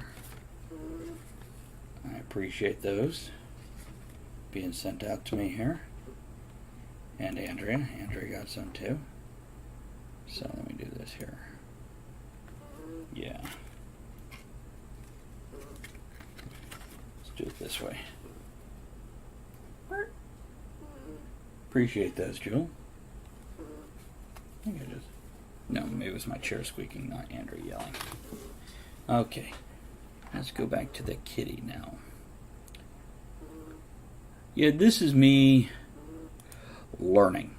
I appreciate those being sent out to me here. And Andrea. Andrea got some too. So let me do this here. Yeah. Let's do it this way. Appreciate those, Jewel. I think I just... No, maybe it was my chair squeaking, not Andrew yelling. Okay. Let's go back to the kitty now. Yeah, this is me learning.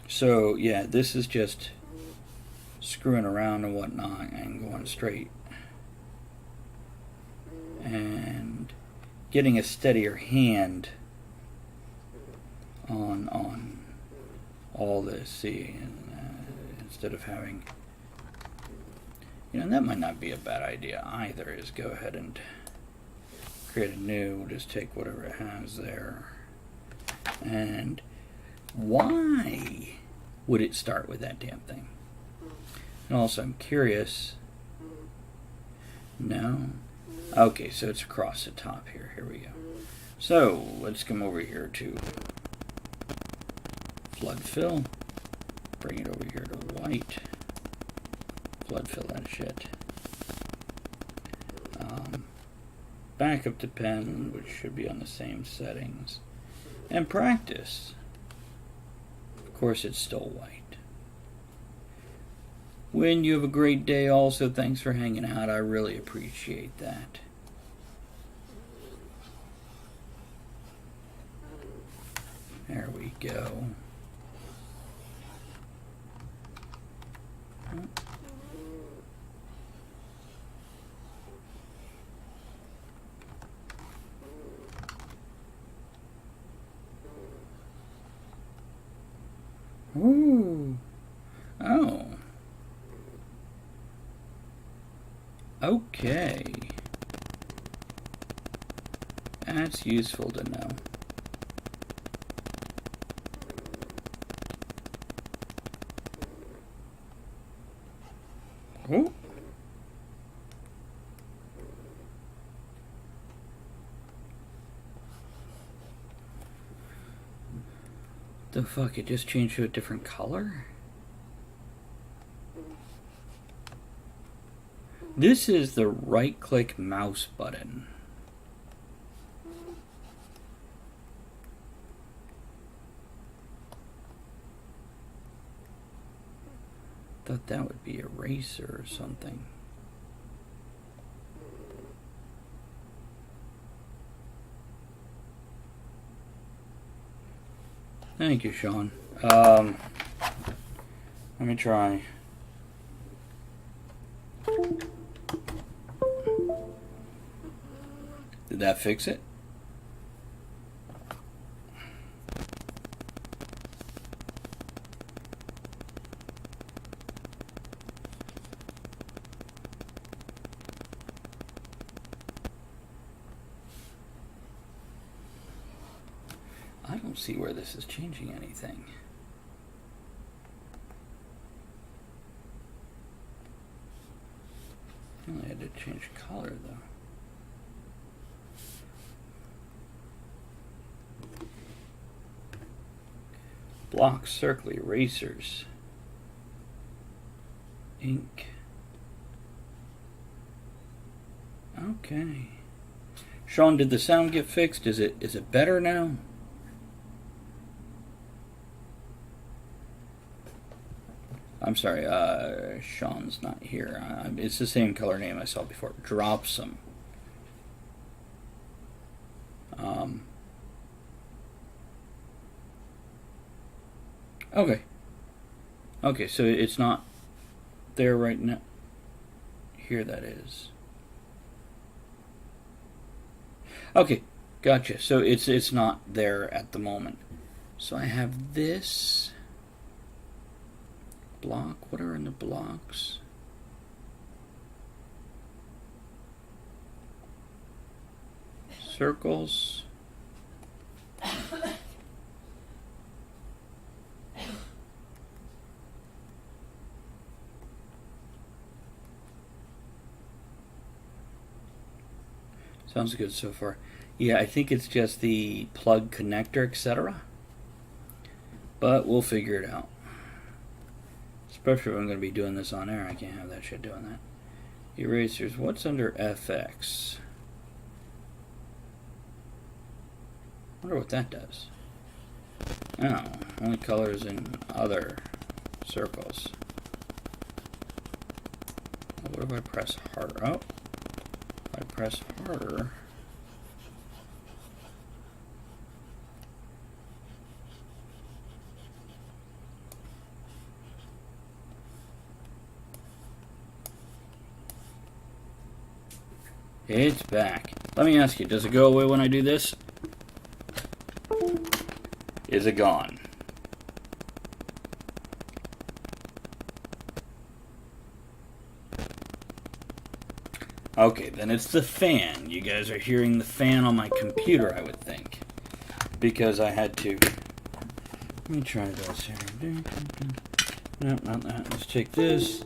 So, yeah, this is just screwing around and whatnot and going straight. And getting a steadier hand on all this, see, and instead of having, and that might not be a bad idea either, is go ahead and create a new, just take whatever it has there. And why would it start with that damn thing? And also, I'm curious. No. Okay, so it's across the top here. Here we go. So, let's come over here to flood fill. Bring it over here to white. Flood fill that shit. Back up to pen, which should be on the same settings. And practice. Of course, it's still white. When you have a great day also, thanks for hanging out. I really appreciate that. There we go. Ooh. Oh. Okay. That's useful to know. Oh. The fuck, it just changed to a different color? This is the right-click mouse button. Thought that would be eraser or something. Thank you, Sean. Let me try. Did that fix it? I don't see where this is changing anything. I only had to change color though. Block, circle, erasers, ink. Okay. Sean, did the sound get fixed? Is it better now? I'm sorry, Sean's not here. It's the same color name I saw before. Dropsome. Okay. Okay, so it's not there right now. Here that is. Okay, gotcha. So it's not there at the moment. So I have this block. What are in the blocks? Circles. Sounds good so far. Yeah, I think it's just the plug connector, etc. But we'll figure it out. Especially if I'm going to be doing this on air. I can't have that shit doing that. Erasers. What's under FX? Wonder what that does. Oh, only colors in other circles. What if I press harder? Oh, if I press harder. It's back. Let me ask you, does it go away when I do this? Is it gone? Okay, then it's the fan. You guys are hearing the fan on my computer, I would think. Because I had to... Let me try this here. No, not that. Let's take this,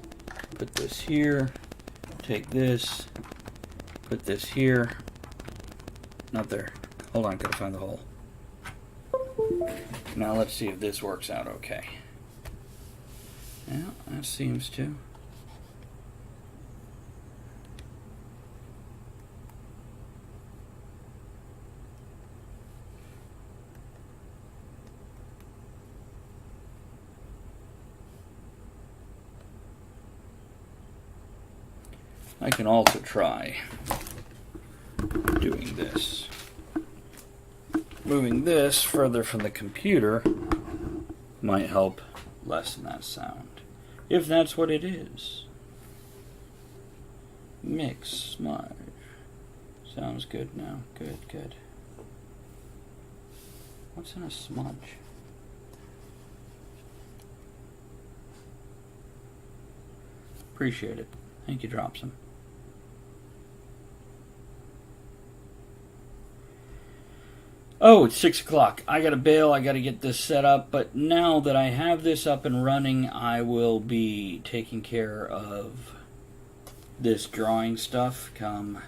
put this here, take this, put this here. Not there. Hold on, gotta find the hole. Now let's see if this works out okay. Yeah, that seems to. I can also try doing this. Moving this further from the computer might help lessen that sound. If that's what it is. Mix, smudge. Sounds good now. Good, good. What's in a smudge? Appreciate it. Thank you, Dropsome. Oh, it's 6 o'clock. I gotta bail. I gotta get this set up. But now that I have this up and running, I will be taking care of this drawing stuff come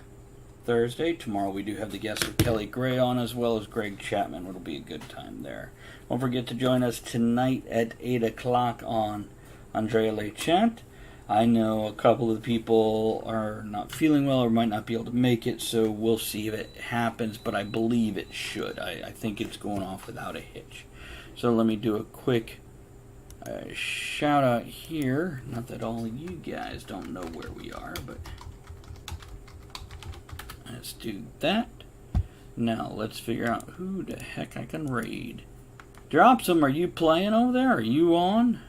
Thursday. Tomorrow we do have the guest of Kelly Gray on, as well as Greg Chapman. It'll be a good time there. Don't forget to join us tonight at 8 o'clock on Andrea Le Chant. I know a couple of the people are not feeling well or might not be able to make it, so we'll see if it happens, but I believe it should. I think it's going off without a hitch. So let me do a quick shout out here. Not that all of you guys don't know where we are, but let's do that. Now let's figure out who the heck I can raid. Dropsome, are you playing over there? Are you on?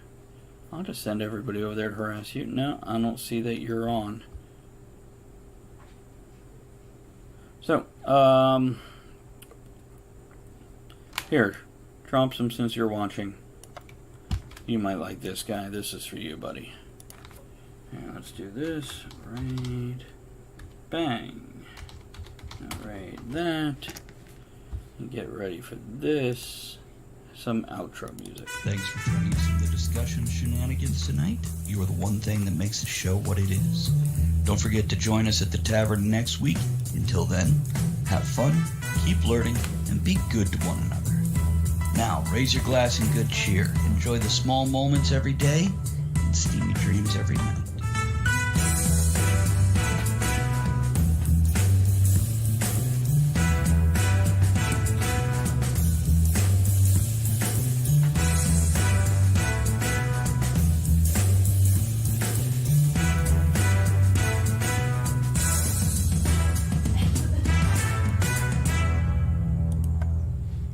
I'll just send everybody over there to harass you. No, I don't see that you're on. So, here, Dropsome, since you're watching, you might like this guy. This is for you, buddy. And let's do this. Raid. Bang. Now raid that. And get ready for this. Some outro music. Thanks for joining us in the discussion shenanigans tonight. You are the one thing that makes the show what it is. Don't forget to join us at the tavern next week. Until then, have fun, keep learning, and be good to one another. Now, raise your glass in good cheer. Enjoy the small moments every day and steamy dreams every night.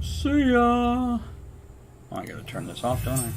See ya! Oh, I gotta turn this off, don't I?